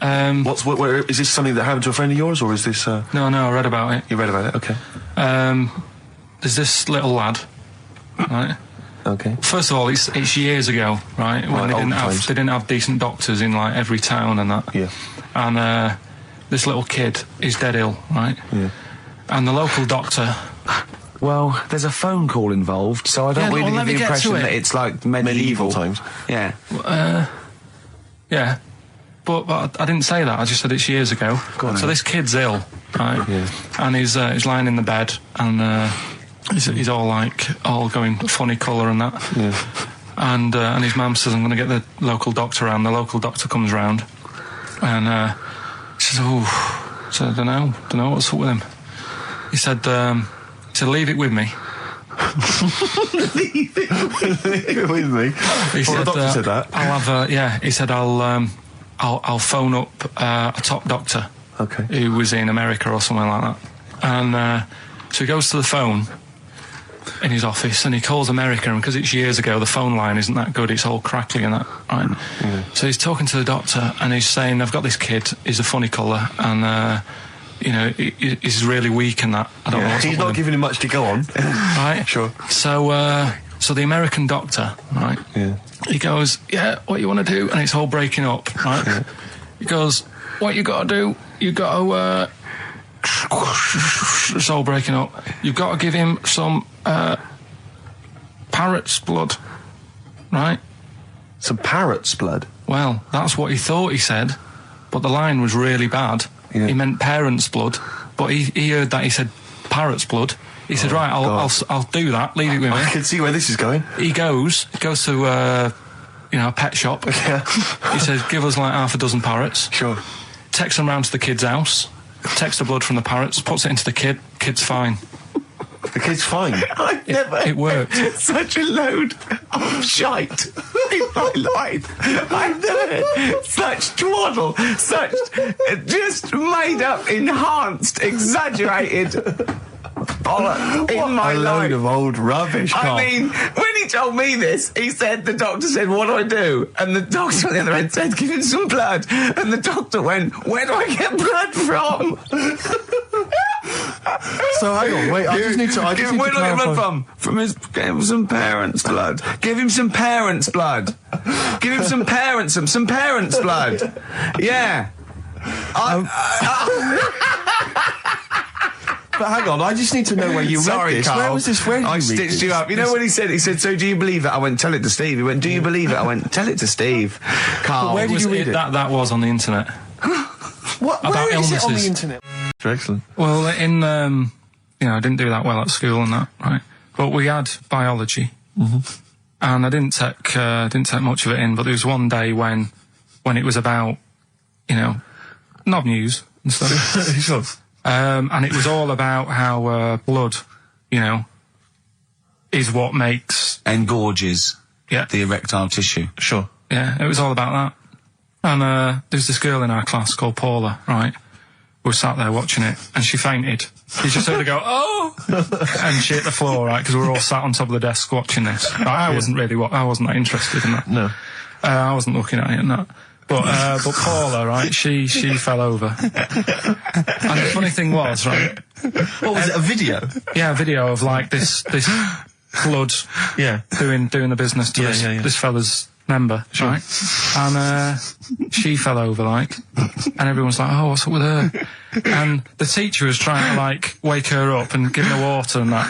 Where, is this something that happened to a friend of yours, or is this? No, I read about it. You read about it, okay. There's this little lad, right? Okay. First of all, it's years ago, right? When they didn't have decent doctors in like every town and that. Yeah. And this little kid is dead ill, right? Yeah. And the local doctor. Well, there's a phone call involved, so I don't really get the impression that it's like medieval times. Yeah. Yeah. But I didn't say that. I just said it's years ago. So this kid's ill, right? Yeah. And he's lying in the bed, and he's all going funny colour and that. Yeah. And his mum says, I'm going to get the local doctor around. The local doctor comes round, and she says, so I don't know what's up with him. He said, leave it with me. Leave it with me. He said, the doctor said that. I'll have he said I'll phone up a top doctor. Okay. Who was in America or somewhere like that. And so he goes to the phone in his office and he calls America, and because it's years ago, the phone line isn't that good, it's all crackly and that, right? Yeah. So he's talking to the doctor and he's saying, I've got this kid, he's a funny colour, and he's really weak and that. I don't know what's he's up not with him. giving him much to go on. Right? Sure. So the American doctor, right? Yeah. He goes, yeah, what you want to do? And it's all breaking up, right? Yeah. He goes, what you got to do? You got to, it's all breaking up. You've got to give him some, parrot's blood, right? Some parrot's blood? Well, that's what he thought he said, but the line was really bad. Yeah. He meant parent's blood, but he heard that he said parrot's blood. He said, right, I'll do that, leave it with me. I can see where this is going. He goes to, a pet shop. Yeah. He says, give us like half a dozen parrots. Sure. Takes them round to the kid's house, takes the blood from the parrots, puts it into the kid's fine. The kid's fine. I've never It worked. such a load of shite in my life. I've never heard such twaddle, such just made up, enhanced, exaggerated bollock in my a life. load of old rubbish, Karl. I mean, when he told me this, he said, the doctor said, what do I do? And the doctor on the other end said, give him some blood. And the doctor went, where do I get blood from? So hang on, wait, I just need to where do I get blood from? Give him some parents' blood. Give him some parents' blood. Give him some parents' blood. Yeah. But hang on, I just need to know where you read this. Karl. Where was this? Where did I you read stitched this? you up. You know what he said? He said, so do you believe it? I went, tell it to Steve. He went, do you believe it? I went, tell it to Steve. Karl. Where did you read it? That was on the internet. What? About Where is it on illnesses. the internet? Excellent. Well, I didn't do that well at school and that, right? But we had biology, and I didn't take much of it in. But there was one day when it was about, knob news and stuff. Sure. And it was all about how blood, is what makes Engorges the erectile tissue. Sure. Yeah, it was all about that. And there's this girl in our class called Paula, right? We were sat there watching it, and she fainted. You just heard her go, oh! And she hit the floor, right? Because we were all sat on top of the desk watching this. I wasn't that interested in that. No. I wasn't looking at it and that. But Paula, right, she fell over. And the funny thing was, right... What was it, a video? Yeah, a video of, like, this blood doing the business to this fella's member, right? And she fell over, like, and everyone's like, oh, what's up with her? And the teacher was trying to, like, wake her up and give her water and that.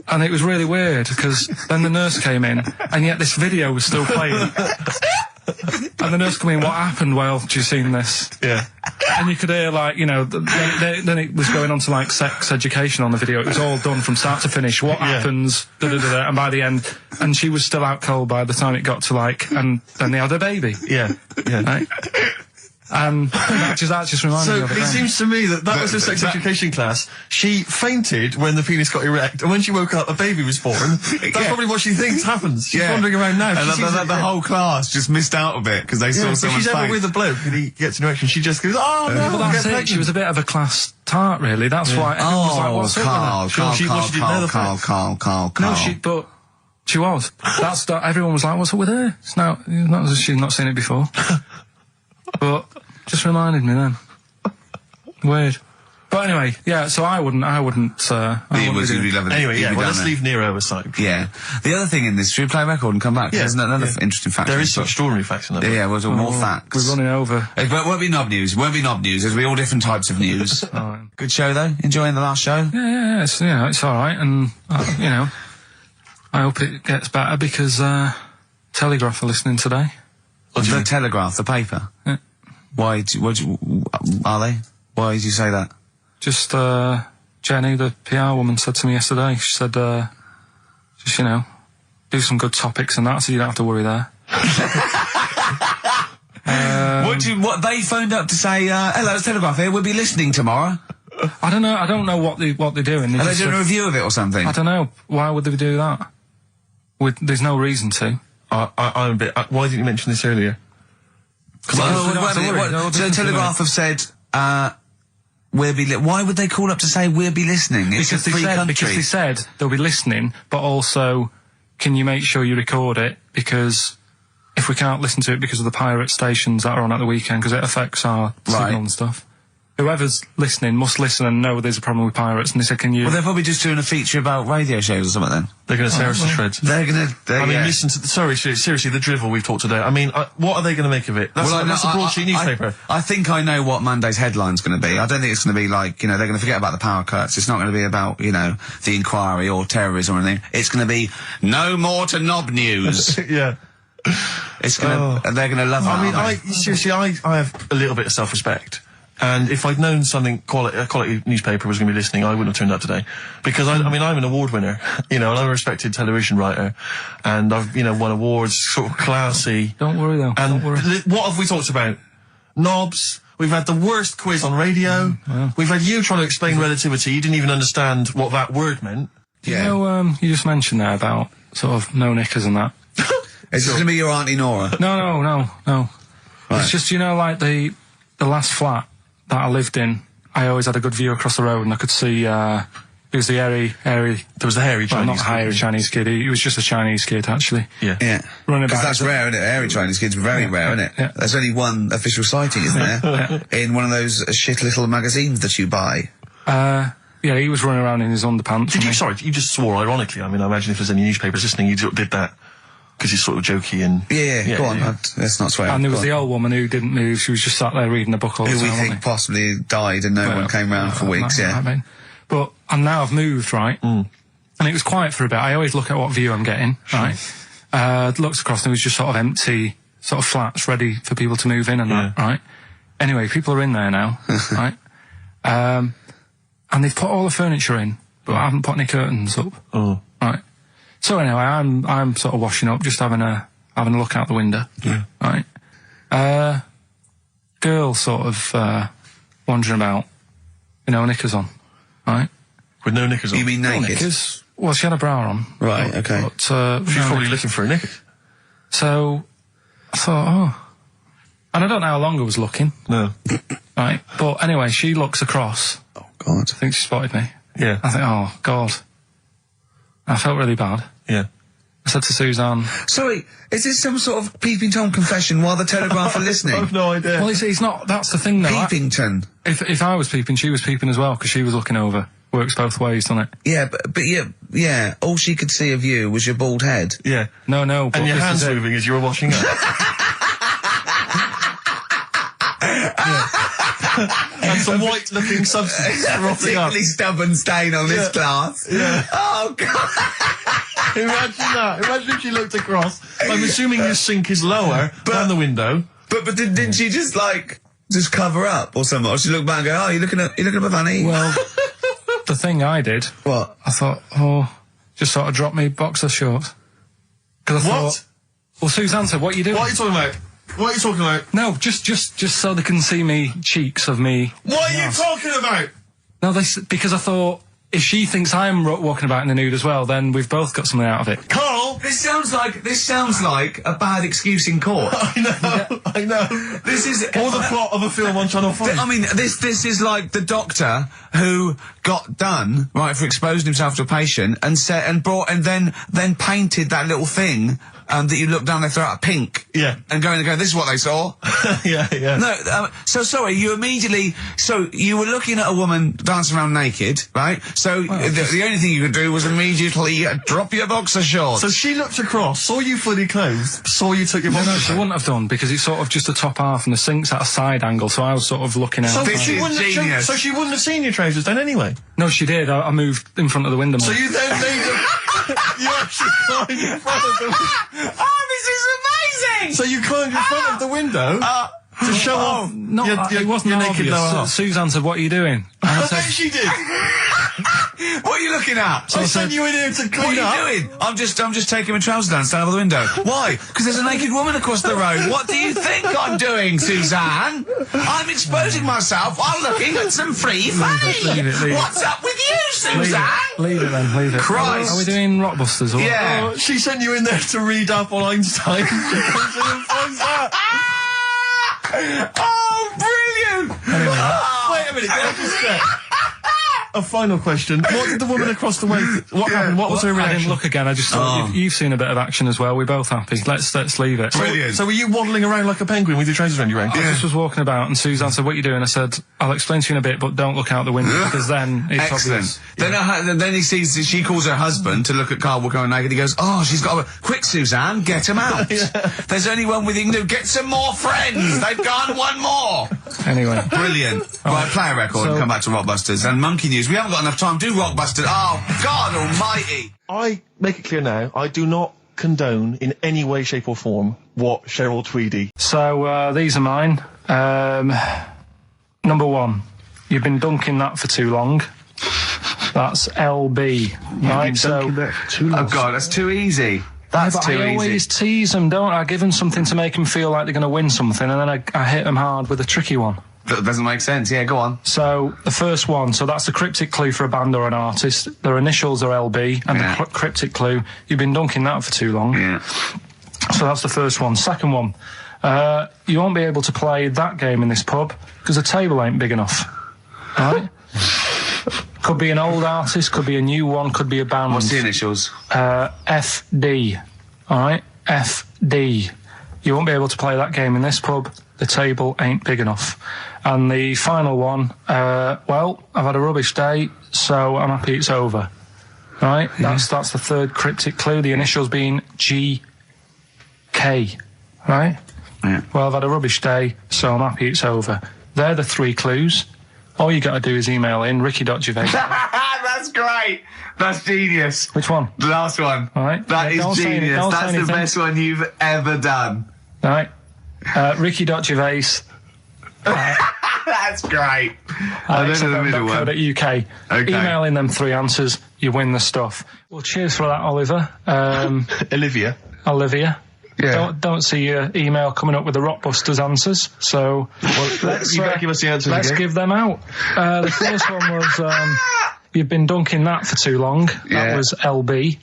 And it was really weird, because then the nurse came in, and yet this video was still playing. And the nurse came in, what happened? Well, do you seen this? Yeah. And you could hear, like, then it was going on to, like, sex education on the video. It was all done from start to finish. What happens? And by the end, and she was still out cold by the time it got to, like, and then they had a baby. Yeah. Yeah. Right? And that just reminded me of it. So it then. seems to me that was a sex education class. She fainted when the penis got erect, and when she woke up, a baby was born. That's probably what she thinks happens. She's wandering around now. And the whole class just missed out a bit because they saw if someone's she's ever face. with a bloke and he gets an erection, she just goes, oh, no, Well, that's it. She was a bit of a class tart, really. That's why everyone was like, what's up with her? Karl. No, but she was. Everyone was like, what's up with her? It's not, she's not seen it before. But just reminded me then. Weird. But anyway, yeah, so I wouldn't Be loving it. Anyway, You'd be let's down leave Nero aside. Yeah. The other thing in this, should we play a record and come back? Yeah, There's another interesting fact. There is some extraordinary facts in that. Yeah, we'll do more facts. We're running over. But it won't be knob news. There'll be all different types of news. Good show, though? Enjoying the last show? Yeah, it's alright, and, you know, I hope it gets better because, Telegraph are listening today. The Telegraph, the paper? Yeah. Why, are they? Why did you say that? Just, Jenny, the PR woman, said to me yesterday, she said, just, you know, do some good topics and that, so you don't have to worry there. What they phoned up to say, hello, it's Telegraph here, we'll be listening tomorrow. I don't know what they're doing. Are they doing a review of it or something? I don't know. Why would they do that? There's no reason to. I'm a bit, why didn't you mention this earlier? The Telegraph have said, why would they call up to say we'll be listening? It's a free country. Because they said they'll be listening, but also, can you make sure you record it? Because if we can't listen to it because of the pirate stations that are on at the weekend, because it affects our signal and stuff. Whoever's listening must listen and know there's a problem with pirates, and they said, can you... Well, they're probably just doing a feature about radio shows or something then. They're going to tear us to shreds. Listen to seriously, the drivel we've talked today. I mean, what are they going to make of it? That's a broadsheet newspaper. I think I know what Monday's headline's going to be. I don't think it's going to be like, you know, they're going to forget about the power cuts. It's not going to be about, you know, the inquiry or terrorism or anything. It's going to be no more to knob news. Yeah. It's going to, they're going to love that. I mean, I have a little bit of self-respect. And if I'd known a quality newspaper was going to be listening, I wouldn't have turned up today. Because, I'm an award winner, you know, and I'm a respected television writer. And I've, you know, won awards, sort of classy. Don't worry, though. And don't worry. What have we talked about? Knobs. We've had the worst quiz on radio. We've had you trying to explain relativity. You didn't even understand what that word meant. Yeah. You know, you just mentioned there about sort of no knickers and that. Is this going to be your Auntie Nora? No. Right. It's just, you know, like the last flat that I lived in, I always had a good view across the road, and I could see, it was the hairy... There was the hairy Chinese kid. Not hairy Chinese kid, he was just a Chinese kid, actually. Yeah. Because that's rare, isn't it? Hairy Chinese kid's very rare, isn't it? Yeah. There's only one official sighting, isn't there? In one of those shit little magazines that you buy. Yeah, he was running around in his underpants. You just swore ironically. I mean, I imagine if there's any newspapers listening, you did that. Because he's sort of jokey and... Yeah, go on, let's not swear. And there was the old woman who didn't move, she was just sat there reading a book all the time. Who we think possibly died and no one came round for weeks, I mean. But now I've moved, right? And it was quiet for a bit. I always look at what view I'm getting, right? Looked across and it was just sort of empty, sort of flats ready for people to move in and that, right? Anyway, people are in there now, right? And they've put all the furniture in, but I haven't put any curtains up, right? So anyway, I'm sort of washing up, just having a look out the window. Yeah. Right. Girl sort of wandering about, you know, knickers on. Right. With no knickers on. You mean naked? No knickers. Well, she had a bra on. Right. Okay. But, she's probably looking for a knickers. So I thought, and I don't know how long I was looking. No. Right. But anyway, she looks across. Oh God. I think she spotted me. Yeah. I think, oh God. I felt really bad. Yeah. I said to Suzanne... Sorry, is this some sort of Peeping Tom confession while the Telegraph are listening? I've no idea. Well, it's not... That's the thing, though. Peepington. If I was peeping, she was peeping as well, because she was looking over. Works both ways, doesn't it? Yeah, but yeah, all she could see of you was your bald head. Yeah. No. And your hands moving as you were washing up. And some white-looking substance. Particularly stubborn stain on this glass. Yeah. Oh, God. Imagine that. Imagine if she looked across. I'm assuming your sink is lower than the window. But didn't she just cover up or something? Or she looked back and go, oh, you're looking at my funny? Well, the thing I did... What? I thought, just sort of drop me boxer shorts. Because I thought... Well, Suzanne said, what are you doing? What are you talking about? What are you talking about? No, just so they can see me cheeks of me. What are you talking about? No, because I thought if she thinks I'm walking about in the nude as well, then we've both got something out of it. Karl, this sounds like a bad excuse in court. I know. This is or the plot of a film on Channel 5. I mean, this is like the doctor who got done for exposing himself to a patient and then painted that little thing that you look down their throat at pink. Yeah. And go, this is what they saw. yeah. No, so sorry, you were looking at a woman dancing around naked, right? So the only thing you could do was immediately drop your boxer shorts. So she looked across, saw you fully clothed, saw you took your boxer No, she wouldn't have done, because it's sort of just the top half and the sink's at a side angle, so I was sort of looking out. This is genius. So she wouldn't have seen your trousers then anyway? No, she did. I moved in front of the window. So you then made you actually climbed in front of the Oh, this is amazing! So you climbed in front of the window to show off it wasn't your naked lower obvious. half. Suzanne said, "What are you doing?" And I I said, bet she did. What are you looking at? I sent you in here to clean What up. are you doing? I'm just taking my trousers down, stand over the window. Why? Because there's a naked woman across the road. What do you think I'm doing, Suzanne? I'm exposing myself while looking at some free fame. Leave it. What's up with you, Suzanne? Leave it then, leave it. Christ. Are we doing Rockbusters or Yeah. She sent you in there to read up on Einstein. She comes in and finds that. Oh, brilliant! Wait a minute, get off your step. A final question. What did the woman across the way... What happened? What was her I reaction? didn't look again. I just thought you've seen a bit of action as well. We're both happy. Let's leave it. Brilliant. So were you waddling around like a penguin with your trousers around your ankles? I just was walking about, and Suzanne said, "What are you doing?" I said, "I'll explain to you in a bit, but don't look out the window because then it's Excellent. obvious." Then he sees, she calls her husband to look at Karl walking around naked. He goes, "Oh, she's got a... Quick, Suzanne, get him out. There's only one with you. Get some more friends. They've gone one more." Anyway, Brilliant. Right, play a record and come back to Rockbusters. And Monkey News. We haven't got enough time. Do Rockbusters. Oh, God almighty. I make it clear now, I do not condone in any way, shape or form what Cheryl Tweedy... so these are mine. Number 1, you've been dunking that for too long. That's LB. Right, so Oh, God, that's too easy. That's but too I always easy. tease them, don't I? I give them something to make them feel like they're going to win something, and then I hit them hard with a tricky one. That doesn't make sense. Yeah, go on. So the first one, so that's the cryptic clue for a band or an artist. Their initials are LB, and the cryptic clue, you've been dunking that for too long. Yeah. So that's the first one. Second one, you won't be able to play that game in this pub because the table ain't big enough. Right? Could be an old artist, could be a new one, could be a band. What's the initials? FD. All right? FD. You won't be able to play that game in this pub. The table ain't big enough. And the final one, well, I've had a rubbish day, so I'm happy it's over. Right? That's the third cryptic clue. The initials being GK. Right? Yeah. Well, I've had a rubbish day, so I'm happy it's over. They're the 3 clues. All you got to do is email in ricky.gervais. That's great. That's genius. Which one? The last one. All right. That is genius. That's the best one you've ever done. All right. Ricky.gervais. That's great. And then the middle one. .co.uk. Okay. Email in them 3 answers, you win the stuff. Well, cheers for that, Oliver. Olivia. Yeah. Don't see your email coming up with the Rockbusters answers, so Let's give us the answers let's again. give them out. The first one was you've been dunking that for too long. Yeah. That was LB.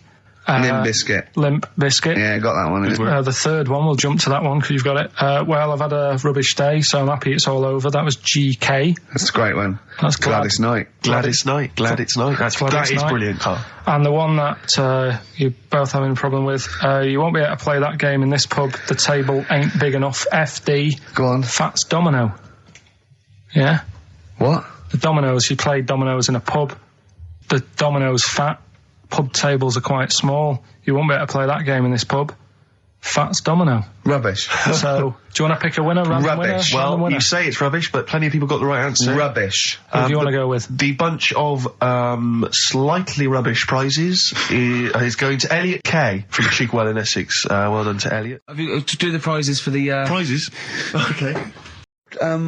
Limp Bizkit. Limp Bizkit. Yeah, got that one. The third one, we'll jump to that one because you've got it. Well, I've had a rubbish day, so I'm happy it's all over. That was GK. That's a great one. That's Gladys Knight. Glad it's night. That is brilliant, Karl. And the one that you're both having a problem with, you won't be able to play that game in this pub. The table ain't big enough. FD. Go on. Fats Domino. Yeah? What? The dominoes, you play dominoes in a pub. The dominoes fat. Pub tables are quite small. You won't be able to play that game in this pub. Fats Domino. Rubbish. So, do you want to pick a winner? Random Rubbish. Winner? Random Well, winner? you say it's rubbish, but plenty of people got the right answer. Rubbish. Who do you want to go with? The bunch of slightly rubbish prizes is going to Elliot Kay from Chigwell in Essex. Well done to Elliot. Have you to do the prizes for the Prizes? Okay.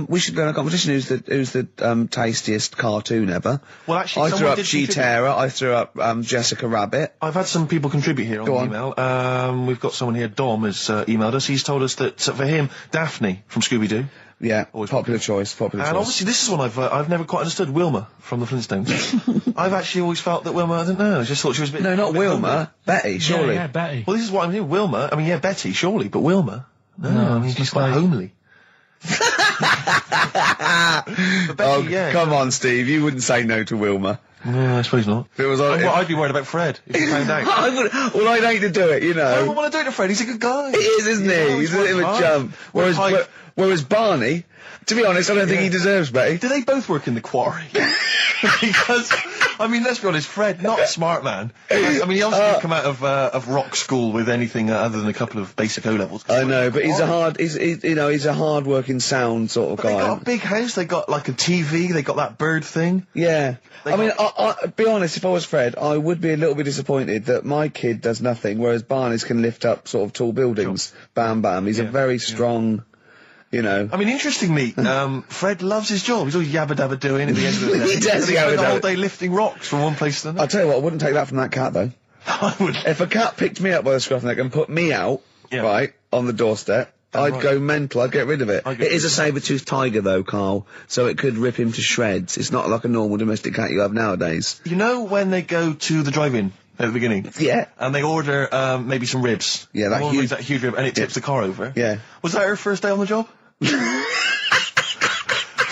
We should go in a competition. Who's the tastiest cartoon ever? Well, actually, I threw someone up did She contribute. Terror. I threw up Jessica Rabbit. I've had some people contribute here on Go the on. email. We've got someone here, Dom, has emailed us. He's told us that for him, Daphne from Scooby-Doo. Yeah, Always popular choice. And obviously this is one I've never quite understood. Wilma from the Flintstones. I've actually always felt that Wilma, I don't know, I just thought she was a bit... No, not a bit Wilma. hungry. Betty, surely. Yeah, Betty. Well, this is what I'm hearing. Wilma, I mean, yeah, Betty, surely, but Wilma? No, I mean, she's quite like- homely. But Betty, Oh, yeah. come on, Steve. You wouldn't say no to Wilma. No, I suppose not. If it was on, I'd be worried about Fred if he found out. Well, I'd hate to do it, you know. I don't want to do it to Fred. He's a good guy. He is, isn't he? He's a bit of a chump. Whereas Barney, to be honest, I don't think he deserves Betty. Do they both work in the quarry? Because, I mean, let's be honest, Fred, not a smart man. I mean, he obviously didn't come out of rock school with anything other than a couple of basic O-levels. I know, but he's a hard-working, sound sort of guy. They got a big house, they got like a TV, they got that bird thing. Yeah. I be honest, if I was Fred, I would be a little bit disappointed that my kid does nothing, whereas Barney's can lift up sort of tall buildings. Sure. Bam, bam. He's a very strong... You know. I mean, interestingly, Fred loves his job. He's always yabba-dabba doing at the end of the day. He does yabba-dabba. He spent the whole day lifting rocks from one place to another. I'll tell you what, I wouldn't take that from that cat, though. I would. If a cat picked me up by the scruff neck and put me out, right, on the doorstep, I'd go mental. I'd get rid of it. It is a saber-toothed tiger, though, Carl, so it could rip him to shreds. It's not like a normal domestic cat you have nowadays. You know when they go to the drive-in at the beginning? Yeah. And they order maybe some ribs. Yeah, that huge rib, and it tips the car over. Yeah. Was that her first day on the job?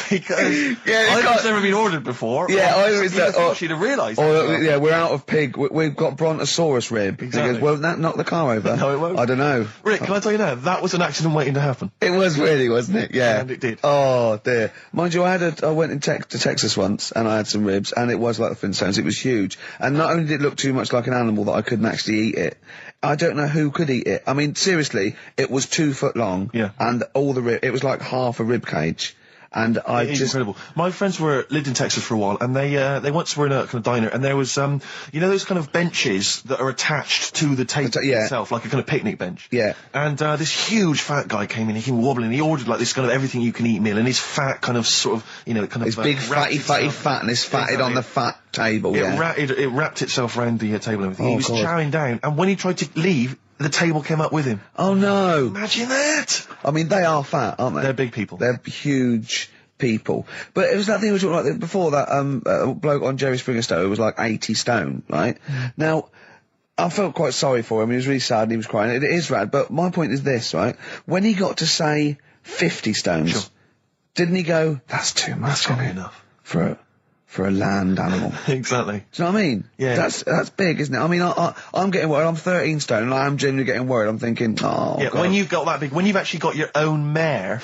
Because I've never been ordered before. Yeah, she'd have realised. Yeah, we're out of pig. We've got brontosaurus rib. Exactly. He goes, well, that knock the car over. No, it won't. I don't know. Rick, can I tell you now? That was an accident waiting to happen. It was really, wasn't it? Yeah. And it did. Oh, dear. Mind you, I went to Texas once, and I had some ribs, and it was like the Flintstones. It was huge. And not only did it look too much like an animal that I couldn't actually eat it, I don't know who could eat it. I mean, seriously, it was 2 foot long. Yeah. And all the it was like half a rib cage. And it's incredible. My friends lived in Texas for a while, and they once were in a kind of diner, and there was you know those kind of benches that are attached to the table itself, like a kind of picnic bench. Yeah. And this huge fat guy came in, he came wobbling, he ordered like this kind of everything you can eat meal, and his fat kind of sort of, you know, kind of his big fatty fatness fatted on the fat table. It wrapped itself around the table and everything. He was chowing down, and when he tried to leave, the table came up with him. Oh no! Imagine that! I mean, they are fat, aren't they? They're big people. They're huge people. But it was that thing we were talking about before, that bloke on Jerry Springer Show who was like 80 stone, right? Now, I felt quite sorry for him. He was really sad and he was crying. It is rad. But my point is this, right? When he got to say 50 stones, didn't he go, that's too much, That's not enough. For a land animal. Exactly. Do you know what I mean? Yeah. That's big, isn't it? I mean, I'm getting worried. I'm 13 stone, and I am genuinely getting worried. I'm thinking, oh, yeah. God. When you've got that big, when you've actually got your own mare.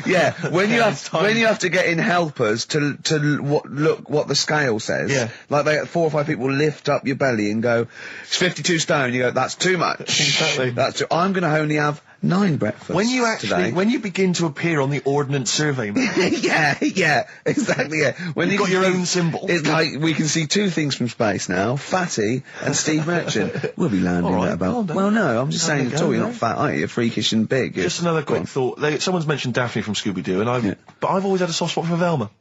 yeah. When you have to get in helpers to look what the scale says. Yeah. Like 4 or 5 people lift up your belly and go, it's 52 stone. You go, that's too much. Exactly. I'm going to only have 9 breakfasts when you begin to appear on the Ordnance Survey map. yeah, exactly, yeah. When you've got your own symbol. It's like, we can see 2 things from space now, Fatty and Steve Merchant. We'll be landing right, that about... Well, no, I'm just saying, you're not fat, are you? You're freakish and big. Just another quick thought. Someone's mentioned Daphne from Scooby-Doo, and but I've always had a soft spot for Velma.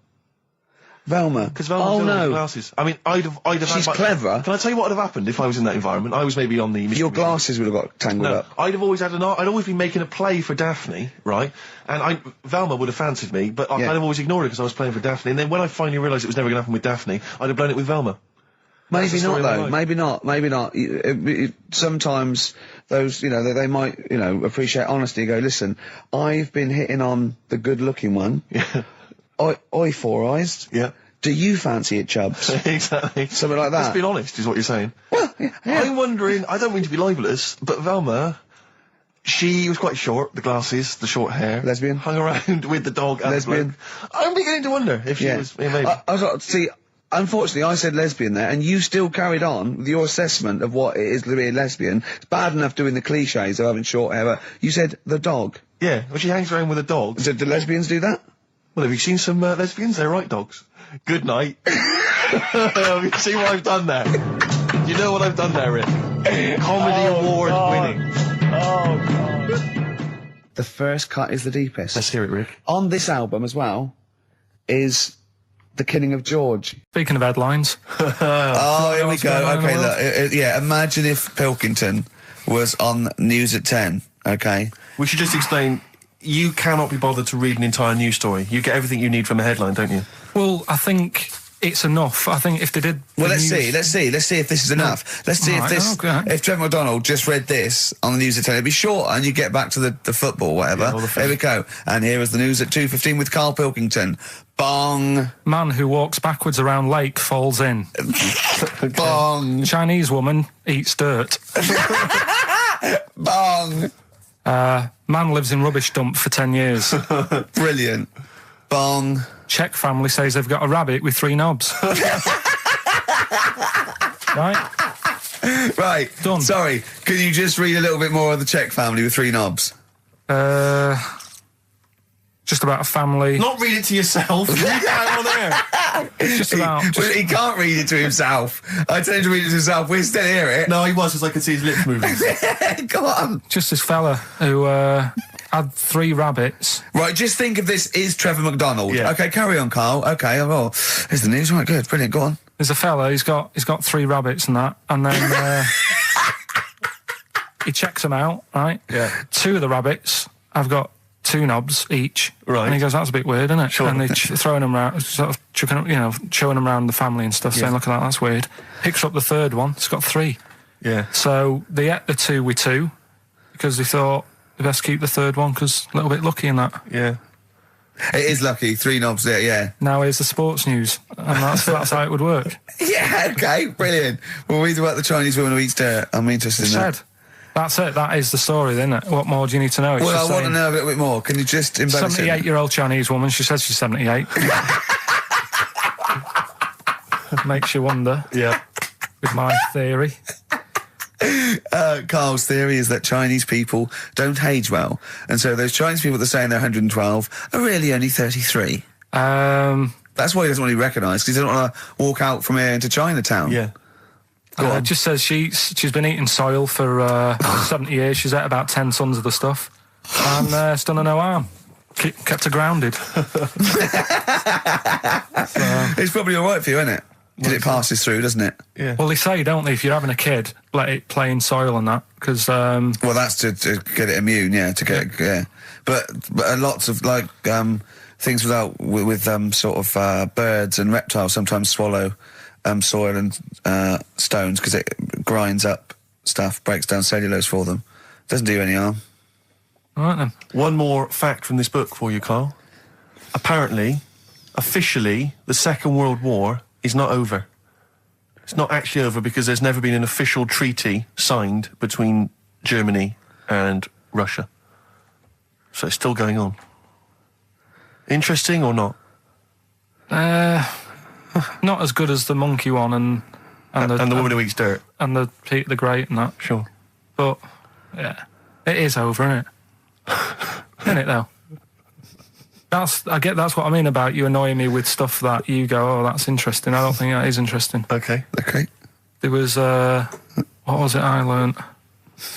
Velma? Because Velma's got glasses. I mean, I'd have She's clever. Can I tell you what would have happened if I was in that environment? I was maybe on the... Your glasses would have got tangled up. I'd have always had I'd always been making a play for Daphne, right? And Velma would have fancied me, but I'd have always ignored her because I was playing for Daphne. And then when I finally realised it was never going to happen with Daphne, I'd have blown it with Velma. Maybe not, though. Maybe not. Sometimes those, they might, appreciate honesty and go, listen, I've been hitting on the good-looking one. Yeah. Oi, Four Eyes. Yeah. Do you fancy it, Chubbs? Exactly. Something like that. Let's be honest, is what you're saying. Well, yeah. I'm wondering, I don't mean to be libelous, but Velma, she was quite short, the glasses, the short hair. Lesbian. Hung around with the dog and lesbian. The bloke. I'm beginning to wonder if she was, maybe. See, unfortunately, I said lesbian there, and you still carried on with your assessment of what it is to be a lesbian. It's bad enough doing the cliches of having short hair, but you said the dog. Yeah, well, she hangs around with a dog. So do lesbians do that? Well, have you seen some lesbians? They're right dogs. Good night. Have you seen what I've done there? You know what I've done there, Rick? Comedy award winning. Oh, God. The first cut is the deepest. Let's hear it, Rick. On this album as well is The Killing of George. Speaking of headlines. Oh, here we go. Okay, look. Imagine if Pilkington was on News at 10, okay? We should just explain, you cannot be bothered to read an entire news story. You get everything you need from a headline, don't you? Well, I think it's enough. I think if they did... Well, let's see if this is enough. Let's see if Trevor McDonald just read this on the news at 10, it'd be shorter and you get back to the football, whatever. Here we go. And here is the news at 2:15 with Karl Pilkington. Bong. Man who walks backwards around lake falls in. Bong. Chinese woman eats dirt. Bong. Man lives in rubbish dump for 10 years. Brilliant. Bong. Czech family says they've got a rabbit with 3 knobs. Right. Done. Sorry, can you just read a little bit more of the Czech family with 3 knobs? Just about a family. Not read it to yourself. Read it out on there. He can't read it to himself. I tell him to read it to himself. We still hear it. No, he was, because I could see his lips moving. Go on. Just this fella who had 3 rabbits. Right, just think of this is Trevor McDonald. Yeah. Okay, carry on, Karl. Okay, well, here's the news. Right, good, brilliant. Go on. There's a fella. He's got 3 rabbits and that, and then he checks them out. Right. Yeah. 2 of the rabbits have got 2 knobs each. Right. And he goes, that's a bit weird, isn't it? Sure. And they're throwing them around, sort of chucking, showing them around the family and stuff, saying, look at that, that's weird. Picks up the 3rd one, it's got 3. Yeah. So they ate the 2 with 2, because they thought they best keep the 3rd one, because a little bit lucky in that. Yeah. It is lucky, 3 knobs there, yeah. Now here's the sports news, and that's how it would work. Yeah, okay, brilliant. Well, read about the Chinese woman who eats dirt. I'm interested in that. That's it. That is the story, isn't it? What more do you need to know? It's Well, just I want to know a little bit more. Can you just embellish it? 78-year-old Chinese woman. She says she's 78. Makes you wonder. Yeah. With my theory. Karl's theory is that Chinese people don't age well, and so those Chinese people that are saying they're 112 are really only 33. That's why he doesn't want to be recognised, because he doesn't want to walk out from here into Chinatown. Yeah. It just says she's been eating soil for 70 years. She's ate about 10 tons of the stuff, and it's done her no harm. Kept her grounded. It's probably all right for you, isn't it? Because it passes through, doesn't it? Yeah. Well, they say, don't they, if you're having a kid, let it play in soil and that, because... well, that's to get it immune, yeah, to get yeah. But lots of, like, things with sort of birds and reptiles sometimes swallow soil and stones, because it grinds up stuff, breaks down cellulose for them. Doesn't do you any harm. All right, then. One more fact from this book for you, Karl. Apparently, officially, the Second World War is not over. It's not actually over because there's never been an official treaty signed between Germany and Russia. So it's still going on. Interesting or not? Not as good as the monkey one and the woman who eats dirt. And the Peter the Great and that. Sure. But, yeah, it is over, isn't it? Isn't it, though? That's what I mean about you annoying me with stuff that you go, oh, that's interesting. I don't think that is interesting. Okay. There was, what was it I learnt?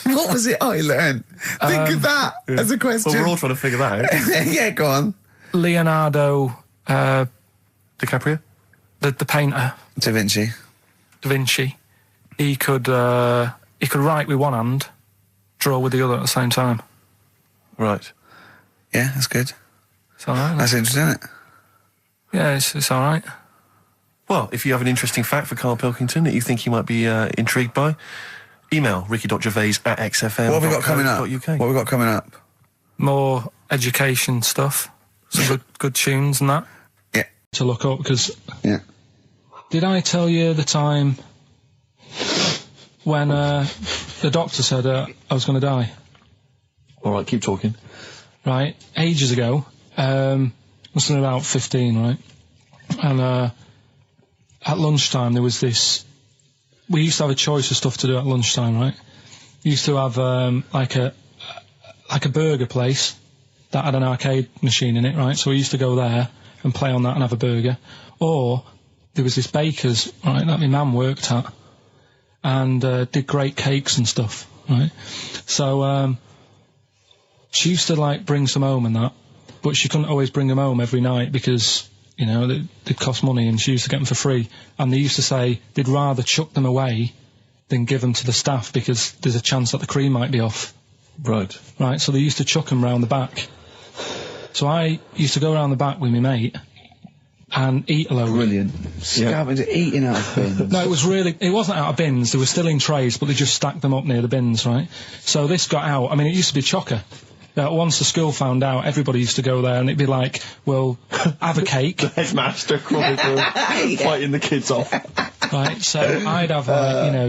What was it I learned? Think of that as a question. Well, we're all trying to figure that out. Yeah, go on. Leonardo... DiCaprio? The painter. Da Vinci. He could write with one hand, draw with the other at the same time. Right. Yeah, that's good. It's all right. That's interesting, isn't it? Yeah, it's all right. Well, if you have an interesting fact for Karl Pilkington that you think you might be intrigued by, email ricky.gervais@xfm. What have we got coming up? UK. What have we got coming up? More education stuff. Some good tunes and that. Yeah. To look up, because... Yeah. Did I tell you the time when the doctor said I was going to die? All right, keep talking. Right, ages ago, must have been about 15, right? And at lunchtime there was this... We used to have a choice of stuff to do at lunchtime, right? We used to have like a burger place that had an arcade machine in it, right? So we used to go there and play on that and have a burger. Or there was this baker's, right, that my mum worked at, and did great cakes and stuff, right? So she used to, like, bring some home and that, but she couldn't always bring them home every night because, you know, they'd cost money, and she used to get them for free. And they used to say they'd rather chuck them away than give them to the staff because there's a chance that the cream might be off. Right. Right, so they used to chuck them round the back. So I used to go around the back with my mate, and eat a load. Brilliant. Scavenging, eating out of bins. No, it wasn't out of bins, they were still in trays, but they just stacked them up near the bins, right? So this got out, I mean, it used to be chocker. Once the school found out, everybody used to go there, and it'd be like, well, have a cake. The headmaster crawling through, fighting the kids off. Right, so I'd have,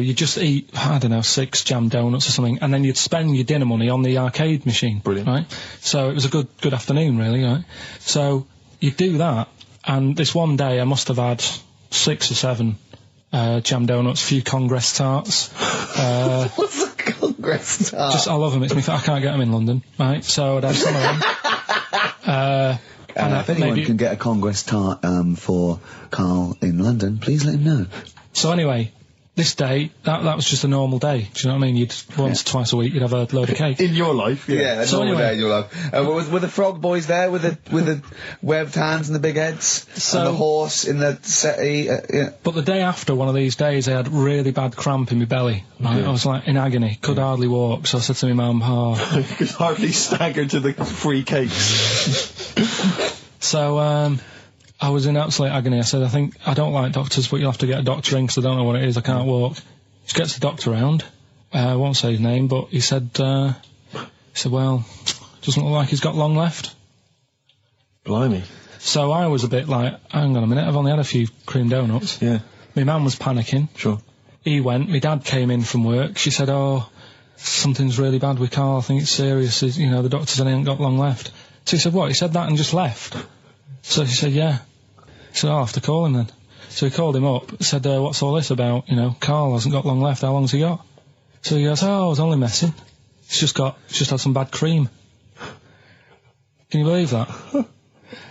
you just eat, I don't know, 6 jam donuts or something, and then you'd spend your dinner money on the arcade machine. Brilliant. Right? So it was a good afternoon, really, right? So you'd do that, and this one day I must have had 6 or 7 jam donuts, a few Congress tarts. What's a Congress tart? I love them. I can't get them in London, right? So I'd have some of them. If anyone can get a Congress tart for Karl in London, please let him know. So anyway, this day, that was just a normal day. Do you know what I mean? You'd once, twice a week, you'd have a load of cake. In your life, yeah. So normal anyway, day in your life. Were the frog boys there with the webbed hands and the big heads? And the horse in the settee? Yeah. But the day after one of these days, I had really bad cramp in my belly. Right? I was like in agony, could hardly walk. So I said to my mum, you could hardly stagger to the free cakes. So, I was in absolute agony. I said, I don't like doctors, but you'll have to get a doctor in because I don't know what it is. I can't walk. She gets the doctor round. I won't say his name, but he said, well, doesn't look like he's got long left. Blimey. So I was a bit like, hang on a minute, I've only had a few cream donuts. Yeah. My mum was panicking. Sure. He went, my dad came in from work. She said, something's really bad with Karl. I think it's serious. The doctor said he ain't got long left. So he said, what? He said that and just left? So she said, yeah. He said, I'll have to call him then. So he called him up, said, what's all this about? Karl hasn't got long left, how long's he got? So he goes, I was only messing. He's just had some bad cream. Can you believe that?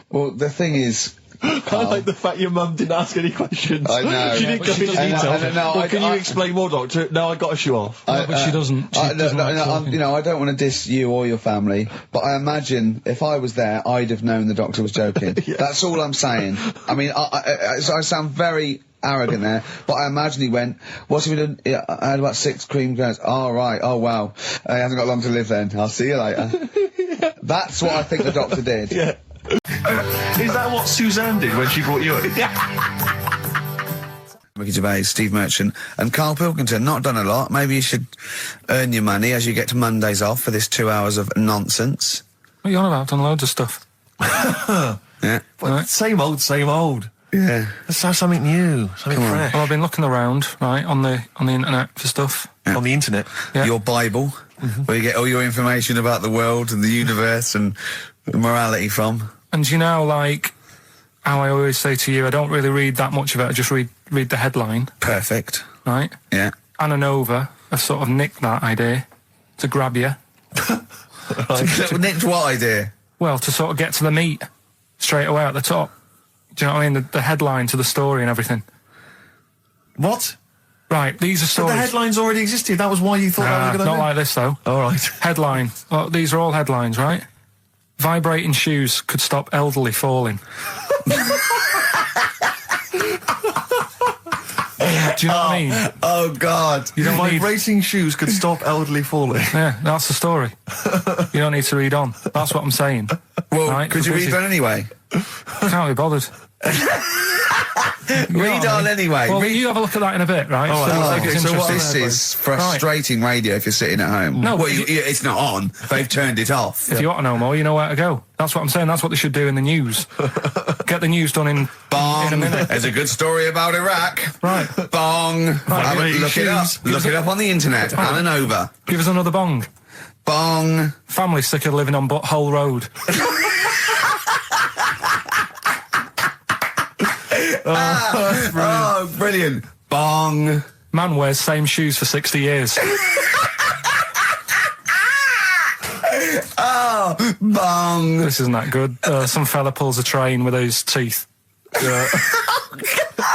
Well, the thing is, I like the fact your mum didn't ask any questions. I know. She didn't go into detail. Can you I explain more, doctor? No, I got a shoe off. But she doesn't. I don't want to diss you or your family, but I imagine if I was there, I'd have known the doctor was joking. Yeah. That's all I'm saying. I mean, I sound very arrogant there, but I imagine he went, what's he been doing? I had about 6 cream granules. Oh, right. Oh, wow. He hasn't got long to live then. I'll see you later. That's what I think the doctor did. Yeah. Is that what Suzanne did when she brought you in? Ricky Gervais, Steve Merchant, and Karl Pilkington. Not done a lot. Maybe you should earn your money as you get to Mondays off for this 2 hours of nonsense. What are you on about? I've done loads of stuff. Yeah. Well, same old. Yeah. Let's have something new, something fresh. Well, I've been looking around, right, on the internet for stuff. Yeah. On the internet? Yeah. Your Bible, where you get all your information about the world and the universe and morality from. And like how I always say to you, I don't really read that much of it, I just read the headline. Perfect. Right? Yeah. Anna Nova have sort of nicked that idea to grab you. Nicked what idea? Well, to sort of get to the meat straight away at the top. Do you know what I mean? The headline to the story and everything. What? Right, these are stories. But the headlines already existed, that was why you thought that was a good idea? Not like this, though. All right. Headline. Well, these are all headlines, right? Vibrating shoes could stop elderly falling. Do you know what I mean? Oh, God. You don't Vibrating shoes could stop elderly falling. Yeah, that's the story. You don't need to read on. That's what I'm saying. Well, right? could you read on anyway? Can't be bothered. Read on anyway. Well, you have a look at that in a bit, right? This is frustrating radio if you're sitting at home. No, well, it's not on. They've turned it off. If you want to know more, you know where to go. That's what I'm saying. That's what they should do in the news. Get the news done in a minute. There's a good story about Iraq. Right. Bong. Look it up. Look it up on the internet. Anna Nova. Give us another bong. Bong. Family sick of living on Butthole Road. Brilliant. Bong. Man wears same shoes for 60 years. Bong. This isn't that good. Some fella pulls a train with his teeth.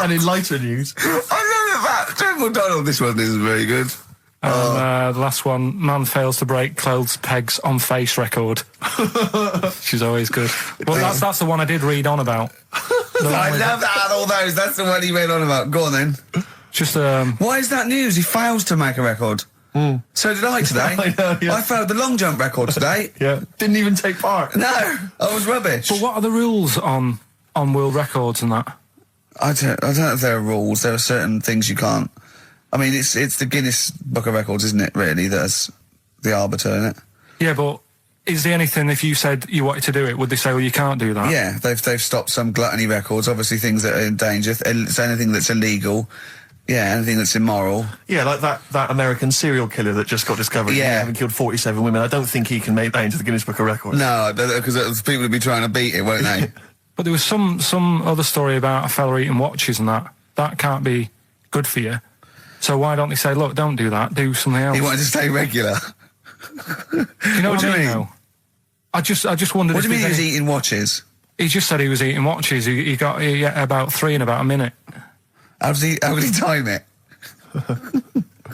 And in lighter news. I love that. General Donald, this one isn't very good. The last one, man fails to break clothes pegs on face record. She's always good. Well, that's the one I did read on about. I love that, all those. That's the one he went on about. Go on then. Just, Why is that news? He fails to make a record. So did I today. I know, yeah. I failed the long jump record today. Yeah. Didn't even take part. No, I was rubbish. But what are the rules on on world records and that? I don't know if there are rules. There are certain things you can't. I mean, it's the Guinness Book of Records, isn't it, really, that's the arbiter, isn't it? Yeah, but is there anything, if you said you wanted to do it, would they say, well, you can't do that? Yeah, they've stopped some gluttony records, obviously things that are in danger. It's anything that's illegal. Yeah, anything that's immoral. Yeah, like that American serial killer that just got discovered. Yeah. Having killed 47 women. I don't think he can make that into the Guinness Book of Records. No, because people would be trying to beat it, won't they? But there was some other story about a fella eating watches and that. That can't be good for you. So why don't they say, look, don't do that, do something else? He wanted to stay regular. You know what I mean? Though? I just wondered. What do you mean he was eating watches? He just said he was eating watches. He got about 3 in about a minute. How did he time it? Do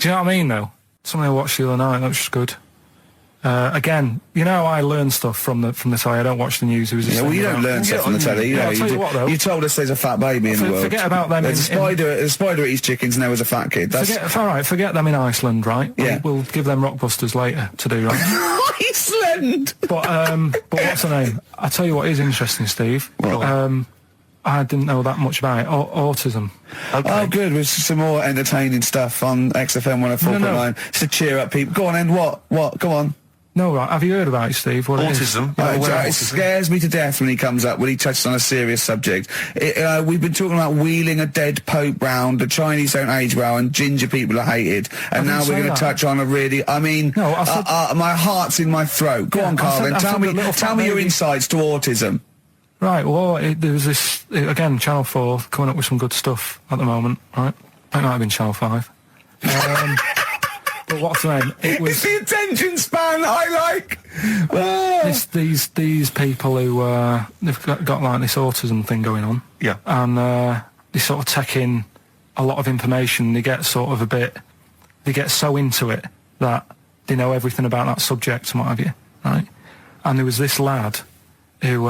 you know what I mean, though? Something I watched the other night, that was just good. Again, you know, I learn stuff from the telly. I don't watch the news. Yeah, well, you don't learn stuff from the telly. You know, you told us there's a fat baby in the world. Forget about them. There's a spider eats chickens and there was a fat kid. Forget them in Iceland, right? Yeah. We'll give them Rockbusters later to do, right? Iceland! But what's the name? I tell you what is interesting, Steve. I didn't know that much about it. Autism. Okay. Oh, good. With some more entertaining stuff on XFM 104.9. Just to cheer up people. Go on, then. What? Go on. No, right. Have you heard about it, Steve? What autism. It scares me to death when he comes up, when he touches on a serious subject. We've been talking about wheeling a dead pope round, the Chinese don't age well, and ginger people are hated. And now we're going to touch on a really, I mean, my heart's in my throat. Go on, Karl, then. Tell me your insights to autism. Right, well, there was this, again, Channel 4 coming up with some good stuff at the moment, right? That might have been Channel 5. But what's the name? It's the attention span I like! Oh. These people who, they've got like this autism thing going on. Yeah. And they sort of take in a lot of information, they get sort of they get so into it that they know everything about that subject and what have you, right? And there was this lad who,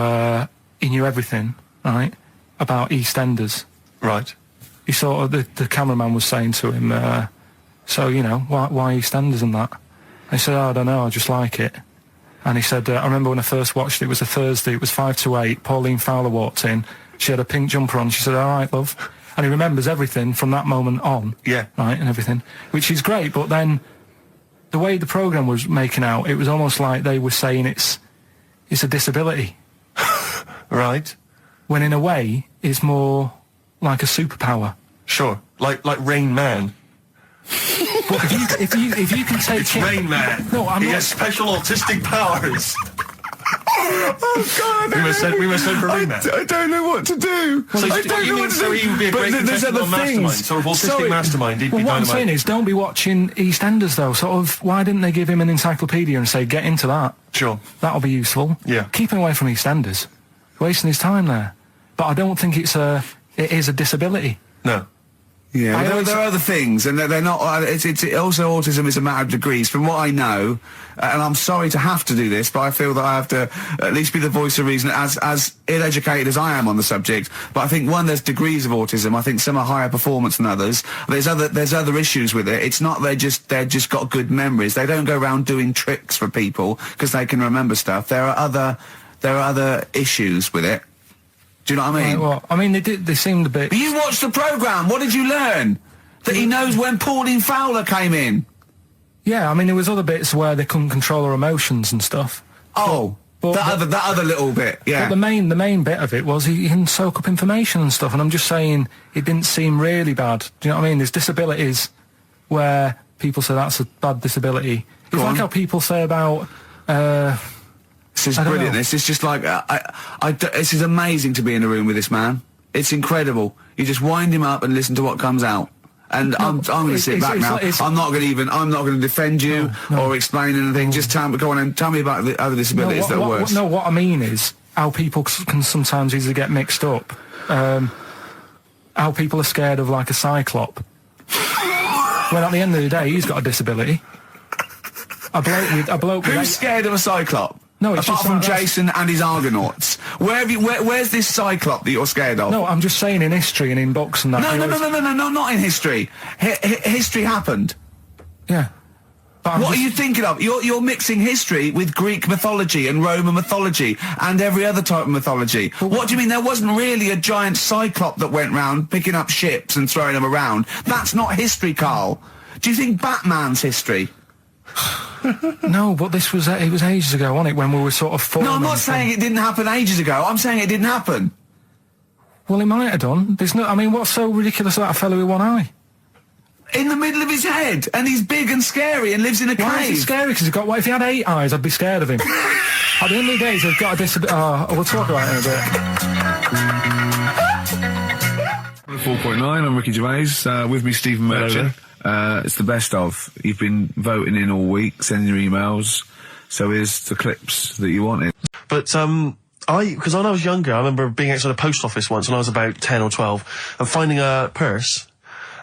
he knew everything, right, about EastEnders. Right. He sort of, the cameraman was saying to him, so, you know, why EastEnders and that? And he said, I don't know, I just like it. And he said, I remember when I first watched it was a Thursday, it was 5 to 8, Pauline Fowler walked in, she had a pink jumper on, she said, all right, love. And he remembers everything from that moment on. Yeah. Right, and everything, which is great, but then the way the programme was making out, it was almost like they were saying it's a disability. Right. When in a way, it's more like a superpower. Sure. Like Rain Man. But if you can take it's Rain Man. No, he has special autistic powers. Oh God! We must send for Rain Man. I don't know what to do. Well, I don't know what to do. So he would be a great contestant mastermind. Sort of autistic mastermind. He'd be what dynamite. I'm saying is, don't be watching EastEnders though. Sort of, why didn't they give him an encyclopedia and say, get into that? Sure. That'll be useful. Yeah. Keep him away from EastEnders. Wasting his time there. But I don't think it is a disability. No. Yeah, there are other things, and they're not. It's also autism is a matter of degrees. From what I know, and I'm sorry to have to do this, but I feel that I have to at least be the voice of reason, as ill-educated as I am on the subject. But I think there's degrees of autism. I think some are higher performance than others. There's other issues with it. It's not they're just got good memories. They don't go around doing tricks for people because they can remember stuff. There are other issues with it. Do you know what I mean? Right, well, I mean, they seemed a bit... But you watched the programme, what did you learn? That he knows when Pauline Fowler came in? Yeah, I mean, there was other bits where they couldn't control their emotions and stuff. Oh, that other little bit, yeah. But the main bit of it was he can soak up information and stuff, and I'm just saying, it didn't seem really bad. Do you know what I mean? There's disabilities where people say that's a bad disability. It's like how people say about... This is brilliant. This is just like this is amazing to be in a room with this man. It's incredible. You just wind him up and listen to what comes out. And I'm going to sit back now. I'm not going to defend you or explain anything. Just go on and tell me about the other disabilities that are worse. What I mean is how people can sometimes easily get mixed up. How people are scared of like a cyclop. When at the end of the day, he's got a disability. A bloke Who's scared of a cyclop? No, it's apart from Jason and his Argonauts. Where's this cyclop that you're scared of? No, I'm just saying in history and in books and that. No, not in history. History happened. Yeah. But what are you thinking of? You're mixing history with Greek mythology and Roman mythology and every other type of mythology. What do you mean there wasn't really a giant cyclop that went round picking up ships and throwing them around? That's not history, Karl. Do you think Batman's history? No, but it was ages ago, wasn't it, when we were sort of forming. No, I'm not saying it didn't happen ages ago. I'm saying it didn't happen. Well, it might have done. What's so ridiculous about a fellow with one eye? In the middle of his head, and he's big and scary and lives in a cave. Why is he scary? Because what if he had 8 eyes? I'd be scared of him. At the end of the day, he's got a disability. We'll talk about it in a bit. 4.9, I'm Ricky Gervais, with me Stephen Merchant. It's the best of. You've been voting in all week, sending your emails, so here's the clips that you wanted. But, because when I was younger, I remember being outside a post office once when I was about 10 or 12, and finding a purse,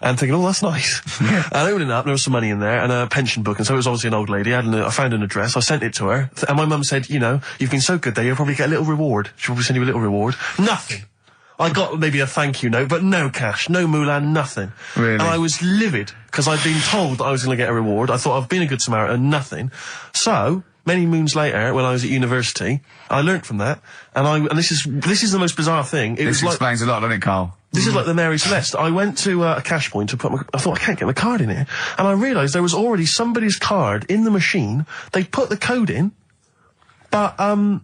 and thinking, oh, that's nice. And opening it up, there was some money in there, and a pension book, and so it was obviously an old lady. I found an address, I sent it to her, and my mum said, you've been so good there, you'll probably get a little reward. She'll probably send you a little reward. Nothing. I got maybe a thank you note, but no cash, no moolah, nothing. Really? And I was livid, because I'd been told that I was going to get a reward. I thought I've been a good Samaritan, nothing. So, many moons later, when I was at university, I learnt from that, and this is the most bizarre thing. This explains a lot, doesn't it, Karl? This is like the Mary Celeste. I went to a cash point to I thought, I can't get my card in here. And I realised there was already somebody's card in the machine. They put the code in, but then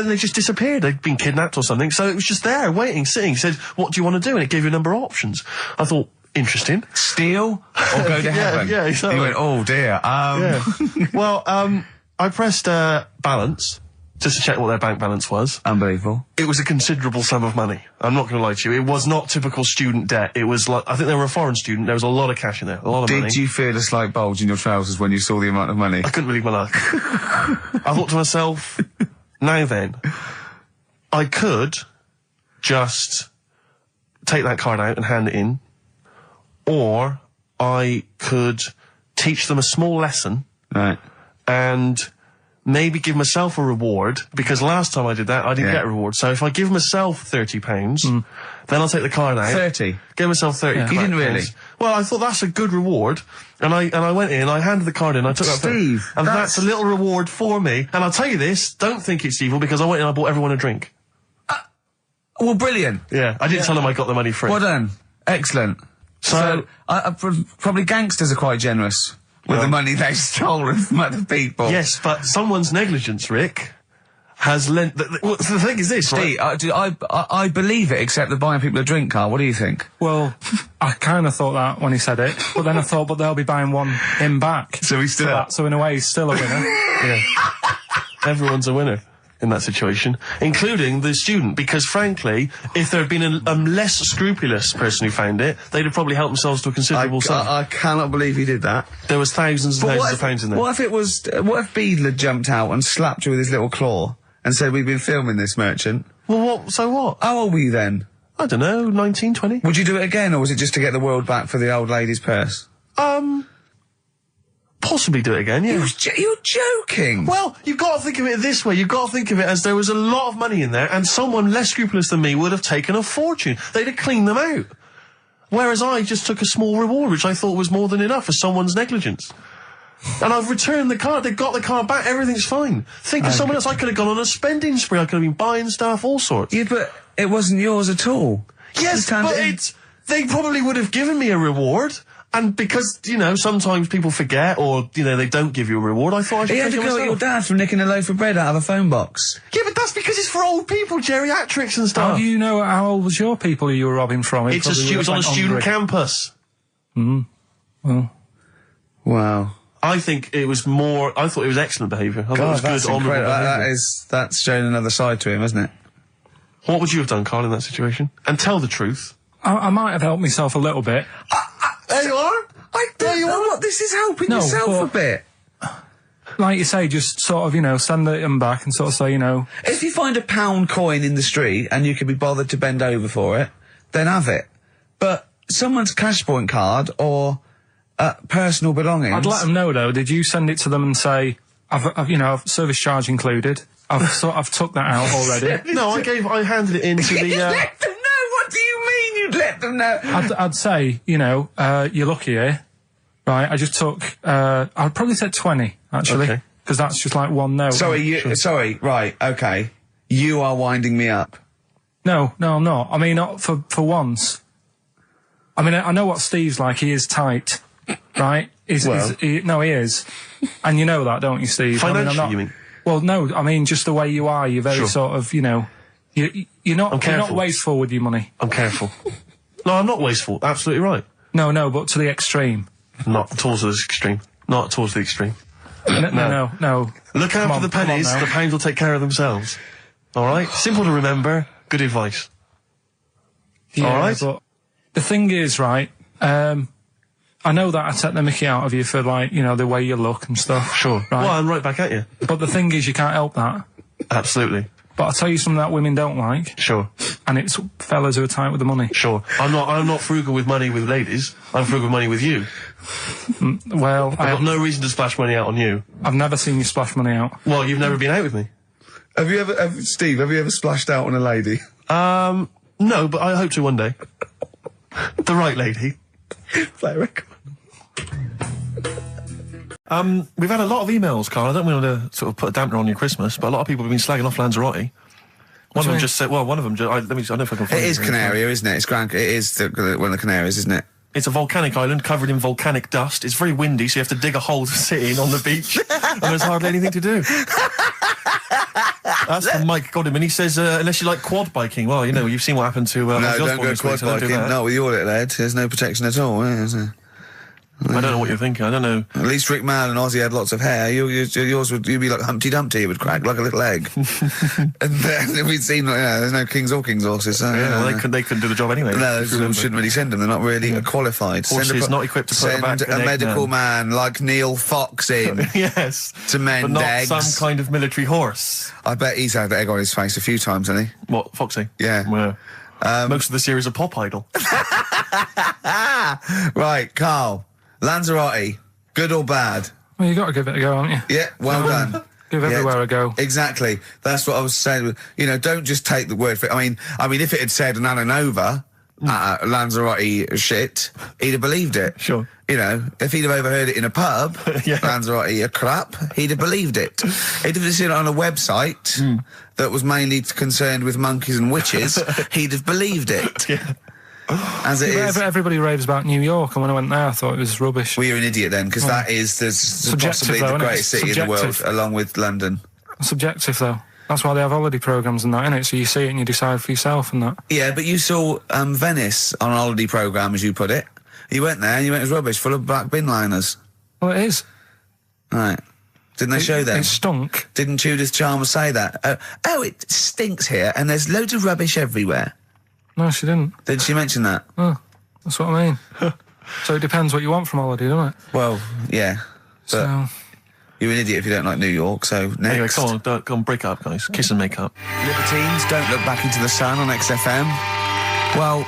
they just disappeared. They'd been kidnapped or something. So it was just there, waiting, sitting. He said, what do you want to do? And it gave you a number of options. I thought, interesting. Steal or go to heaven? Yeah, exactly. He went, oh dear. Yeah. Well, I pressed balance, just to check what their bank balance was. Unbelievable. It was a considerable sum of money. I'm not going to lie to you. It was not typical student debt. It was like, I think they were a foreign student. There was a lot of cash in there. A lot of money. Did you feel a slight bulge in your trousers when you saw the amount of money? I couldn't believe my luck. I thought to myself, now then, I could just take that card out and hand it in, or I could teach them a small lesson. Right. And maybe give myself a reward, because last time I did that, I didn't get a reward. So if I give myself £30, then I'll take the card out. 30? Give myself 30. You didn't really? Well, I thought that's a good reward, and I went in, I handed the card in, I took Steve, that, and that's a little reward for me. And I'll tell you this, don't think it's evil, because I went in and I bought everyone a drink. Well, brilliant. Yeah, I didn't tell them I got the money free. Well done. Excellent. So probably gangsters are quite generous with the money they've stolen from other people. Yes, but someone's negligence, Rick, has lent... the thing is this, Steve, right? I believe it, except they're buying people a drink, Karl. What do you think? Well, I kind of thought that when he said it, but then I thought, but they'll be buying him back. So he's still up. So in a way, he's still a winner. Yeah. Everyone's a winner in that situation, including the student, because frankly, if there had been a less scrupulous person who found it, they'd have probably helped themselves to a considerable sum. I cannot believe he did that. There was thousands and thousands of pounds in there. What if Beadle had jumped out and slapped you with his little claw and said, we've been filming this, Merchant? Well, so what? How old were you then? I don't know, 19, 20? Would you do it again, or was it just to get the world back for the old lady's purse? Possibly do it again, yeah. You're joking! Well, you've got to think of it this way. You've got to think of it as there was a lot of money in there, and someone less scrupulous than me would have taken a fortune. They'd have cleaned them out. Whereas I just took a small reward, which I thought was more than enough for someone's negligence. And I've returned the card. They've got the card back. Everything's fine. Think of someone else. I could have gone on a spending spree. I could have been buying stuff, all sorts. Yeah, but it wasn't yours at all. Yes, but they probably would have given me a reward. And because, sometimes people forget, or, they don't give you a reward, I thought I should take it myself. You had to go at your dad for nicking a loaf of bread out of a phone box. Yeah, but that's because it's for old people, geriatrics and stuff. How do you know how old was your people who you were robbing from? It was on a student campus. Well. Wow. I thought it was excellent behaviour. I thought it was that's good, honourable behaviour. That's showing another side to him, isn't it? What would you have done, Karl, in that situation? And tell the truth. I might have helped myself a little bit. There you are. I don't know what this is helping yourself a bit. Like you say, just sort of, send them back and sort of say, If you find a £1 coin in the street and you can be bothered to bend over for it, then have it. But someone's cash point card or personal belongings... I'd let them know, though. Did you send it to them and say, I've service charge included? I've took that out already. No, I handed it in to the... Let them know! What do you mean you'd let them know? I'd say, you're lucky here. right, I just took, I'd probably say 20, actually. Okay. Because that's just like one note. Sorry, right, okay. You are winding me up. No, I'm not. I mean, not for once. I mean, I know what Steve's like. He is tight, right? He is. And you know that, don't you, Steve? Financially, you mean? Well, no, I mean, just the way you are. You're very sort of, you're not wasteful with your money. I'm careful. No, I'm not wasteful. Absolutely right. No, but to the extreme. Not towards the extreme. Not towards the extreme. No. Look out for the pennies. The pounds will take care of themselves. All right? Simple to remember. Good advice. Yeah, all right? But the thing is, right, I know that I take the mickey out of you for, like, the way you look and stuff. Sure. Right? Well, I'm right back at you. But the thing is, you can't help that. Absolutely. But I'll tell you something that women don't like. Sure. And it's fellas who are tight with the money. Sure. I'm not frugal with money with ladies. I'm frugal with money with you. Well, I've got no reason to splash money out on you. I've never seen you splash money out. Well, you've never been out with me. Steve, have you ever splashed out on a lady? No, but I hope to one day. The right lady. Play a record. We've had a lot of emails, Karl. I don't want to sort of put a dampener on your Christmas, but a lot of people have been slagging off Lanzarote. One of them just said, I don't know if I can find it. It is Canaria, isn't it? It is one of the Canaries, isn't it? It's a volcanic island covered in volcanic dust. It's very windy, so you have to dig a hole to sit in on the beach, and there's hardly anything to do. That's from Mike Godham, and he says, unless you like quad biking, well, you've seen what happened to... no, don't go quad biking. Not with your little head. There's no protection at all, is there? I don't know what you're thinking. I don't know. At least Rick Mann and Ozzy had lots of hair. You'd be like Humpty Dumpty. It would crack like a little egg. And then we'd seen, there's no kings or king's horses. So, they couldn't do the job anyway. No, we shouldn't really send them. They're not really qualified. Horses not equipped to put back a medical man like Neil Fox in. Yes. To mend but not eggs. Some kind of military horse. I bet he's had the egg on his face a few times, hasn't he? What, Foxy? Yeah. Well, most of the series are Pop Idol. Right, Karl. Lanzarote, good or bad? Well, you got to give it a go, haven't you? Yeah, well done. Give everywhere a go. Exactly. That's what I was saying. Don't just take the word for it. I mean, if it had said Ananova, Lanzarote shit, he'd have believed it. Sure. If he'd have overheard it in a pub, Lanzarote a crap, he'd have believed it. He'd have seen it on a website that was mainly concerned with monkeys and witches, he'd have believed it. Yeah. As it is. Everybody raves about New York, and when I went there, I thought it was rubbish. Well, you're an idiot then, because that is possibly the greatest city in the world, along with London. Subjective, though. That's why they have holiday programmes and that, innit? So you see it and you decide for yourself and that. Yeah, but you saw Venice on a holiday programme, as you put it. You went there and you went, it was rubbish, full of black bin liners. Well, it is. Right. Didn't they show that? It stunk. Didn't Judith Chalmers say that? It stinks here and there's loads of rubbish everywhere. No, she didn't. Did she mention that? Oh, that's what I mean. So it depends what you want from holiday, doesn't it? Well, yeah. But you're an idiot if you don't like New York, so next. Anyway, come on, break up, guys. Kiss and make up. Libertines, don't look back into the sun on XFM. Well,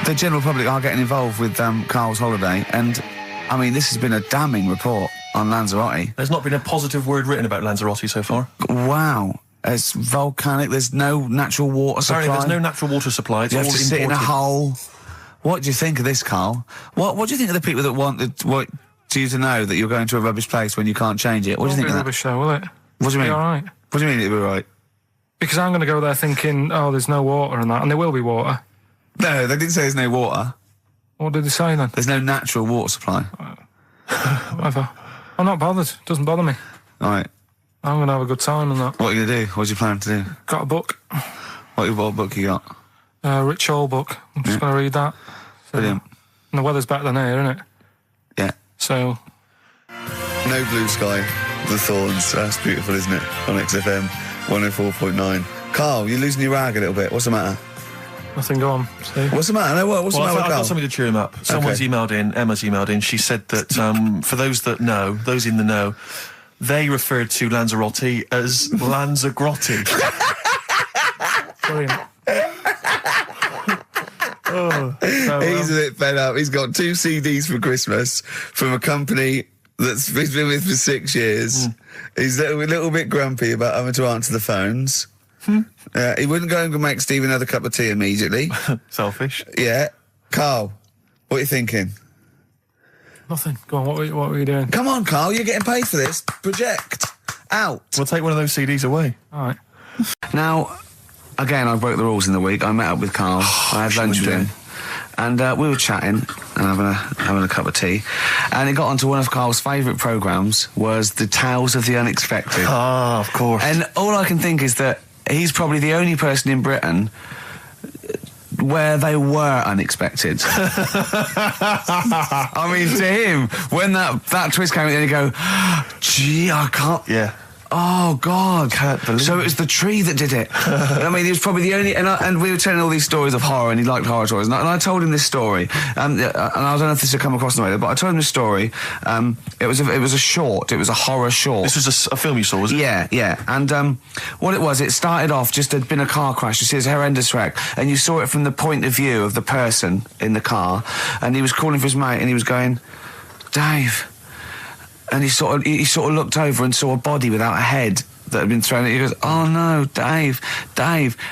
the general public are getting involved with Karl's holiday, and, I mean, this has been a damning report on Lanzarote. There's not been a positive word written about Lanzarote so far. Wow. It's volcanic, there's no natural water supply. Sorry, there's no natural water supply. It's you all have to sit in a hole. What do you think of this, Karl? What do you think of the people that want you to know that you're going to a rubbish place when you can't change it? What do you think of that? Rubbish though, will it? What do you mean? All right. What do you mean it'll be right? Because I'm going to go there thinking, there's no water and that, and there will be water. No, they didn't say there's no water. What did they say then? There's no natural water supply. Whatever. I'm not bothered. It doesn't bother me. All right. I'm going to have a good time and that. What are you going to do? What's your plan to do? Got a book. What book you got? Rich Hall book. I'm just going to read that. So, Brilliant. And the weather's better than here, isn't it? Yeah. So... No Blue Sky, The Thorns. That's beautiful, isn't it? On XFM 104.9. Karl, you're losing your rag a little bit. What's the matter? Nothing, go on. See? What's the matter? No, what's the matter with I've Karl? got something to cheer him up. Someone's emailed in, Emma's emailed in, she said that, for those that know, those in the know, they referred to Lanzarote as Lanzagrotte. Brilliant. He's a bit fed up. He's got 2 CDs for Christmas from a company that's he's been with for 6 years. He's a little bit grumpy about having to answer the phones. He wouldn't go and make Steve another cup of tea immediately. Selfish. Yeah. Karl, what are you thinking? Nothing. Go on, what were you doing? Come on, Karl, you're getting paid for this. Project. Out. We'll take one of those CDs away. All right. Now, again, I broke the rules in the week. I met up with Karl. I had lunch with him. And we were chatting and having a cup of tea. And it got onto one of Karl's favourite programmes, was the Tales of the Unexpected. Ah, of course. And all I can think is that he's probably the only person in Britain where they were unexpected. I mean, to him, when that twist came in, you go, gee, I can't... Yeah. Oh, God. Can't believe So it was the tree that did it. I mean, he was probably the only... And we were telling all these stories of horror, and he liked horror stories. And I told him this story. And I don't know if this will come across in the way, but I told him this story. It was a short. It was a horror short. This was a film you saw, was it? Yeah, yeah. And what it was, it started off just there'd been a car crash. You see, it's a horrendous wreck. And you saw it from the point of view of the person in the car. And he was calling for his mate, and he was going, Dave... And he sort of looked over and saw a body without a head that had been thrown. He goes, oh no, Dave.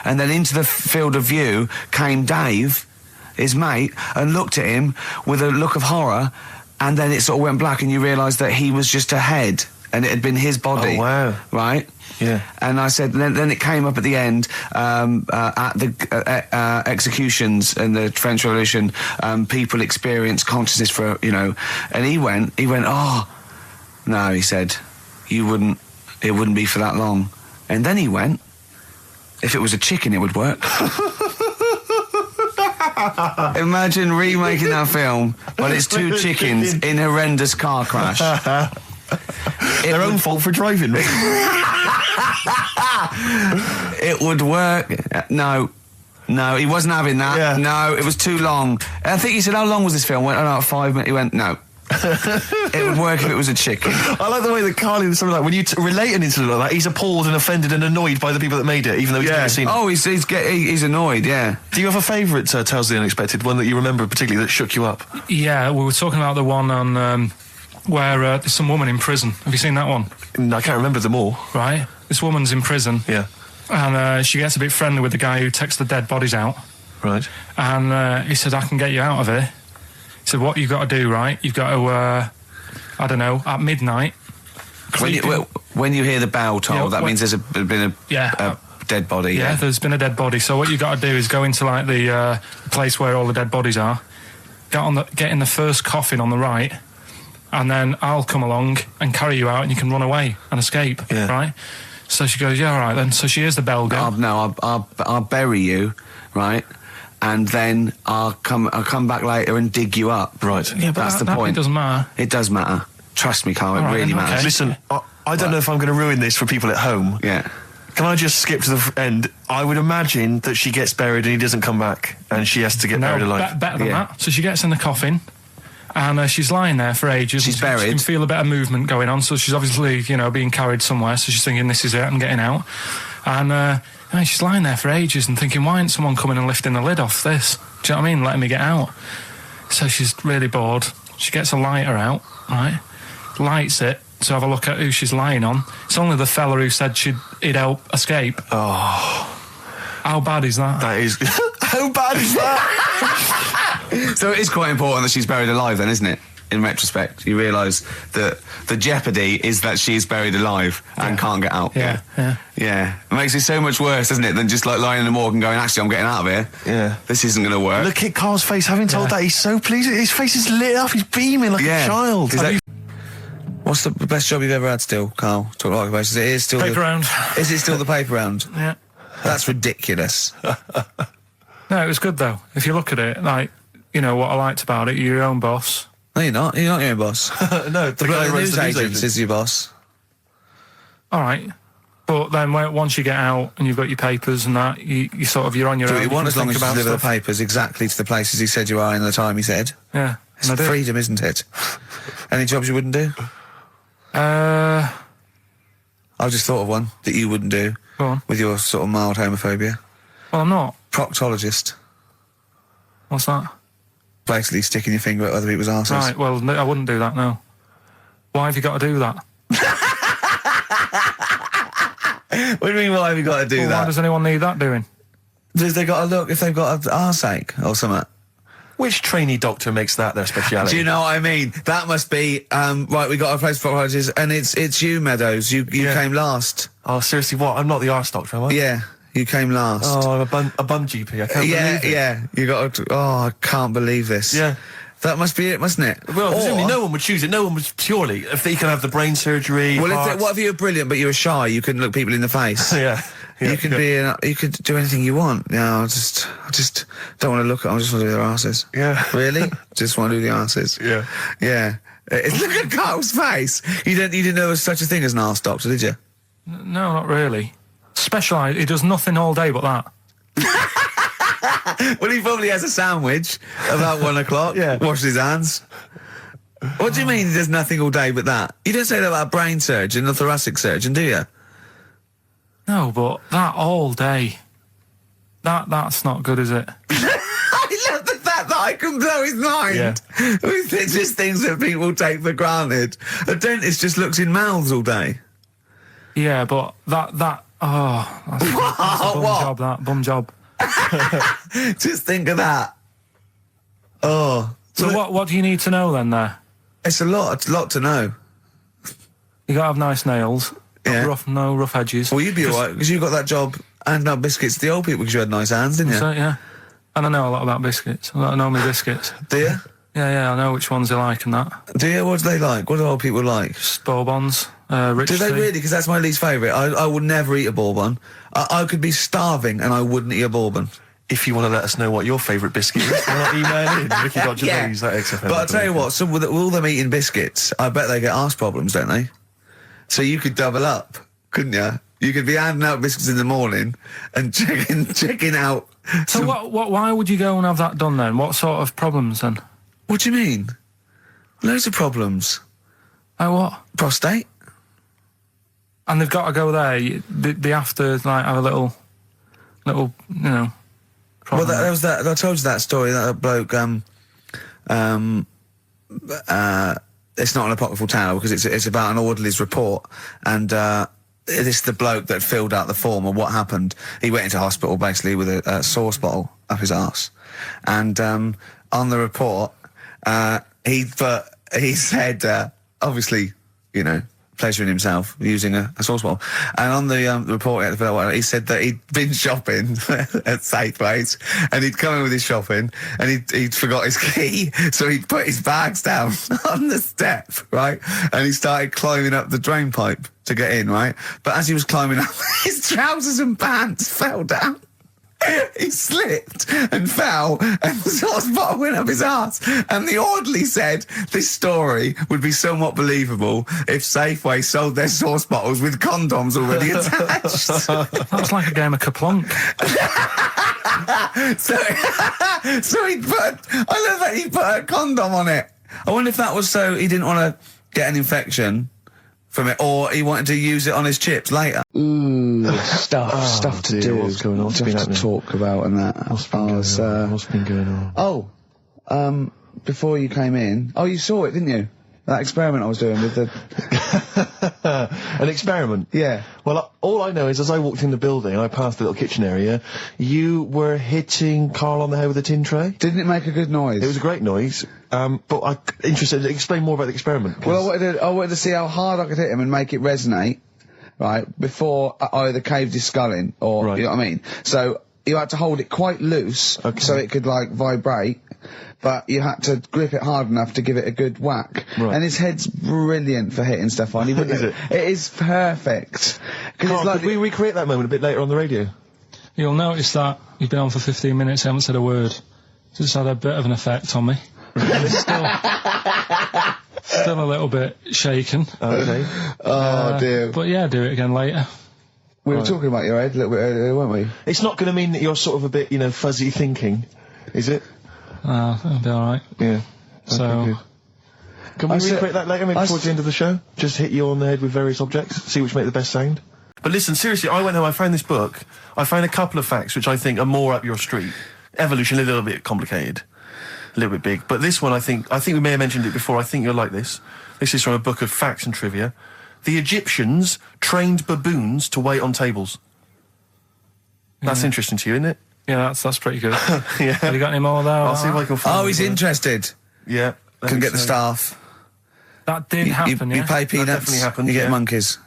And then into the field of view came Dave, his mate, and looked at him with a look of horror. And then it sort of went black, and you realised that he was just a head, and it had been his body. Oh, wow. Right? Yeah. And I said, then it came up at the end, at the executions in the French Revolution, people experience consciousness for, and he went, oh, no, he said, it wouldn't be for that long. And then he went, if it was a chicken, it would work. Imagine remaking that film, but it's two chickens in horrendous car crash. Their own fault for driving. It would work. No, he wasn't having that. Yeah. No, it was too long. I think he said, how long was this film? I went, about 5 minutes. He went, no. It would work if it was a chicken. I like the way that Karl is something like, when you relate an incident like that, he's appalled and offended and annoyed by the people that made it, even though he's never seen it. Oh, he's annoyed, yeah. Do you have a favourite Tales of the Unexpected, one that you remember particularly that shook you up? Yeah, we were talking about the one on where there's some woman in prison. Have you seen that one? I can't remember them all. Right. This woman's in prison. Yeah. And she gets a bit friendly with the guy who takes the dead bodies out. Right. And he said, I can get you out of here. He said, what you've got to do, right? You've got to, I don't know, at midnight... When you hear the bell toll, that means there's been a dead body. Yeah, there's been a dead body. So what you've got to do is go into, like, the place where all the dead bodies are, get in the first coffin on the right, and then I'll come along and carry you out, and you can run away and escape, right? So she goes, yeah, all right, then. So she hears the bell go. I'll bury you, right? And then I'll come back later and dig you up. Right. Yeah, but that's the point. It doesn't matter. It does matter. Trust me, Karl, it really matters. Okay. Listen, I don't know if I'm going to ruin this for people at home. Yeah. Can I just skip to the end? I would imagine that she gets buried and he doesn't come back, and she has to get buried alive. Better than that. So she gets in the coffin, and she's lying there for ages. She's buried. She can feel a bit of movement going on, so she's obviously, being carried somewhere, so she's thinking, this is it, I'm getting out. And she's lying there for ages and thinking, why ain't someone coming and lifting the lid off this? Do you know what I mean? Letting me get out. So she's really bored. She gets a lighter out, right? Lights it to have a look at who she's lying on. It's only the fella who said he'd help escape. Oh. How bad is that? That is... How bad is that? So it is quite important that she's buried alive then, isn't it? In retrospect, you realise that the jeopardy is that she's buried alive and can't get out. Yeah. It makes it so much worse, doesn't it, than just like lying in the morgue and going, actually, I'm getting out of here. Yeah. This isn't going to work. Look at Karl's face. Having told that, he's so pleased. His face is lit up. He's beaming like a child. What's the best job you've ever had still, Karl? Talk like about it. Is still paper round. Is it still the paper round? Yeah. That's ridiculous. No, it was good though. If you look at it, like, what I liked about it, you're your own boss. No, you're not. You're not your own boss. No, the guy who runs news the news agent is your boss. All right. But then once you get out and you've got your papers and that, you're on your own. Do what you want as long as you about deliver the stuff. papers exactly to the places he said you are in the time he said. Yeah. It's freedom, isn't it? Any jobs you wouldn't do? I just thought of one that you wouldn't do. Go on. With your sort of mild homophobia. Well, I'm not. Proctologist. What's that? Basically sticking your finger at other people's arses. Right, well, no, I wouldn't do that, no. Why have you got to do that? What do you mean, why have you got to do that? Why does anyone need that doing? They got to look if they've got an arseache or something. Which trainee doctor makes that their speciality? Do you know what I mean? That must be, right, we got a place for apologies, and it's you, Meadows. You came last. Oh, seriously, what? I'm not the arse doctor, am I? Yeah, you came last. Oh, I'm a bum GP. I can't believe it. Yeah, you got to, I can't believe this. Yeah. That must be it, mustn't it? Well, presumably no one would choose it. No one would purely, if they can have the brain surgery. Well, what if you were brilliant but you were shy? You couldn't look people in the face. Yeah. You could you could do anything you want. Yeah, I just don't want to look at them. I just want to do their asses. Yeah. Really? Just want to do the asses. Yeah. Yeah. Look at Carl's face. You didn't know there was such a thing as an arse doctor, did you? No, not really. Specialised. He does nothing all day but that. Well, he probably has a sandwich about 1 o'clock. Yeah. Washes his hands. What do you mean he does nothing all day but that? You don't say that about a brain surgeon or thoracic surgeon, do you? No, but that all day. That's not good, is it? I love the fact that I can blow his mind with just things that people take for granted. A dentist just looks in mouths all day. Yeah, but that's a bum job, that bum job. Just think of that. Oh. So what do you need to know then there? It's a lot to know. You gotta have nice nails. Yeah. No rough edges. Well, you'd be alright, because you got that job handing out biscuits to the old people because you had nice hands, didn't you? So, yeah. And I know a lot about biscuits. I know my biscuits. Do you? Yeah, I know which ones they like and that. Do you? What do they like? What do old people like? Just Bourbons, rich Do they tea. really? Because that's my least favourite. I would never eat a bourbon. I could be starving and I wouldn't eat a bourbon. If you want to let us know what your favourite biscuit is, why not email in Ricky.Gervais at XFM. But I'll tell you what, with all them eating biscuits, I bet they get arse problems, don't they? So you could double up, couldn't you? You could be handing out biscuits in the morning and checking out. So why would you go and have that done then? What sort of problems then? What do you mean? Loads of problems. Oh, what? Prostate. And they've got to go there. They have to like have a little, problem. Well, there was that. I told you that story. That bloke. It's not an apocryphal tale because it's about an orderly's report, and this is the bloke that filled out the form of what happened. He went into hospital basically with a sauce bottle up his arse, and on the report, he said obviously, pleasuring himself using a sauce bottle. And on the report he said that he'd been shopping at Safeways and he'd come in with his shopping and he'd forgot his key, so he'd put his bags down on the step, right? And he started climbing up the drain pipe to get in, right? But as he was climbing up, his trousers and pants fell down. He slipped and fell, and the sauce bottle went up his arse. And the orderly said this story would be somewhat believable if Safeway sold their sauce bottles with condoms already attached. That's like a game of Kaplunk. So he I love that he put a condom on it. I wonder if that was so he didn't want to get an infection from it, or he wanted to use it on his chips later. Ooh, stuff to do. What's going on? Stuff to talk about and that. What's been going on? Oh, before you came in. Oh, you saw it, didn't you? That experiment I was doing with the... An experiment? Yeah. Well, all I know is as I walked in the building, I passed the little kitchen area, you were hitting Karl on the head with a tin tray. Didn't it make a good noise? It was a great noise, but I'm interested to explain more about the experiment. Well, I wanted to see how hard I could hit him and make it resonate, right, before I either caved his skull in, or, right. You know what I mean? So, you had to hold it quite loose, so it could, vibrate, but you had to grip it hard enough to give it a good whack. Right. And his head's brilliant for hitting stuff on. Is it? It is perfect. Karl, could we recreate that moment a bit later on the radio? You'll notice that you've been on for 15 minutes, I haven't said a word. So it's had a bit of an effect on me. Still a little bit shaken. Okay. Oh, dear. But yeah, do it again later. We were talking about your head a little bit earlier, weren't we? It's not going to mean that you're sort of a bit, fuzzy thinking, is it? It'll be alright. Yeah. So... Okay, can we recreate that later, maybe towards the end of the show? Just hit you on the head with various objects, see which make the best sound? But listen, seriously, I went home, I found this book, I found a couple of facts which I think are more up your street. Evolution, a little bit complicated, a little bit big. But this one, I think we may have mentioned it before, I think you'll like this. This is from a book of facts and trivia. The Egyptians trained baboons to wait on tables. That's interesting to you, isn't it? Yeah, that's pretty good. Yeah. Have you got any more there? I'll see if I can find. Oh, he's interested. Yeah. Can get the staff. That did happen, You yeah? pay peanuts. That definitely happened, You get yeah. monkeys.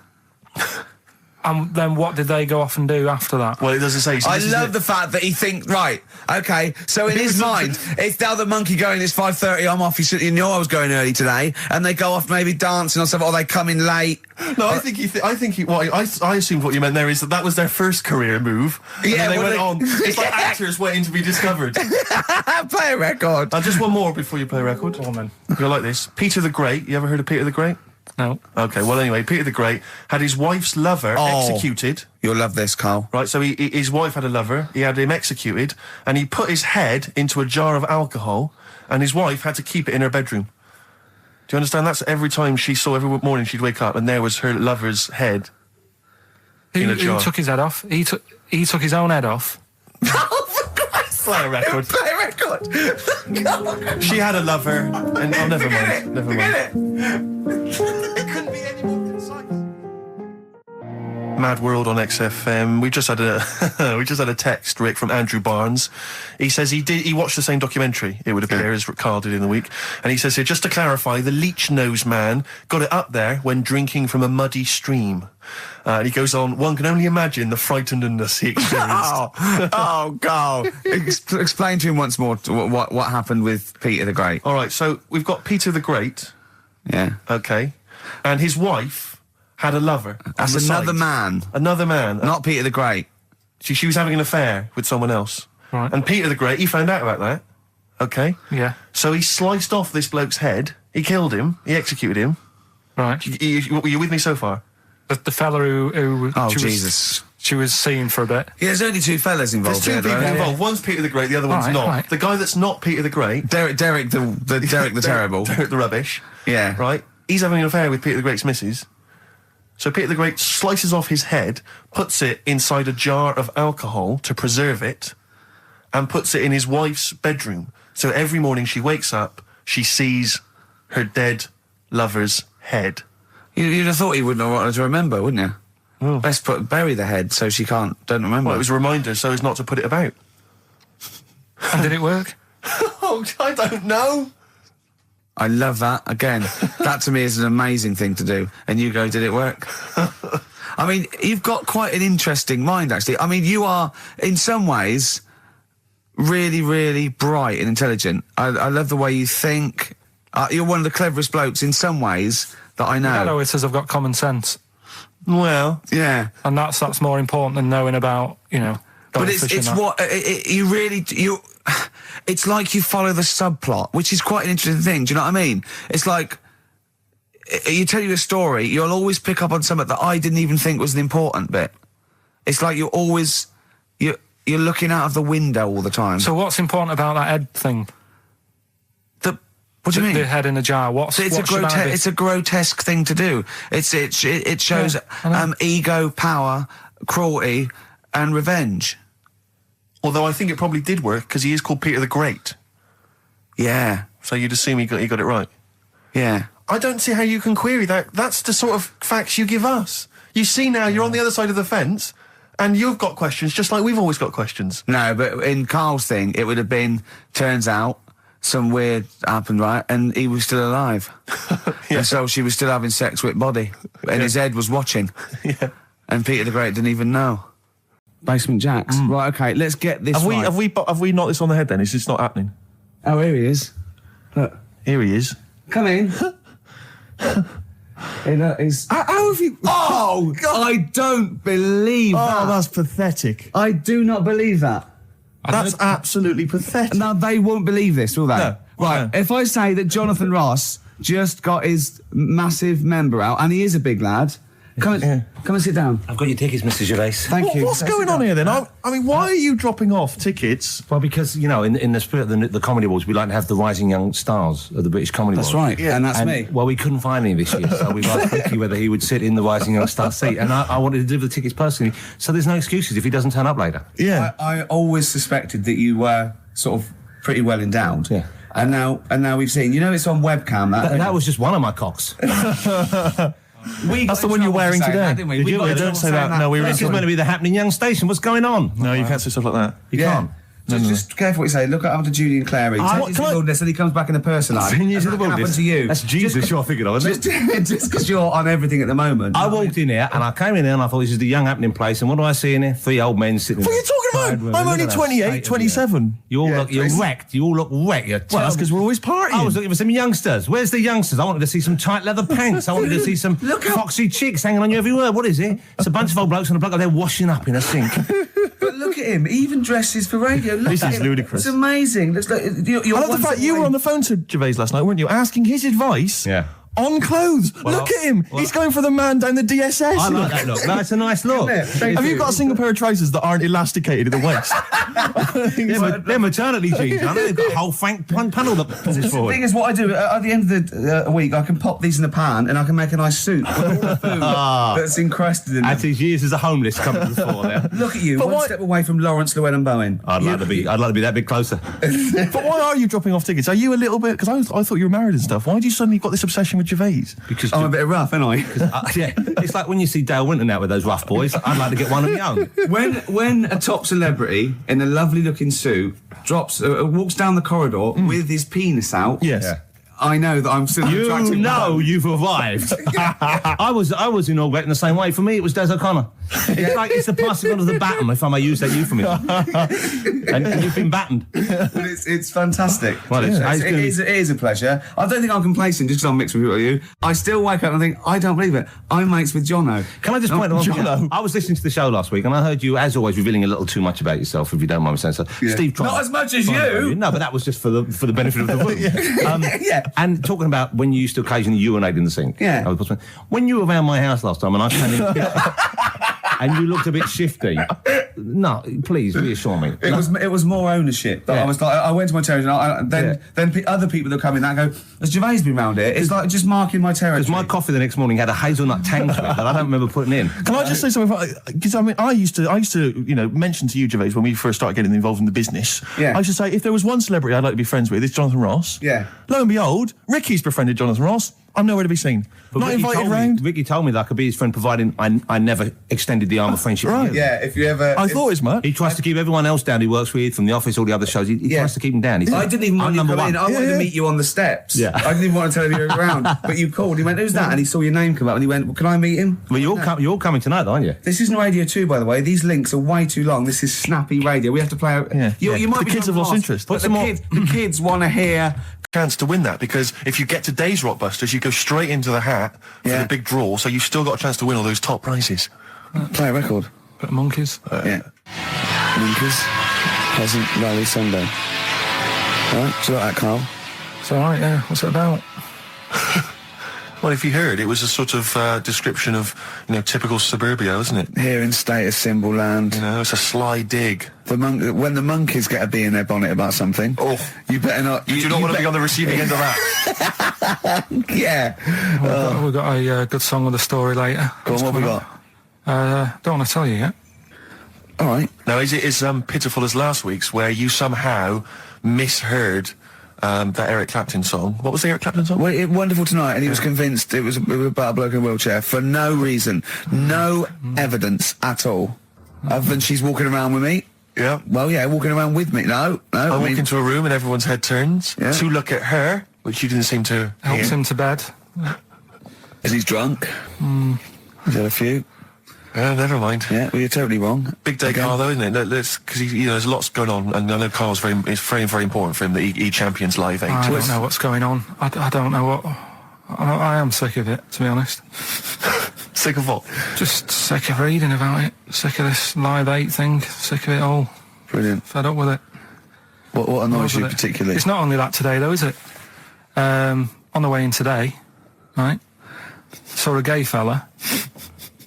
And then what did they go off and do after that? Well, it doesn't say. So I this is love it. the fact that he thinks, right, okay, so in his mind, it's now the monkey going, it's 5:30, I'm off, you know I was going early today, and they go off maybe dancing or something, or they come in late. No, I assumed what you meant there is that was their first career move. And Yeah, then they well, went on. It's like actors waiting to be discovered. Play a record. Just one more before you play a record. Oh, man. You'll like this. Peter the Great. You ever heard of Peter the Great? No. Okay, well anyway, Peter the Great had his wife's lover executed. You'll love this, Karl. Right, so his wife had a lover, he had him executed, and he put his head into a jar of alcohol, and his wife had to keep it in her bedroom. Do you understand? That's every time every morning she'd wake up, and there was her lover's head in a jar. Who took his head off? He took his own head off. Play a record. Play a record. She had a lover, and never mind. Never mind. It couldn't be any more concise. Mad World on XFM. We just had a text, Rick, from Andrew Barnes. He says he watched the same documentary. It would appear as Karl did in the week, and he says here, just to clarify, the leech nose man got it up there when drinking from a muddy stream. And he goes on, one can only imagine the frightenedness he experienced. Karl. Explain to him once more what happened with Peter the Great. All right, so we've got Peter the Great. Yeah. Okay. And his wife had a lover. That's on the another side. man. Another man. Not Peter the Great. She was having an affair with someone else. Right. And Peter the Great, he found out about that. Okay. Yeah. So he sliced off this bloke's head. He killed him. He executed him. Right. Were you with me so far? The fella who Oh, she Jesus. she was seeing for a bit. Yeah, there's only two fellas involved. There's two here, people though. involved. One's Peter the Great, the other one's Right, not. right. The guy that's not Peter the Great... Derek the terrible. Derek the rubbish. Yeah. Right? He's having an affair with Peter the Great's missus. So Peter the Great slices off his head, puts it inside a jar of alcohol to preserve it, and puts it in his wife's bedroom. So every morning she wakes up, she sees her dead lover's head. You'd have thought he wouldn't have wanted to remember, wouldn't you? Oh. Best bury the head so she don't remember. Well, it was a reminder so as not to put it about. And did it work? Oh, I don't know. I love that. Again, that to me is an amazing thing to do. And you go, did it work? I mean, you've got quite an interesting mind, actually. I mean, you are, in some ways, really, really bright and intelligent. I love the way you think. You're one of the cleverest blokes in some ways that I know. Hello, it says I've got common sense. Well, Yeah. And that's more important than knowing about, But it's it's like you follow the subplot, which is quite an interesting thing. Do you know what I mean? It's like you tell you a story, you'll always pick up on something that I didn't even think was an important bit. It's like you're looking out of the window all the time. So what's important about that head thing? What do you mean? The head in a jar. It's a grotesque thing to do. It shows ego, power, cruelty, and revenge. although I think it probably did work because he is called Peter the Great. Yeah. So you'd assume he got it right. Yeah. I don't see how you can query that. That's the sort of facts you give us. You see now, you're on the other side of the fence, and you've got questions just like we've always got questions. No, but in Karl's thing, it would have been, turns out, some weird happened, right? And he was still alive. Yeah. And so she was still having sex with body. And his head was watching. Yeah. And Peter the Great didn't even know. Basement Jacks. Right, okay, let's get this right. Have we knocked this on the head then? Is this not happening? Oh, here he is. Look. Here he is. Come in. How have you... Oh, God. I don't believe that. Oh, that's pathetic. I do not believe that. That's absolutely pathetic. Now, they won't believe this, will they? No. Right, No. if I say that Jonathan Ross just got his massive member out, and he is a big lad, come and sit down. I've got your tickets, Mr. Gervais. Thank you. What's going on here then? I mean, why are you dropping off tickets? Well, because, you know, in the spirit of the Comedy Awards, we like to have the rising young stars of the British Comedy That's Awards. right, and that's me. Well, we couldn't find any this year, so we've asked Ricky whether he would sit in the rising young star seat, and I wanted to deliver the tickets personally, so there's no excuses if he doesn't turn up later. Yeah. I always suspected that you were sort of pretty well endowed. Yeah. And now we've seen, you know, it's on webcam, That was just one of my cocks. That's the one you're wearing today. Don't say that. No, this is meant to be the happening young station. What's going on? No, you can't say stuff like that. You can't. Just careful what you say. Look after Julian Clary. Take his wilderness and he comes back in the person line. 10 years of in the wilderness. to you. That's Jesus you're thinking of, isn't it? Just because you're on everything at the moment. I walked in here and I came in here and I thought this is the young happening place. And what do I see in here? 3 old men sitting. What are you talking about? I'm only 28, 27. You're wrecked. You all look wrecked. Well, that's because we're always partying. I was looking for some youngsters. Where's the youngsters? I wanted to see some tight leather pants. I wanted to see some foxy chicks hanging on you every word. What is it? It's a bunch of old blokes and a bloke up there washing up in a sink. But look at him. He even dresses for radio. Look this at is him. ludicrous. It's amazing. Looks like you're I love the fact you were on the phone to Gervais last night, weren't you? Asking his advice. Yeah. On clothes. Look at him. He's going for the man down the DSS. I like that look. That's a nice look. Have you got a single pair of trousers that aren't elasticated at the waist? They're maternity jeans, aren't they? They've got a whole panel that pushes forward. The thing is, what I do at the end of the week, I can pop these in the pan and I can make a nice soup with all the food that's encrusted in As them. his years as a homeless come to the fore there. Look at you, one step away from Lawrence Llewellyn Bowen. I'd like to be that bit closer. But why are you dropping off tickets? Are you a little bit? Because I thought you were married and stuff. Why do you suddenly got this obsession with Gervais? Because I'm a bit rough, ain't I? yeah, it's like when you see Dale Winton out with those rough boys. I'd like to get one of young. When a top celebrity in a lovely looking suit walks down the corridor with his penis out. Yes. Yeah. I know that I'm still attractive. You know you've arrived. I was inaugurated in the same way. For me, it was Des O'Connor. It's the passing on of the baton, if I may use that euphemism. and you've been battened. Well, it's fantastic. Well, it is a pleasure. I don't think I'm complacent just because I'm mixed with you. I still wake up and think, I don't believe it. I'm mates with Jono. Can I just point out one thing? I was listening to the show last week and I heard you, as always, revealing a little too much about yourself, if you don't mind me saying so. Yeah. Steve tried. Not as much as you. No, but that was just for the benefit of the room. Yeah. And talking about when you used to occasionally urinate in the sink. Yeah. When you were around my house last time and I came in and you looked a bit shifty. No, please reassure me. It was more ownership. I was like, I went to my territory and then other people that come in and go, has Gervais been round here? It's like just marking my territory. Because my coffee the next morning had a hazelnut tang to it that I don't remember putting in. Can I just say something? Because I used to mention to you, Gervais, when we first started getting involved in the business. Yeah. I used to say, if there was one celebrity I'd like to be friends with, it's Jonathan Ross. Yeah. Lo and behold, Ricky's befriended Jonathan Ross. I'm nowhere to be seen. But Not Ricky invited round. Ricky told me that I could be his friend, providing I never extended the arm of friendship. Right. Yeah, if you ever... I thought as much. He tries to keep everyone else down he works with, from the office, all the other shows. He tries to keep them down. I didn't even want you to come in. I wanted to meet you on the steps. Yeah. I didn't even want to tell you you were around. But you called. He went, who's that? And he saw your name come up and he went, well, can I meet him? Well, you're all coming tonight, aren't you? This isn't Radio 2, by the way. These links are way too long. This is snappy radio. We have to play out... Yeah. You might The be kids have lost interest. But the kids want to hear... Chance to win that, because if you get to Days Rockbusters, you go straight into the hat for the big draw, so you've still got a chance to win all those top prizes. Play a record. Bit of Monkeys. Yeah. Monkeys. Pleasant Valley Sunday. All right, do you like that, Karl? It's all right, yeah. What's it about? Well, if you heard, it was a sort of description of, typical suburbia, isn't it? Here in status symbol land. It's a sly dig. When the monkeys get a bee in their bonnet about something, you better not... You do not want to be on the receiving end of that. Yeah. We've got a good song with a story later. Go on, what have we got? Don't want to tell you yet. All right. Now, is it as pitiful as last week's, where you somehow misheard that Eric Clapton song? What was the Eric Clapton song? Well, Wonderful Tonight, and he was convinced it was about a bloke in a wheelchair for no reason, no evidence at all, other than she's walking around with me. Yeah. Well, yeah, walking around with me. No. I walk into a room and everyone's head turns to look at her, which you didn't seem to Helps hear. him to bed. Is he drunk? He's had a few. Never mind. Yeah, well, you're totally wrong. Big day, Karl, though, isn't it? Because there's lots going on, and I know Karl's it's very, very important for him that he champions Live 8. I don't know what's going on. I don't know what... I am sick of it, to be honest. Sick of what? Just sick of reading about it. Sick of this Live 8 thing. Sick of it all. Brilliant. Fed up with it. What annoys you particularly? It's not only that today, though, is it? On the way in today, right, saw a gay fella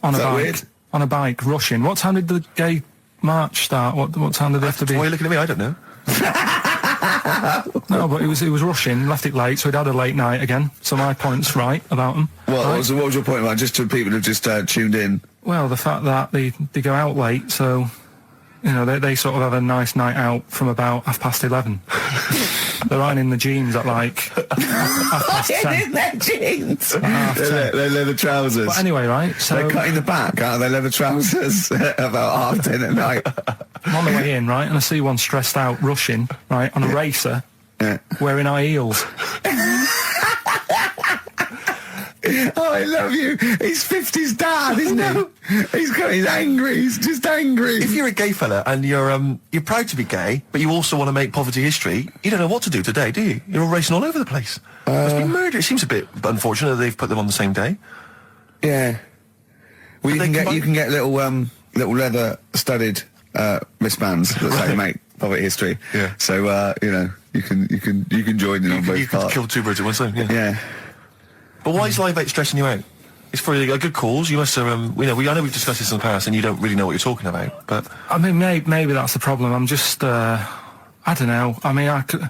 on a bike. Weird? On a bike, rushing. What time did the gay march start? What time did they have to be? Why are you looking at me? I don't know. No, but he was rushing, left it late, so he'd had a late night again. So my point's right about him. What right? was your point about just to people who've just tuned in? Well, the fact that they go out late, so you know, they sort of have a nice night out from about 11:30. They're right in the jeans at like 10:30. In their jeans. They're leather trousers. But anyway, right, so... They're cutting the back out of their leather trousers about 10:30 at night. I'm on the way in, right, and I see one stressed out rushing, right, on a racer, wearing high heels. Oh, I love you. He's 50's dad, isn't he? He's angry. He's just angry. If you're a gay fella and you're proud to be gay, but you also want to make poverty history, you don't know what to do today, do you? You're all racing all over the place. Must be murder. It seems a bit unfortunate that they've put them on the same day. Yeah. Well, you can get little leather studded wristbands that say make poverty history. Yeah. So you know, you can join in on both parts. You can kill two birds with one stone. Yeah. Yeah. But why is Live 8 stressing you out? It's for a good cause. You must have, I know we've discussed this in the past, and you don't really know what you're talking about. But I mean, maybe that's the problem. I'm just, I don't know. I mean, I could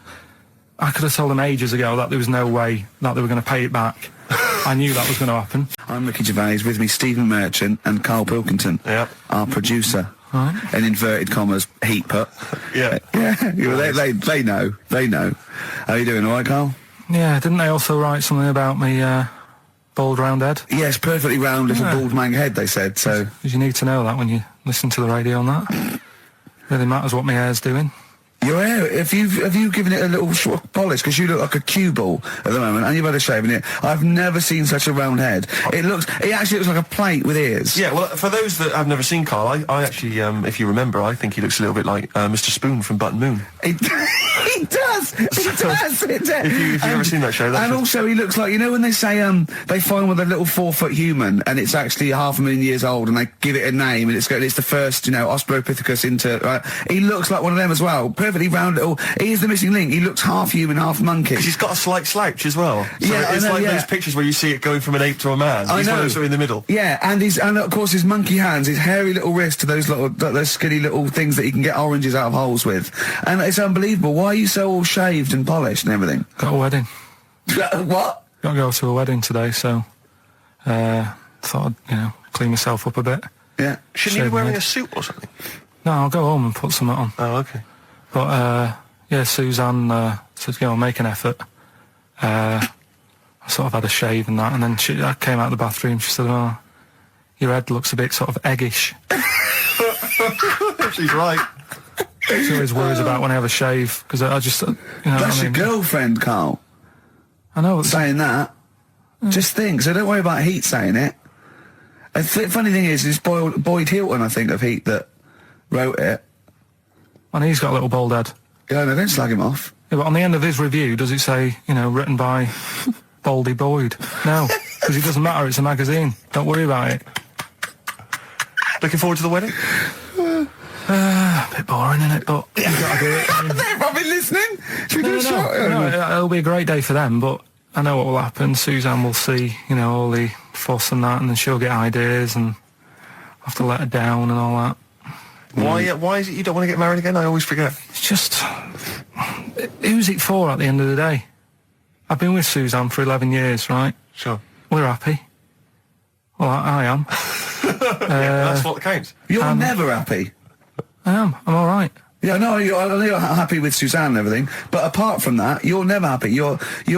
have told them ages ago that there was no way that they were going to pay it back. I knew that was going to happen. I'm Ricky Gervais, with me Stephen Merchant and Karl Pilkington, our producer. Right. In inverted commas, heat put. yeah. They know. How you doing, all right, Karl? Yeah, didn't they also write something about me, bald round head? Yes, perfectly round little bald man head, they said, so... Because you need to know that when you listen to the radio on that. Really matters what my hair's doing. Your hair, have you given it a little polish? Because you look like a cue ball at the moment, and you've had a shave in it. I've never seen such a round head. It actually looks like a plate with ears. Yeah, well, for those that have never seen Karl, I actually, if you remember, I think he looks a little bit like Mr. Spoon from Button Moon. He does. If you've ever seen that show, and also he looks like, you know when they say they find with a little 4-foot human and it's actually 500,000 years old and they give it a name and it's the first, you know, Australopithecus into. He looks like one of them as well. Perfectly round little. He is the missing link. He looks half human, half monkey. Because he's got a slight slouch as well. So yeah, it's like those pictures where you see it going from an ape to a man. He's one of those in the middle. Yeah, and of course his monkey hands, his hairy little wrist to those skinny little things that you can get oranges out of holes with, and it's unbelievable. Why are you so all shaved and polished and everything? Got a wedding. What? Got to go to a wedding today, so thought I'd, you know, clean myself up a bit. Yeah. Shouldn't you be wearing a suit or something? No, I'll go home and put something on. Oh, okay. But yeah, Suzanne said, you know, make an effort. I sort of had a shave and that, and then I came out of the bathroom. She said, "Oh, your head looks a bit sort of eggish." She's right. She always worries about when I have a shave, because I just, you know. That's your girlfriend, Karl. I know. Saying that. Just think. So don't worry about Heat saying it. And funny thing is, it's Boyd Hilton, I think, of Heat that wrote it. And he's got a little bald head. Yeah, no, don't slag him off. Yeah, but on the end of his review, does it say, you know, written by Baldy Boyd? No, because it doesn't matter. It's a magazine. Don't worry about it. Looking forward to the wedding? A bit boring, isn't it? But you've got to do it. They're probably listening. Should we do a shot? No, it'll be a great day for them, but I know what will happen. Suzanne will see, you know, all the fuss and that, and then she'll get ideas, and I'll have to let her down and all that. Why is it you don't want to get married again? I always forget. It's just, who's it for at the end of the day? I've been with Suzanne for 11 years, right? Sure. We're happy. Well, I am. That's what counts. You're never happy. I am. I'm all right. Yeah, no, you're happy with Suzanne and everything, but apart from that, you're never happy. You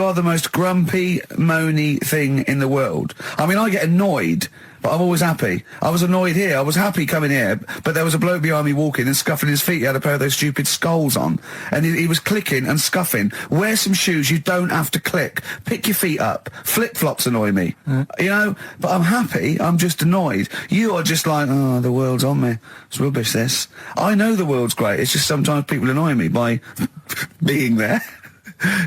are the most grumpy, moany thing in the world. I mean, I get annoyed, but I'm always happy. I was annoyed here. I was happy coming here, but there was a bloke behind me walking and scuffing his feet. He had a pair of those stupid skulls on, and he was clicking and scuffing. Wear some shoes. You don't have to click. Pick your feet up. Flip-flops annoy me. You know, but I'm happy. I'm just annoyed. You are just like, oh, the world's on me. It's rubbish, this. I know the world's great. It's just sometimes people annoy me by being there,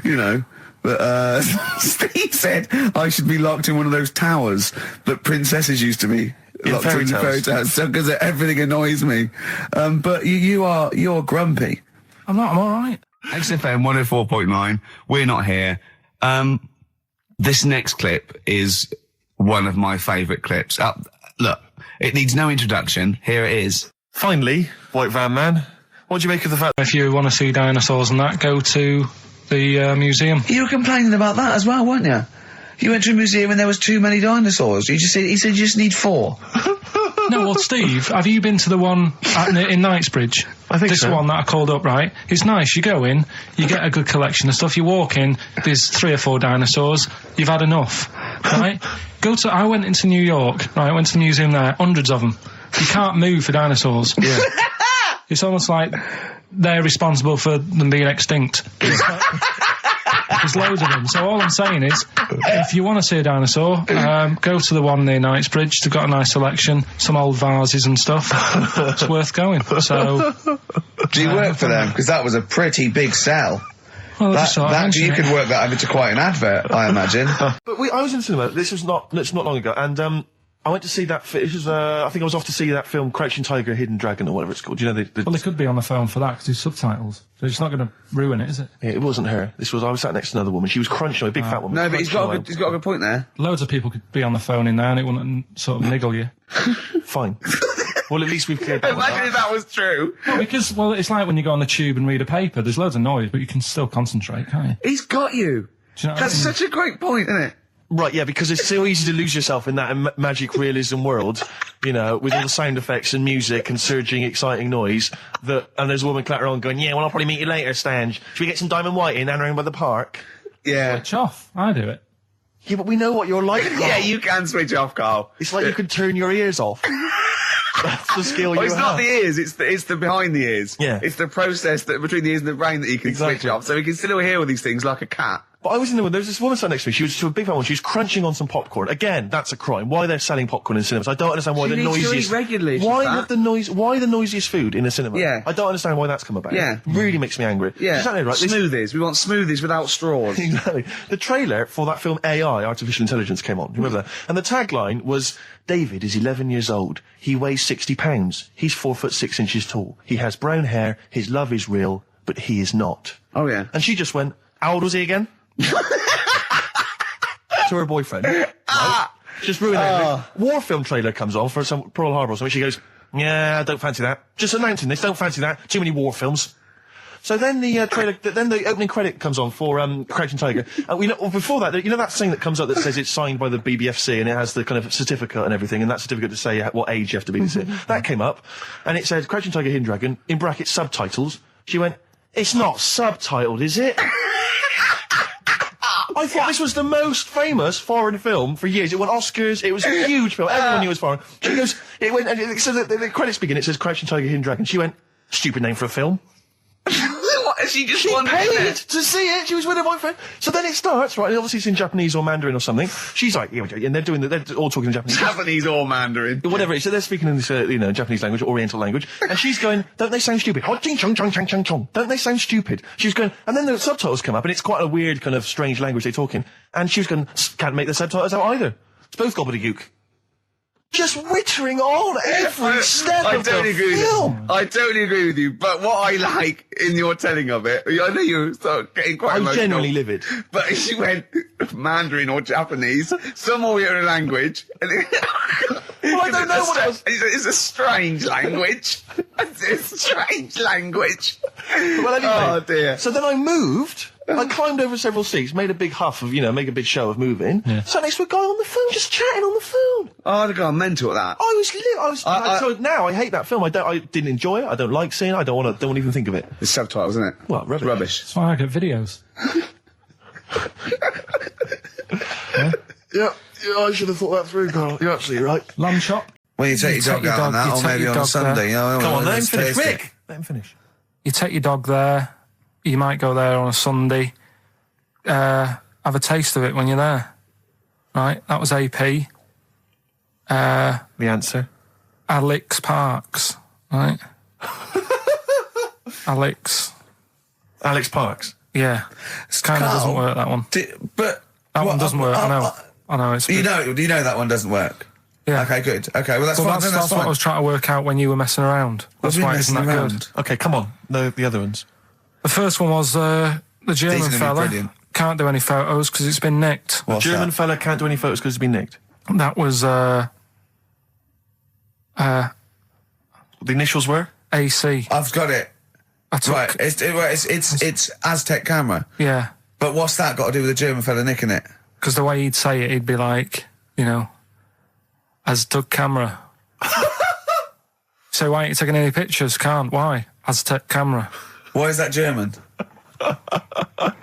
you know. But Steve said I should be locked in one of those towers that princesses used to be locked in fairy tales, because everything annoys me. But you're grumpy. I'm not. I'm all right. XFM 104.9. We're not here. This next clip is one of my favourite clips. Look, it needs no introduction. Here it is. Finally, White Van Man. What do you make of the fact? If you want to see dinosaurs and that, go to the museum. You were complaining about that as well, weren't you? You went to a museum and there was too many dinosaurs. He said you just need 4. No, well, Steve, have you been to the one in Knightsbridge? I think this so. one that I called up, right? It's nice. You go in, you get a good collection of stuff. You walk in, there's 3 or 4 dinosaurs. You've had enough, right? I went into New York, right? I went to the museum there, hundreds of them. You can't move for dinosaurs. Yeah. It's almost like they're responsible for them being extinct. There's loads of them. So all I'm saying is, if you want to see a dinosaur, go to the one near Knightsbridge. They've got a nice selection, some old vases and stuff. It's worth going. So, do you work for them? Because that was a pretty big sell. Well, you could work that into quite an advert, I imagine. But I was in the cinema. This was not long ago, and I went to see that. It was, I think I was off to see that film, Crouching Tiger, Hidden Dragon, or whatever it's called. Do you know Well, they could be on the phone for that because there's subtitles. So it's not going to ruin it, is it? Yeah, it wasn't her. I was sat next to another woman. She was crunching, a big fat woman. No, but he's got a good point there. Loads of people could be on the phone in there and it wouldn't sort of niggle you. Fine. Well, at least we've cleared that. Imagine if that was true. No, because, it's like when you go on the tube and read a paper. There's loads of noise, but you can still concentrate, can't you? He's got you. Do you know what That's I mean? such a great point, isn't it? Right, yeah, because it's so easy to lose yourself in that magic realism world, with all the sound effects and music and surging, exciting noise, and there's a woman clattering on going, yeah, well, I'll probably meet you later, Stange. Should we get some Diamond White in and around by the park? Yeah. Switch off. I do it. Yeah, but we know what you're like, Carl. Yeah, you can switch off, Carl. It's like you can turn your ears off. That's the skill you have. It's not the ears, it's the behind the ears. Yeah. It's the process between the ears and the brain that you can switch off, so he can still hear all these things like a cat. But I was in the one, there was this woman sat next to me, she was a big fan one, she was crunching on some popcorn. Again, that's a crime. Why they're selling popcorn in cinemas? I don't understand why She the needs to noisiest... eat regularly, why the noisiest food in a cinema? Yeah. I don't understand why that's come about. Yeah. Really makes me angry. Yeah. Exactly right. Smoothies. We want smoothies without straws. Exactly. The trailer for that film AI, Artificial Intelligence, came on. Remember that? And the tagline was, David is 11 years old. He weighs 60 pounds. He's 4'6" tall. He has brown hair. His love is real, but he is not. Oh, yeah. And she just went, how old was he again? To her boyfriend. Right? Just ruined everything. War film trailer comes on for some Pearl Harbor or something. She goes, yeah, I don't fancy that. Just announcing this, don't fancy that. Too many war films. So then the trailer, then the opening credit comes on for Crouching Tiger. Before that, that thing that comes up that says it's signed by the BBFC and it has the kind of certificate and everything, and that certificate to say what age you have to be to see it. That came up, and it said Crouching Tiger, Hidden Dragon, in brackets subtitles. She went, it's not subtitled, is it? I thought this was the most famous foreign film for years. It won Oscars. It was a huge film. Everyone knew it was foreign. She goes, it went, and so the credits begin. It says Crouching Tiger, Hidden Dragon. She went, stupid name for a film. What? She just She wanted paid to see it. She was with her boyfriend. So then it starts, right? And obviously it's in Japanese or Mandarin or something. She's like, yeah, and they're all talking in Japanese. Japanese or Mandarin. Whatever it is. So they're speaking in this, Japanese language, Oriental language. And she's going, don't they sound stupid? Hot ching chong chong chong chong chong. Don't they sound stupid? She was going, and then the subtitles come up, and it's quite a weird kind of strange language they're talking. And she was going, can't make the subtitles out either. It's both gobbledygook. Just wittering on every step of the film. I totally agree with you, but what I like in your telling of it, I know you start getting quite emotional. I'm genuinely livid. But she went Mandarin or Japanese, some Oriental language. And Well, I don't know what it was. It's a strange language. It's a strange language. Well, anyway. Oh, dear. So then I moved. I climbed over several seats, made a big huff of, make a big show of moving. Yeah. Sat next to a guy on the phone, just chatting on the phone. Oh, I'd have gone mental at that. So now I hate that film. I didn't enjoy it. I don't like seeing it. I don't want to even think of it. It's subtitles, isn't it? Well, rubbish. That's why I get videos. Yeah, I should have thought that through, Karl. You're absolutely right. Lamb chop. Well, you take your dog out on that, or maybe on a Sunday. Come on, let him finish. Quick! Let him finish. You take your dog there. You might go there on a Sunday. Have a taste of it when you're there. Right? That was AP. The answer? Alex Parks. Right? Alex. Alex Parks. Yeah. It kind of doesn't work, that one. That one doesn't work, I know. I know, it's... You know that one doesn't work? Yeah. Okay, good. Okay, well, that's fine. That's what I was trying to work out when you were messing around. That's why it isn't that good. Okay, come on. The other ones. The first one was the German fella can't do any photos because it's been nicked. The German fella can't do any photos because it's been nicked. That was the initials were AC. I've got it. Right, it's Aztec camera. Yeah. But what's that got to do with the German fella nicking it? Because the way he'd say it, he'd be like, Aztec camera. So why ain't you taking any pictures? Can't. Why? Aztec camera. Why is that German?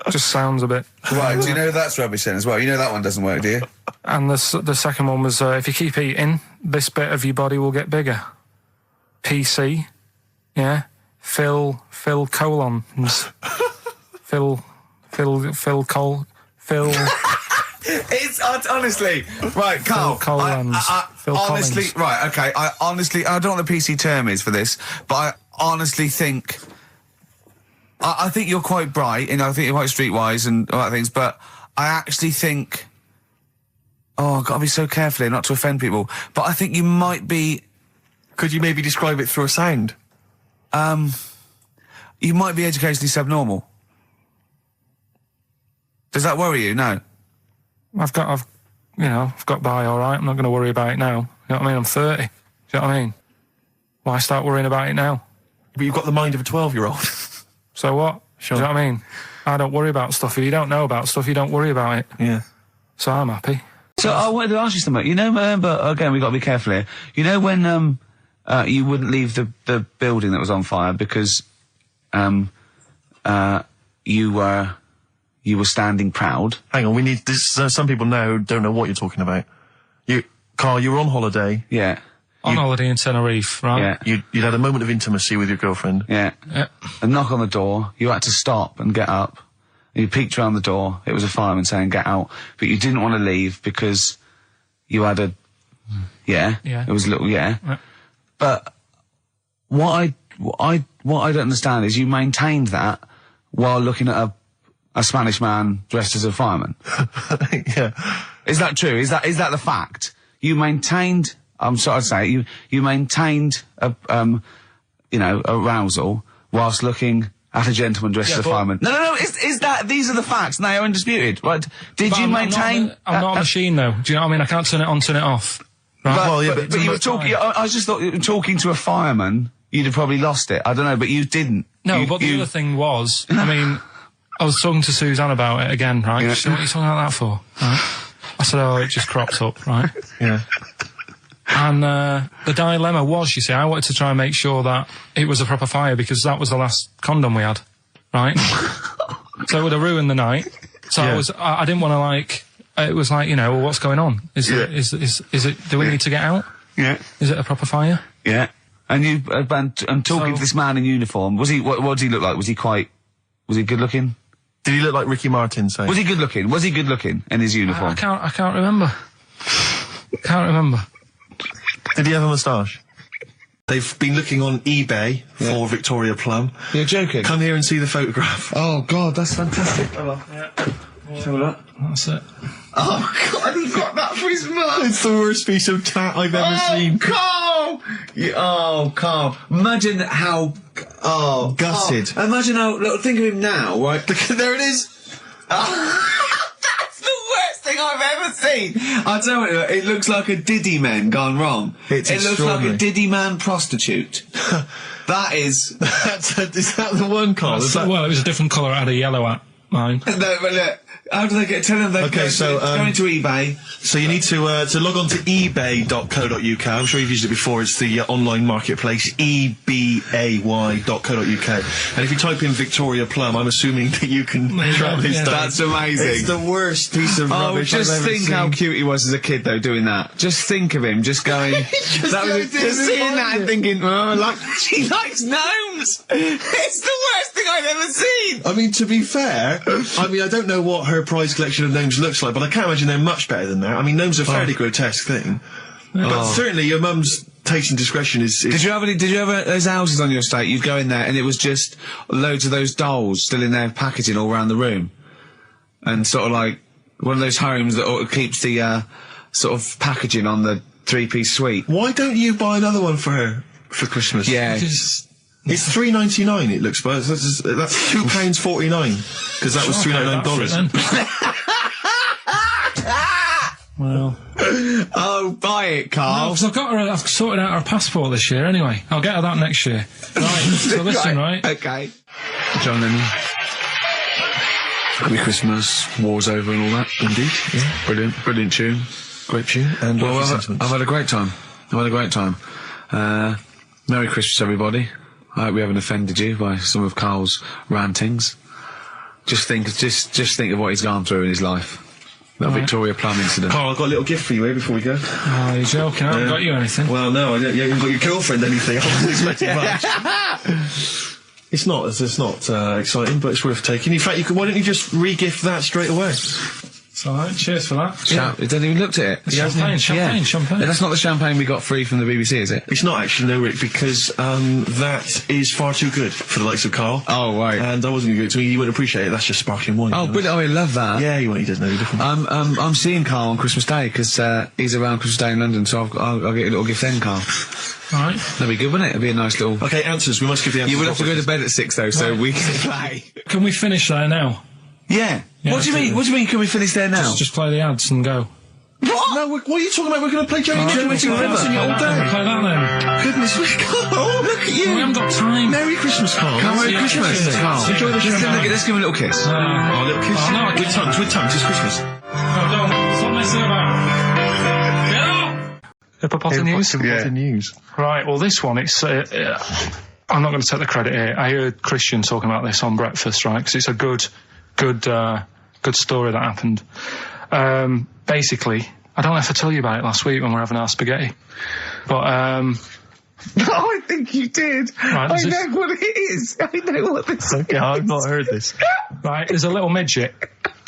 Just sounds a bit... Right, do you know that's rubbish then as well? You know that one doesn't work, do you? And the second one was, if you keep eating, this bit of your body will get bigger. PC. Yeah. Phil colons. Phil. It's honestly right, Karl. Phil Collins. Phil honestly, Collins. right, okay. I don't know what the PC term is for this, but I honestly think. I think you're quite bright, and I think you're quite streetwise and all that things. But I actually think. Oh, I've got to be so careful here not to offend people. But I think you might be. Could you maybe describe it through a sound? You might be educationally subnormal. Does that worry you? No. I've got by all right. I'm not going to worry about it now. You know what I mean? I'm 30. Do you know what I mean? Why start worrying about it now? But you've got the mind of a 12-year-old. So what? Sure. Do you know what I mean? I don't worry about stuff. If you don't know about stuff, you don't worry about it. Yeah. So I'm happy. So I wanted to ask you something. You know, but again, we've got to be careful here. You know when you wouldn't leave the building that was on fire because you were standing proud. Hang on, we need this. Some people now don't know what you're talking about. Karl, you were on holiday. Yeah. On holiday in Tenerife, right? Yeah. You'd had a moment of intimacy with your girlfriend. Yeah. A knock on the door. You had to stop and get up. You peeked around the door. It was a fireman saying, "Get out." But you didn't want to leave because you had a... Yeah. Yeah. It was a little... Yeah. But what I don't understand is you maintained that while looking at a Spanish man dressed as a fireman. Yeah. Is that true? Is that the fact? You maintained... I'm sorry to say, you maintained arousal whilst looking at a gentleman dressed as a fireman. No, these are the facts, and they are undisputed, right? Did you maintain... I'm not a machine, though. Do you know what I mean? I can't turn it on, turn it off. Right? But you were talking... I just thought, talking to a fireman, you'd have probably lost it. I don't know, but you didn't. No, but the other thing was, I mean, I was talking to Suzanne about it again, right? Yeah. She said, what are you talking about that for? Right? I said, oh, it just cropped up, right? Yeah. And the dilemma was, you see, I wanted to try and make sure that it was a proper fire because that was the last condom we had, right? So it would have ruined the night. So Yeah. I didn't want to it was like, well, what's going on? Is it, do we need to get out? Yeah. Is it a proper fire? Yeah. And you, and talking to this man in uniform, was he, what did he look like? Was he good looking? Did he look like Ricky Martin, say? Was he good looking? Was he good looking in his uniform? I can't remember. Can't remember. Did he have a moustache? They've been looking on eBay for Victoria Plum. You're joking? Come here and see the photograph. Oh, God, that's fantastic. So that's it. Oh, God, he got that for his mum! It's the worst piece of tat I've ever seen. Carl! Carl. Imagine how... Oh, Gutted. Carl. Imagine how... Look, think of him now, right? There it is! That's the worst thing I've ever seen! I'll tell you, it looks like a Diddy man gone wrong. It's it looks like a extraordinary. Diddy man prostitute. That is... Is that the one, Karl? Is that... Well, it was a different colour. I had a yellow at mine. No, but look, how do they get... Tell them they Okay, go into eBay. So you need to log on to ebay.co.uk. I'm sure you've used it before. It's the online marketplace, ebay.co.uk. And if you type in Victoria Plum, I'm assuming that you can track this down. That's amazing. It's the worst piece of rubbish just I've ever think seen. how cute he was as a kid, though, doing that. Just think of him, just going... just seeing that and thinking, oh, she likes gnomes! It's the worst thing I've ever seen! I mean, to be fair, I don't know what her prize collection of gnomes looks like, but I can't imagine they're much better than that. I mean, gnomes are a fairly grotesque thing. But certainly your mum's taste and discretion is... Did you ever those houses on your estate, you'd go in there and it was just loads of those dolls still in their packaging all around the room? And sort of like one of those homes that keeps the sort of packaging on the three-piece suite. Why don't you buy another one for her for Christmas? Yeah. It's $3.99. It looks, but that's £2.49 because that was $3.99. Well, Oh, buy it, Karl. because I've sorted out our passport this year anyway. I'll get her that next year. Right, so listen, right? Okay. John Lennon. Happy Christmas, war's over and all that. Indeed, yeah. Brilliant tune. Great tune. And Well, sentiments. I've had a great time. Merry Christmas, everybody. I hope we haven't offended you by some of Karl's rantings. Just think of what he's gone through in his life. That Victoria Plum incident. Karl, I've got a little gift for you here before we go. Oh, you're joking. I haven't got you anything. Well, no, you haven't got your girlfriend anything. I wasn't expecting much. It's not exciting, but it's worth taking. In fact, why don't you just re-gift that straight away? It's alright, cheers for that. He hasn't even looked at it. Champagne. That's not the champagne we got free from the BBC, is it? It's not actually, no, Rick, because that is far too good for the likes of Karl. Oh, right. And I wasn't going to give it to me. You wouldn't appreciate it. That's just sparkling wine. Oh, brilliant. Oh, I love that. Yeah, he doesn't know the difference. I'm seeing Karl on Christmas Day, because he's around Christmas Day in London, so I'll get a little gift then, Karl. Right. That'd be good, wouldn't it? It'd be a nice little... Okay, answers. We must give the answers. You would have to go to bed at 6, though, so we can play. Can we finish there now? Yeah. What do you mean? What do you mean? Can we finish there now? Just play the ads and go. What? No, what are you talking about? We're going to play Jerry River all day. Play that then. Goodness me, Karl, look at you. We haven't got time. Merry Christmas, Karl. Merry Christmas, Karl. Enjoy the champagne. Let's give him a little kiss. Oh, a little kiss. Oh, no, with tongues. It's Christmas. No, don't. Stop messing about. Get up! Hippopotamus news. Right, well, this one, it's... I'm not going to take the credit here. I heard Christian talking about this on breakfast, right? Because it's a good story that happened. Basically, I don't know if I told you about it last week when we were having our spaghetti, but I think you did. Right, I know what it is. I know what this is. Okay, I've not heard this. Right, there's a little midget.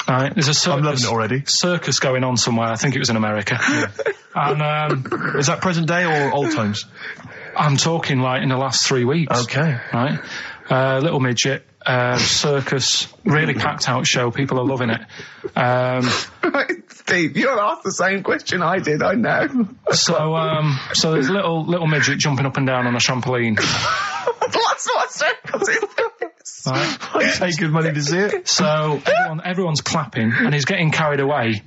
Right, there's a circus. I'm loving it already. Circus going on somewhere. I think it was in America. Yeah. And is that present day or old times? I'm talking like in the last 3 weeks. Okay. Right, little midget. Circus, really packed out show. People are loving it. Right, Steve, you'll ask the same question I did. I know. So there's a little midget jumping up and down on a trampoline. That's what circus is. Right. I'd pay good money to see it. So everyone's clapping, and he's getting carried away.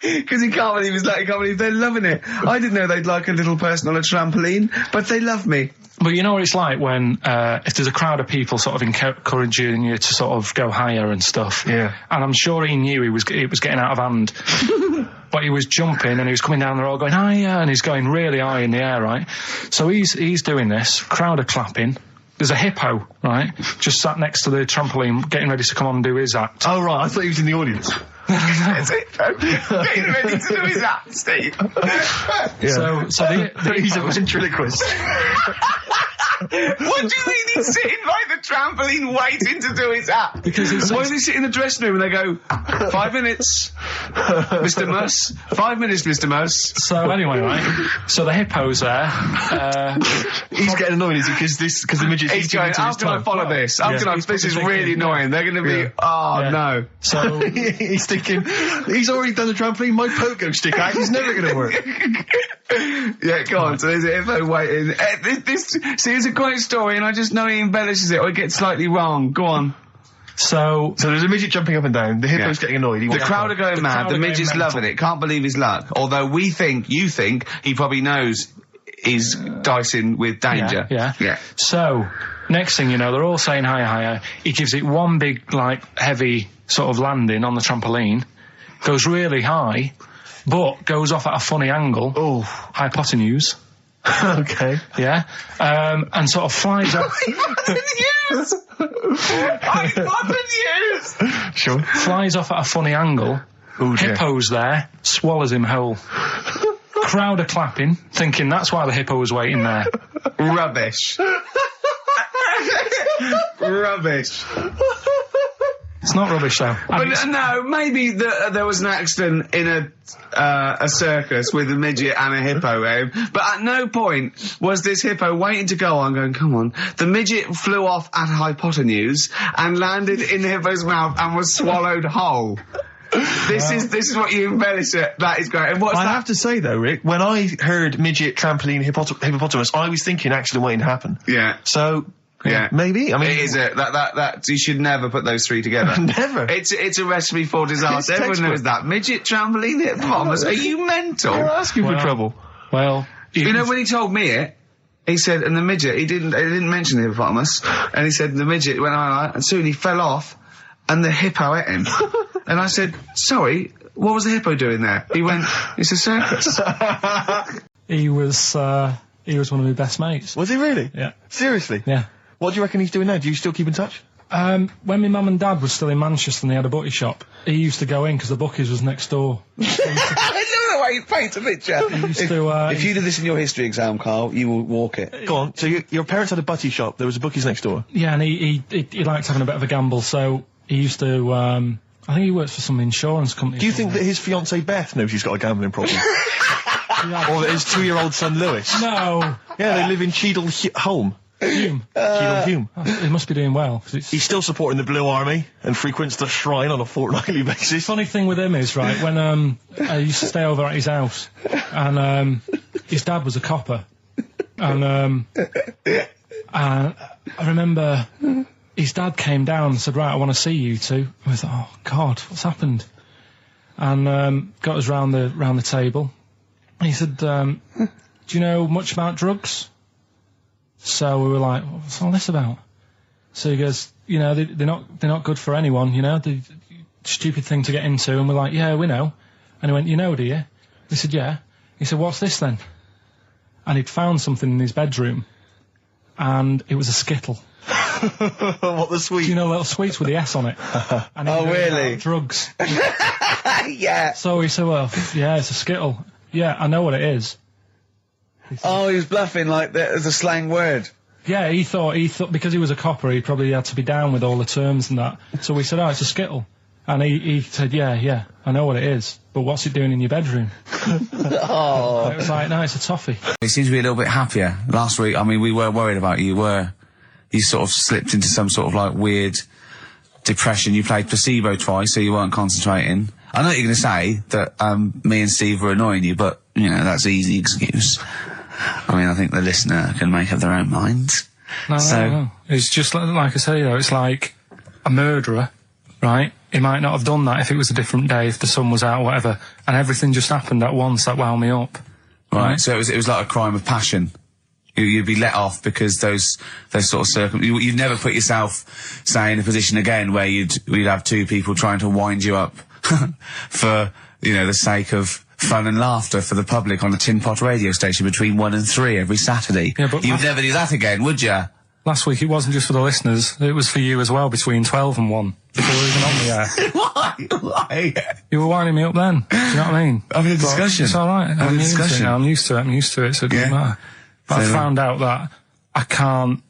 Because he can't believe they're loving it. I didn't know they'd like a little person on a trampoline, but they love me. But you know what it's like when, if there's a crowd of people sort of encouraging you to sort of go higher and stuff. Yeah. And I'm sure he knew it was getting out of hand. But he was jumping and he was coming down the road going higher, and he's going really high in the air, right? So he's doing this, crowd are clapping. There's a hippo, right, just sat next to the trampoline, getting ready to come on and do his act. Oh, right, I thought he was in the audience. That's it, getting ready to do his act, Steve. Yeah. So he's a ventriloquist. What do you mean he's sitting by the trampoline waiting to do his act? Because why does he sit in the dressing room and they go, 5 minutes, Mr. Muss, 5 minutes, Mr. Muss. So anyway, right, so the hippo's there. He's getting annoyed, is he? Because the midget's... He's going, how can I follow this? This is really annoying. They're going to be, no. So he's thinking, he's already done the trampoline, my pogo stick act is never going to work. Yeah, go on. So there's a hippo waiting. See, it's a great story, and I just know he embellishes it or it gets slightly wrong. Go on. So there's a midget jumping up and down. The hippo's getting annoyed. The crowd are going mad. The midget's loving it. Can't believe his luck. Although you think he probably knows he's dicing with danger. Yeah. So next thing you know, they're all saying higher. He gives it one big, like, heavy sort of landing on the trampoline. Goes really high, but goes off at a funny angle. Oh, hypotenuse. Okay. Yeah. And sort of flies off. Hypotenuse! Sure. Flies off at a funny angle. Oh, dear. Hippo's there, swallows him whole. Crowd are clapping, thinking that's why the hippo was waiting there. Rubbish. Rubbish. It's not rubbish, though. But no, maybe there was an accident in a circus with a midget and a hippo, but at no point was this hippo waiting to go on, going, come on. The midget flew off at hypotenuse and landed in the hippo's mouth and was swallowed whole. This is what you embellish it. That is great. And what's I that? have to say, though, Rick, when I heard midget, trampoline, hippopotamus, I was thinking accident waiting to happen. Yeah. So... Yeah, maybe. I mean, it is that you should never put those three together. Never. It's a recipe for disaster. Everyone knows that. Midget, trampoline, hippopotamus. Are you mental? You're asking for trouble. Well, you know when he told me it, he said, and the midget. He didn't mention the hippopotamus, and he said the midget went on, and soon he fell off, and the hippo ate him. And I said, sorry, what was the hippo doing there? He went, it's a circus. He was He was one of my best mates. Was he really? Yeah. Seriously? Yeah. What do you reckon he's doing now? Do you still keep in touch? When my mum and dad were still in Manchester and they had a butty shop, he used to go in because the bookies was next door. I love the way you paint a picture. If you did this in your history exam, Carl, you will walk it. Go on. So your parents had a butty shop. There was a bookies next door. Yeah, and he liked having a bit of a gamble, so he used to. I think he works for some insurance company. Do you think that his fiancée Beth knows he's got a gambling problem? Or that his 2-year-old son Lewis? No. Yeah, they live in Cheadle Holme. Hume. Cheadle Hume. He must be doing well. He's still supporting the Blue Army and frequents the shrine on a fortnightly basis. Funny thing with him is, right, when I used to stay over at his house, and his dad was a copper, and I remember his dad came down and said, right, I want to see you two. I was like, oh God, what's happened? And got us round the table. And he said, do you know much about drugs? So we were like, what's all this about? So he goes, you know, they're not good for anyone, you know, the stupid thing to get into. And we're like, yeah, we know. And he went, you know, do you? We said, yeah. He said, what's this then? And he'd found something in his bedroom, and it was a Skittle. What, the sweet? Do you know little sweets with the S on it? And Oh, really? Drugs. Yeah. So he said, well, yeah, it's a Skittle. Yeah, I know what it is. Oh, he was bluffing like that as a slang word. Yeah, he thought because he was a copper, he probably had to be down with all the terms and that. So we said, oh, it's a Skittle. And he said, yeah, I know what it is, but what's it doing in your bedroom? Oh. It was like, no, it's a toffee. He seems to be a little bit happier. Last week, I mean, we were worried about you. You sort of slipped into some sort of like weird depression. You played placebo twice, so you weren't concentrating. I know you're going to say that me and Steve were annoying you, but, you know, that's an easy excuse. I mean, I think the listener can make up their own minds. No. It's just like I say, though, it's like a murderer, right? He might not have done that if it was a different day, if the sun was out or whatever, and everything just happened at once that wound me up. Right, so it was like a crime of passion. You'd be let off because those sort of circumstances. You'd never put yourself, say, in a position again where you'd have two people trying to wind you up for, you know, the sake of fun and laughter for the public on a tin pot radio station between 1 and 3 every Saturday. Yeah, but you'd never do that again, would you? Last week it wasn't just for the listeners, it was for you as well, between 12 and 1, before we were even on the air. Why? You were winding me up then, do you know what I mean? Having a discussion. It's alright, I'm used to it, so it doesn't matter. But I found out that I can't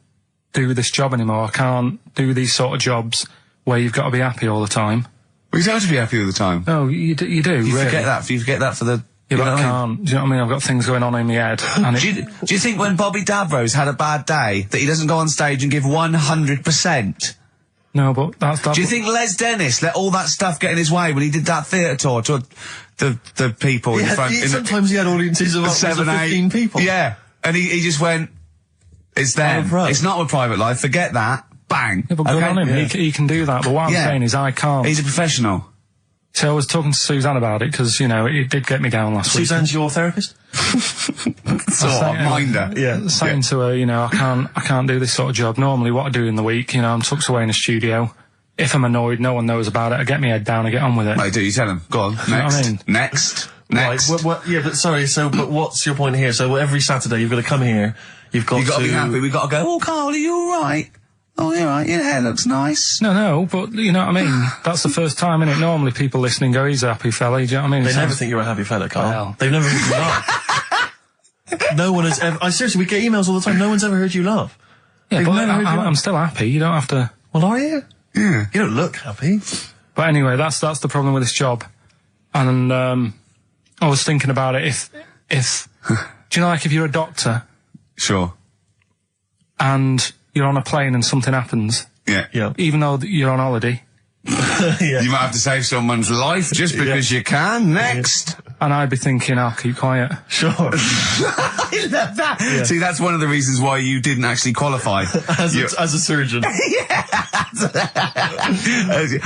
do this job anymore, I can't do these sort of jobs where you've got to be happy all the time. Well, you don't have to be happy all the time. No, you do, You really. forget that for the... Yeah, but I can't. Do you know what I mean? I've got things going on in my head. And do you think when Bobby Davrose had a bad day that he doesn't go on stage and give 100%? No, but that's... Do you think Les Dennis let all that stuff get in his way when he did that theatre tour to the people in front... Sometimes he had audiences of 7, 15 people. Yeah, and he just went, it's them. It's not a private life, forget that. Bang. Yeah, but good on him. Yeah. He can do that, but what I'm saying is I can't. He's a professional. So I was talking to Suzanne about it, because, you know, it did get me down last week. Suzanne's your therapist? Minder. Yeah. Saying to her, you know, I can't do this sort of job. Normally what I do in the week, you know, I'm tucked away in a studio. If I'm annoyed, no one knows about it. I get my head down, I get on with it. Right, do you tell him? Go on, next. You know what I mean? Next. Right, yeah, but sorry, but what's your point here? So every Saturday you've got to come here, you've got to be happy, we've got to go, oh, Karl, are you alright? Oh, you're right, your hair looks nice. No, but you know what I mean? That's the first time, innit? Normally people listening go, he's a happy fella, do you know what I mean? They never think you're a happy fella, Karl. Well. They've never heard you laugh. No one has ever... seriously, we get emails all the time, no one's ever heard you laugh. Yeah, but I'm still happy, you don't have to... Well, are you? Yeah. You don't look happy. But anyway, that's the problem with this job. And, I was thinking about it, if do you know, like, if you're a doctor... Sure. And you're on a plane and something happens... Yeah. Even though you're on holiday... Yeah. You might have to save someone's life just because you can. Next. And I'd be thinking, I'll keep quiet. Sure. I love that. Yeah. See, that's one of the reasons why you didn't actually qualify. as a surgeon. Yeah.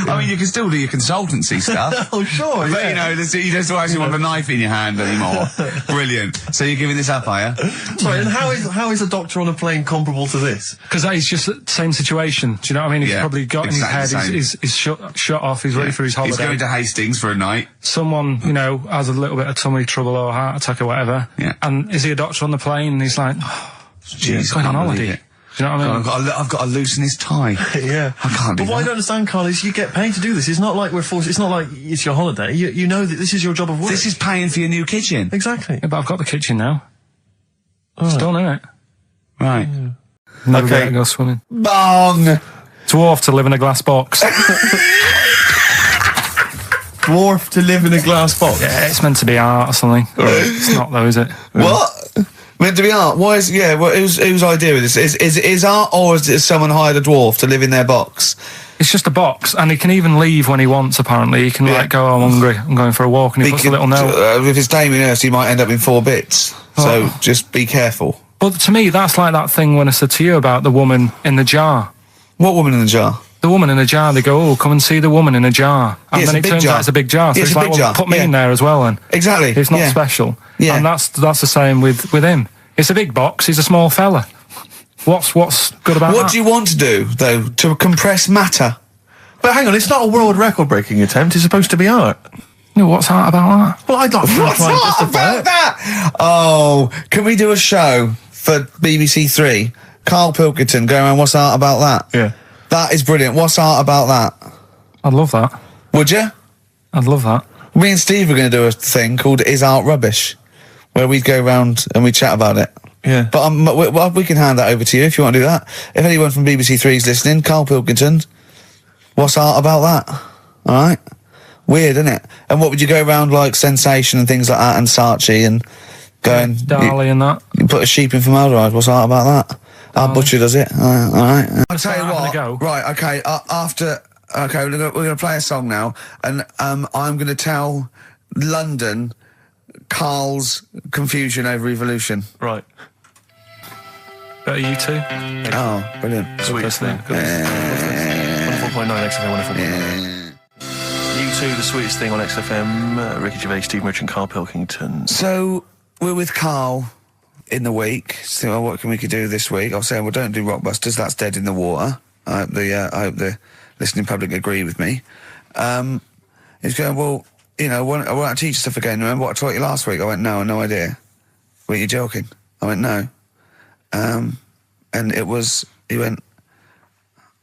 I mean, you can still do your consultancy stuff. Oh, sure, but, you know, you don't actually want the knife in your hand anymore. Brilliant. So you're giving this up, are you? Sorry, and how is a doctor on a plane comparable to this? Because that is just the same situation. Do you know what I mean? He's probably got in his head, he's shut off, he's ready for his holiday. He's going to Hastings for a night. Someone, you know, has a little bit of tummy trouble or heart attack or whatever. Yeah. And is he a doctor on the plane? And he's like, he's going on holiday. Do you know what I mean? I've got to loosen his tie. Yeah. I can't do But what I that. don't understand, Karl, is you get paid to do this. It's not like we're forced. It's not like it's your holiday. You know that this is your job of work. This is paying for your new kitchen. Exactly. Yeah, but I've got the kitchen now. It's done, isn't it? Right. Never Okay. okay. Go swimming. Bong! Dwarf to live in a glass box. Dwarf to live in a glass box. Yeah, it's meant to be art or something. It's not though, is it? What? Meant to be art? Why is, yeah, well, whose idea is this? Is art, or is it someone hired a dwarf to live in their box? It's just a box, and he can even leave when he wants, apparently. He can, like, go, I'm hungry, I'm going for a walk, and he puts a little note. If it's Damien Hirst, he might end up in 4 bits. So just be careful. But to me, that's like that thing when I said to you about the woman in the jar. What woman in the jar? The woman in the jar, they go, oh, come and see the woman in a jar. And Yeah, then it turns out it's a big jar. So Yeah, it's it's a like, big well, jar, put me yeah. in there as well, then. Exactly. It's not yeah. special. Yeah. And that's the same with him. It's a big box, he's a small fella. What's good about that? What do you want to do, though? To compress matter? But hang on, it's not a world record-breaking attempt. It's supposed to be art. No, what's art about that? Well, I'd like to What's try and art justify about it. that? Oh, can we do a show for BBC 3? Karl Pilkington going around, what's art about that? Yeah. That is brilliant. What's art about that? I'd love that. Would you? I'd love that. Me and Steve are going to do a thing called Is Art Rubbish, where we go round and we chat about it. Yeah. But we can hand that over to you if you want to do that. If anyone from BBC 3 is listening, Karl Pilkington, what's art about that? All right? Weird, isn't it? And what would you go around like Sensation and things like that and Saatchi and going... Dali and that. You put a sheep in formaldehyde, what's art about that? Our butcher does it. All right. I'll tell you having a what. go. Right, okay, okay, we're going to play a song now, and I'm going to tell London Karl's confusion over evolution. Right. Better you two? Oh, brilliant. Sweetest thing. 104.9 XFM, 104.9. You two, the sweetest thing on XFM. Ricky Gervais, Steve Merchant, Karl Pilkington. So, we're with Karl in the week. So, what can we do this week? I'll say, well, don't do Rockbusters, that's dead in the water. I hope the listening public agree with me. He's going, well, you know, I want to teach stuff again. Remember what I taught you last week? I went, no, no idea. Were you joking? I went, no. And it was, he went,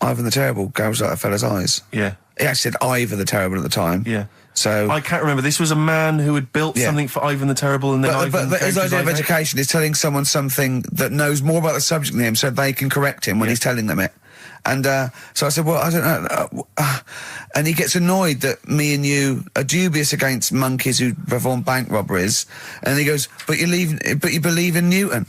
Ivan the Terrible gouged out a fella's eyes. Yeah. He actually said Ivan the Terrible at the time. Yeah. So I can't remember. This was a man who had built something for Ivan the Terrible, and then but his idea of education is telling someone something that knows more about the subject than him, so they can correct him when he's telling them it. And so I said, well, I don't know. And he gets annoyed that me and you are dubious against monkeys who perform bank robberies. And he goes, but you believe in Newton.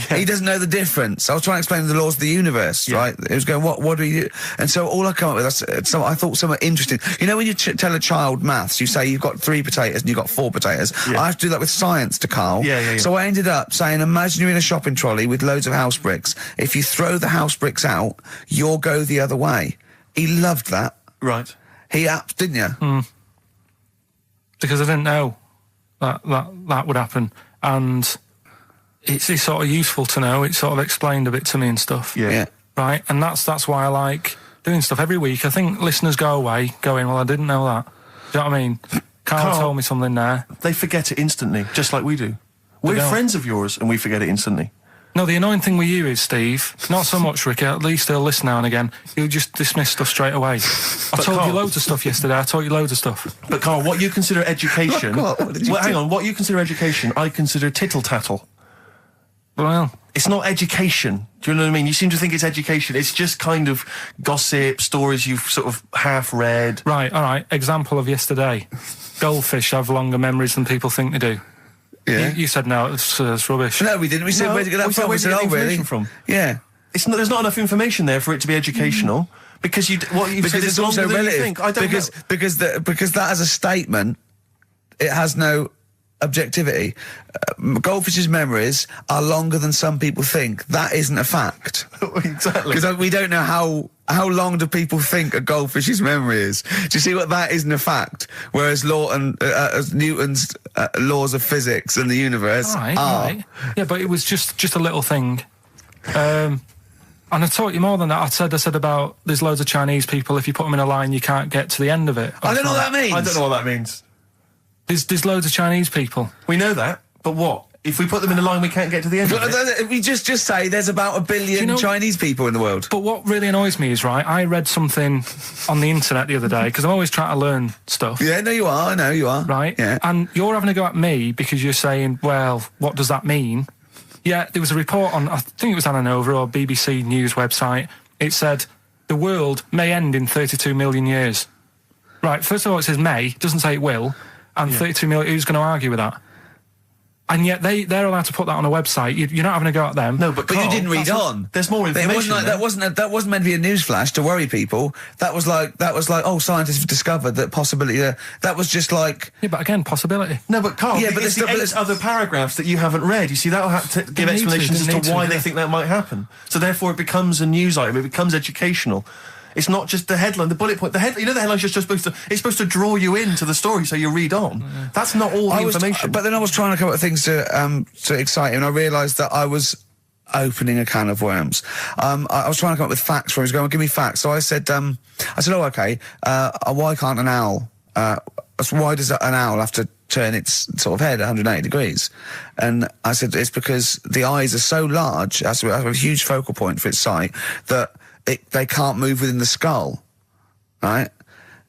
He doesn't know the difference. I was trying to explain the laws of the universe, right? It was going, what do you do? And so all I come up with, I thought somewhat interesting. You know when you tell a child maths, you say you've got 3 potatoes and you've got 4 potatoes. I have to do that with science to Karl. So I ended up saying, imagine you're in a shopping trolley with loads of house bricks. If you throw the house bricks out, you'll go the other way. He loved that. Right. He didn't you? Mm. Because I didn't know that would happen. And it's sort of useful to know. It sort of explained a bit to me and stuff. Yeah. Right? And that's why I like doing stuff every week. I think listeners go away going, well, I didn't know that. Do you know what I mean? Karl told me something there. They forget it instantly, just like we do. We're friends of yours, and we forget it instantly. No, the annoying thing with you is, Steve, not so much, Ricky, at least he'll listen now and again, you'll just dismiss stuff straight away. I told you loads of stuff yesterday, I taught you loads of stuff. But Karl, what you consider education... hang on, what you consider education, I consider tittle-tattle. Well... It's not education. Do you know what I mean? You seem to think it's education. It's just kind of gossip, stories you've sort of half read. Right, all right. Example of yesterday. Goldfish have longer memories than people think they do. Yeah. You said no, it's rubbish. No, we didn't. We said, where'd you get that from? Where'd you get really? information from? Yeah. There's not enough information there for it to be educational. Because what you've said is also longer than you relative. think. I don't know. Because that as a statement, it has no objectivity. Goldfish's memories are longer than some people think. That isn't a fact. Exactly. Because we don't know how long do people think a goldfish's memory is. Do you see what that isn't a fact? Whereas Newton's laws of physics and the universe are. Right. Yeah, but it was just a little thing. And I taught you more than that. I said about there's loads of Chinese people, if you put them in a line, you can't get to the end of it. I don't know what that means. I don't know what that means. There's loads of Chinese people. We know that, but what? If we put them in a line, we can't get to the end of it. We just say there's about 1 billion Chinese people in the world. But what really annoys me is, right, I read something on the internet the other day, because I'm always trying to learn stuff. Yeah, no, you are. I know you are. Right? Yeah. And you're having a go at me because you're saying, well, what does that mean? Yeah, there was a report on, I think it was Ananova or BBC News website. It said, the world may end in 32 million years. Right, first of all, it says may, it doesn't say it will, and 32 million, who's going to argue with that? And yet they're allowed to put that on a website. You're not having a go at them. No, but Carl, you didn't read on. There's more information. That wasn't meant to be a newsflash to worry people. That was like, oh, scientists have discovered that possibility. That was just like. Yeah, but again, possibility. No, but Carl, yeah, but there's other paragraphs that you haven't read. You see, that'll have to give explanations as to why they think that might happen. So therefore, it becomes a news item. It becomes educational. It's not just the headline, the bullet point. The headline's just supposed to. It's supposed to draw you into the story, so you read on. That's not all the information. But then I was trying to come up with things to excite you, and I realised that I was opening a can of worms. I was trying to come up with facts for him. He was going, give me facts. So I said, oh, okay. Why can't an owl? Why does an owl have to turn its sort of head 180 degrees? And I said, it's because the eyes are so large, it has a huge focal point for its sight, that they can't move within the skull, right?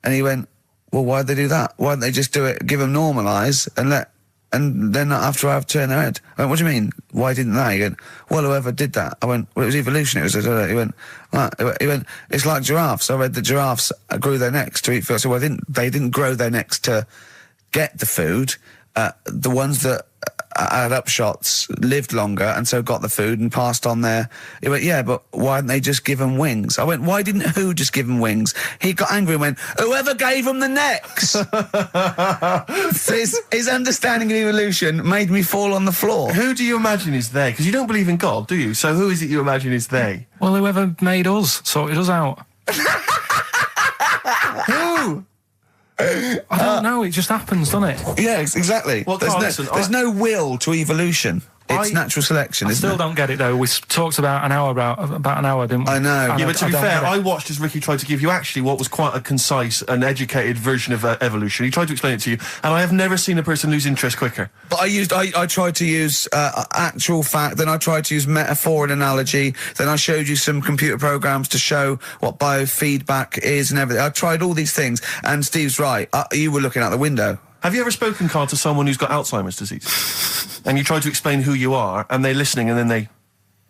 And he went, well, why'd they do that? Why don't they just do it, give them normal eyes, and then not have to turn their head? I went, what do you mean? Why didn't they? He went, well, whoever did that. I went, well, it was evolution. He went, it's like giraffes. I read that giraffes grew their necks to eat food. So they didn't grow their necks to get the food. The ones that had upshots lived longer and so got the food and passed on their. He went, yeah, but why didn't they just give them wings? I went, why didn't who just give them wings? He got angry and went, whoever gave them the necks. his understanding of evolution made me fall on the floor. Who do you imagine is they? Because you don't believe in God, do you? So who is it you imagine is they? Well, whoever made us sorted us out. Who? I don't know, it just happens, doesn't it? Yeah, exactly. Well, there's no will to evolution. It's natural selection, isn't it? I still don't get it, though. We talked about an hour, didn't we? I know. Yeah, but to be fair, I watched as Ricky tried to give you actually what was quite a concise and educated version of evolution. He tried to explain it to you, and I have never seen a person lose interest quicker. But I tried to use actual fact, then I tried to use metaphor and analogy, then I showed you some computer programs to show what biofeedback is and everything. I tried all these things, and Steve's right. You were looking out the window. Have you ever spoken, Karl, to someone who's got Alzheimer's disease? And you try to explain who you are, and they're listening, and then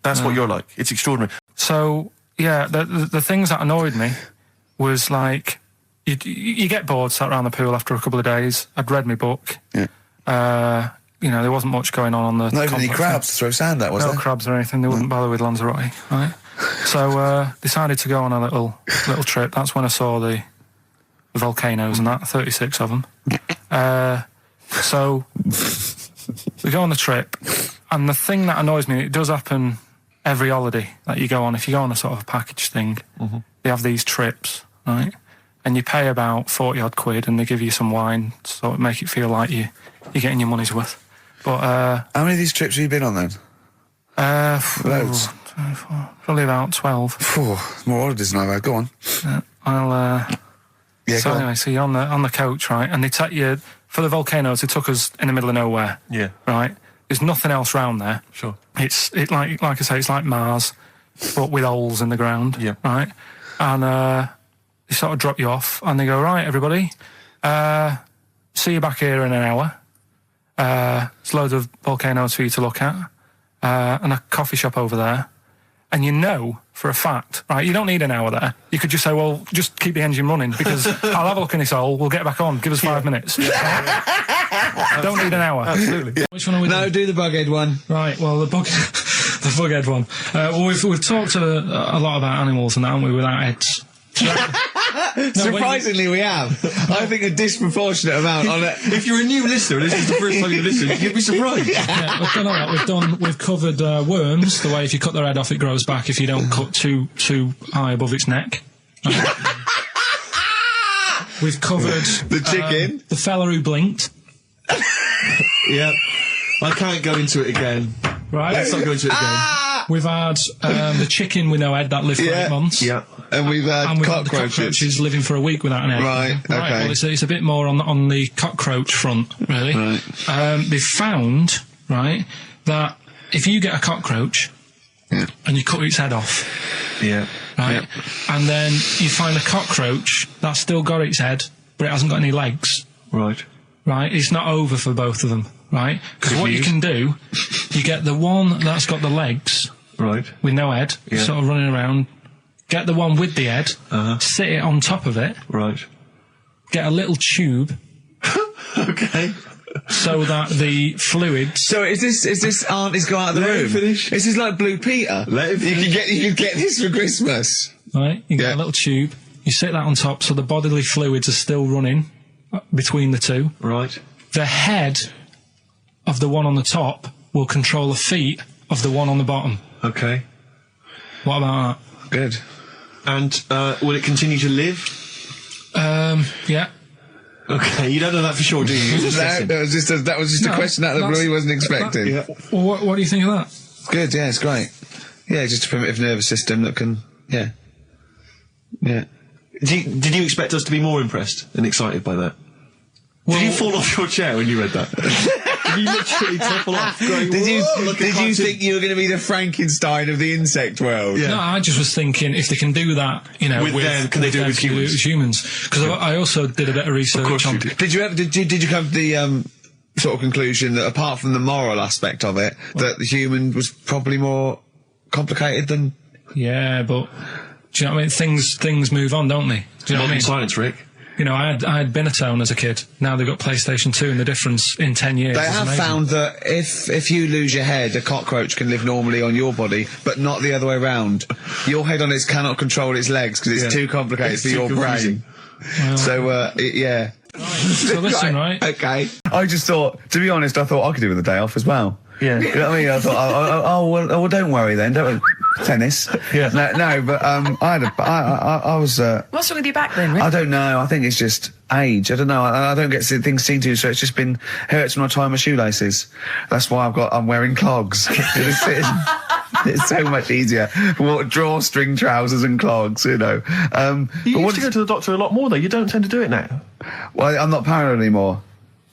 that's what you're like. It's extraordinary. So, yeah, the things that annoyed me was, like, you get bored, sat around the pool after a couple of days. I'd read my book. Yeah. There wasn't much going on the... Not even any crabs to throw sand at, was there? No crabs or anything. They wouldn't bother with Lanzarote, right? So, decided to go on a little trip. That's when I saw the volcanoes and that, 36 of them. So we go on the trip, and the thing that annoys me, it does happen every holiday that you go on. If you go on a sort of a package thing, they have these trips, right? And you pay about 40-odd quid, and they give you some wine, so it make it feel like you're getting your money's worth. But how many of these trips have you been on then? Loads. Probably about 12. More holidays than I've had. Go on. So anyway, so you're on the coach, right? And they take you for the volcanoes. They took us in the middle of nowhere. Yeah. Right. There's nothing else round there. Sure. It's like I say, it's like Mars, but with holes in the ground. Yeah. Right. And they sort of drop you off, and they go, right, everybody, see you back here in an hour. There's loads of volcanoes for you to look at, and a coffee shop over there. And you know for a fact, right, you don't need an hour there. You could just say, well, just keep the engine running, because I'll have a look in this hole, we'll get back on, give us 5 minutes. Don't need an hour. Absolutely. Yeah. Which one are we doing? do the bughead one. Right, well, the bughead one. Well, we've talked a lot about animals and that, haven't we, without heads. Surprisingly, we have. I think a disproportionate amount on it. If you're a new listener, this is the first time you listen, you'd be surprised. Yeah, we've done all that. We've covered worms, the way if you cut their head off, it grows back if you don't cut too high above its neck. We've covered the chicken, the fella who blinked. Yep. I can't go into it again. Right. Let's not go into it again. We've had the chicken with no head that lived for 8 months. Yeah. And we've had the cockroaches. cockroaches living for a week without an egg. Right, okay. Well, it's a bit more on the cockroach front, really. Right. They've found, right, that if you get a cockroach and you cut its head off, right, and then you find a cockroach that's still got its head, but it hasn't got any legs. Right. Right, it's not over for both of them, right? Because what you can do, you get the one that's got the legs, right, with no head, sort of running around. Get the one with the head, sit it on top of it, right. Get a little tube, Okay. so that the fluids. So is this auntie's go out of the Let room? him finish. This is like Blue Peter. Let him You could get this for Christmas. Right, you get a little tube, you sit that on top, so the bodily fluids are still running between the two. Right. The head of the one on the top will control the feet of the one on the bottom. Okay. What about Good. And will it continue to live? that? Yeah. Okay, you don't know that for sure, do you? That was just a question out of the blue he wasn't expecting. Well, what do you think of that? Good, yeah, it's great. Yeah, just a primitive nervous system that can, yeah. Did you expect us to be more impressed and excited by that? Did you fall off your chair when you read that? Did you literally topple off? Did you think you were going to be the Frankenstein of the insect world? Yeah. No, I just was thinking if they can do that, you know, With them, can they do it with humans? Because I also did a bit of research. Of course on. you did. Did you come to the sort of conclusion that apart from the moral aspect of it, that the human was probably more complicated than? Yeah, but do you know what I mean? Things move on, don't they? Do you know what I mean? Science, Rick. You know, I had Binatone as a kid. Now they've got PlayStation 2, and the difference in 10 years They is have amazing. found that if you lose your head, a cockroach can live normally on your body, but not the other way around. Your head on it cannot control its legs because it's too complicated It's for too your confusing. brain. Well, So, yeah. so listen, right? Okay. I just thought, to be honest, I thought I could do with a day off as well. Yeah. You know what I mean? I thought, well, don't worry then. Don't tennis. Yeah. No, but I was. What's wrong with your back then, Rick? I don't know. I think it's just age. I don't know. I don't get things seen to, so it's just been hurts when I tie my shoelaces. That's why I'm wearing clogs. It's so much easier. Drawstring trousers and clogs, you know. You used to go to the doctor a lot more, though. You don't tend to do it now. Well, I'm not paranoid anymore.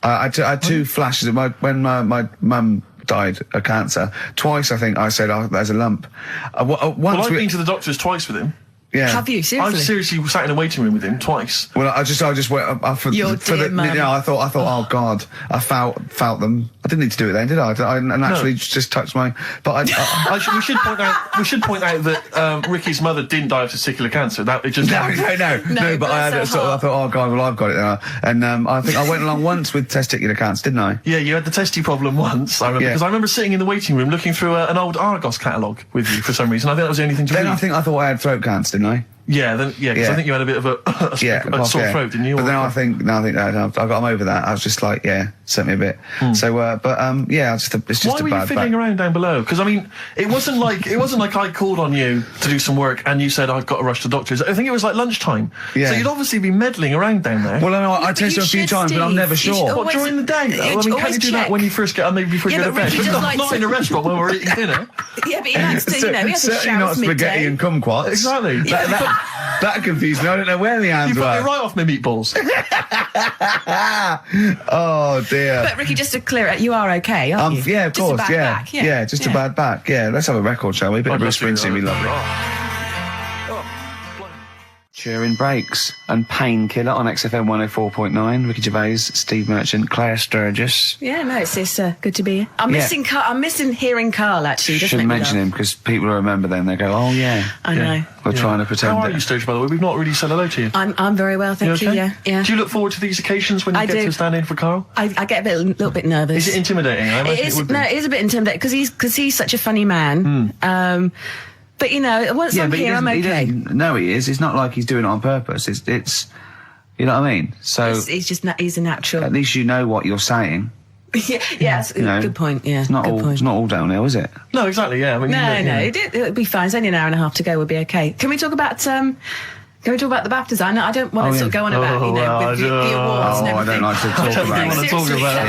I had two flashes when my mum died of cancer. Twice, I think, I said, there's a lump. Once I've been to the doctors twice with him. Yeah. Have you, seriously? I've seriously sat in a waiting room with him twice. Well, I just went for Your dear mum. you know, I thought, oh God, I felt them. I didn't need to do it then, did I? I naturally just touched my. But we should point out that Ricky's mother didn't die of testicular cancer. That it just No. But I had that's so I thought, oh God, well I've got it now. And I think I went along once with testicular cancer, didn't I? Yeah, you had the testy problem once. I remember because I remember sitting in the waiting room looking through an old Argos catalogue with you for some reason. I think that was the only thing to Then read. I thought I had throat cancer, didn't I? Because I think you had a bit of a sore throat, didn't you? But then I think I've got over that. I was just like, sent me a bit. So, it's just Why a were you bad fiddling back. around down below? Because I mean, it wasn't like I called on you to do some work and you said I've got to rush to the doctors. I think it was like lunchtime. Yeah. So you'd obviously be meddling around down there. Well, I know I tested you a few should, times, but I'm Steve. never You should sure. always- during the day? you I mean, can't always you do that check. when you first get, maybe before you Yeah, go to but bed? Ricky does like Not to- in a restaurant when we're eating dinner. Yeah, but he likes to, he has a Certainly not showers spaghetti midday. and kumquats. Exactly. That confused me. I don't know where the You hands put were. it right off my meatballs. Oh dear. But Ricky, just to clear it, you are okay, aren't you? Yeah, of Just a course, bad yeah. back, Yeah, just a bad back. Yeah, let's have a record, shall we? A bit of I'd Bruce love to, Springsteen, be lovely. During breaks and Painkiller on XFM 104.9. Ricky Gervais, Steve Merchant, Claire Sturgis. Yeah, no, it's good to be here. I'm missing Karl. I'm missing hearing Karl, actually. Doesn't Shouldn't make me mention laugh. him because people will remember then. They go, oh yeah. I know. We're trying to pretend. How are you, Sturge, by the way? We've not really said hello to you. I'm very well, thank you. okay? Yeah. Do you look forward to these occasions when you I get do. to stand in for Karl? I get a little bit nervous. Is it intimidating? I imagine It is. would be. No, it is a bit intimidating because he's such a funny man. But you know, once I'm here, I'm okay. No, he is. It's not like he's doing it on purpose. It's you know what I mean? So He's a natural. at least you know what you're saying. yeah, that's a know, good point. Yeah, It's not good all. point. It's not all downhill, is it? No, exactly, yeah. I mean, No, it'll be fine. It's only an hour and a half to go. We'll be okay. Can we talk about Can we talk about the BAFTAs? I don't want to sort of go on about, with the awards and everything. I don't like to talk about it.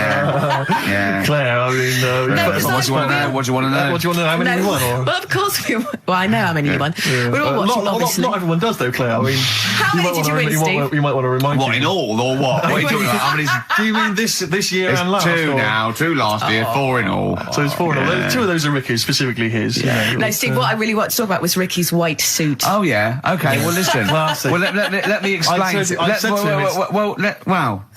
Yeah. Claire, I mean, what do you want to know? What do you want to know? What do you want to know? How many you won? Or? Well, of course we. Well, I know how many you won. We're all watching, obviously. Not everyone does, though, Claire. I mean, how many did you win, Steve? You might want to remind What, in all, or what? What are you talking about? How many? Do you mean this year and last? 2 now, 2 last year, 4 in all. So it's 4 in all. 2 of those are Ricky's, specifically his. Yeah. No, Steve, what I really want to talk about was Ricky's white suit. Oh, yeah. Okay, well, listen. Classic. Well, let me explain. Well,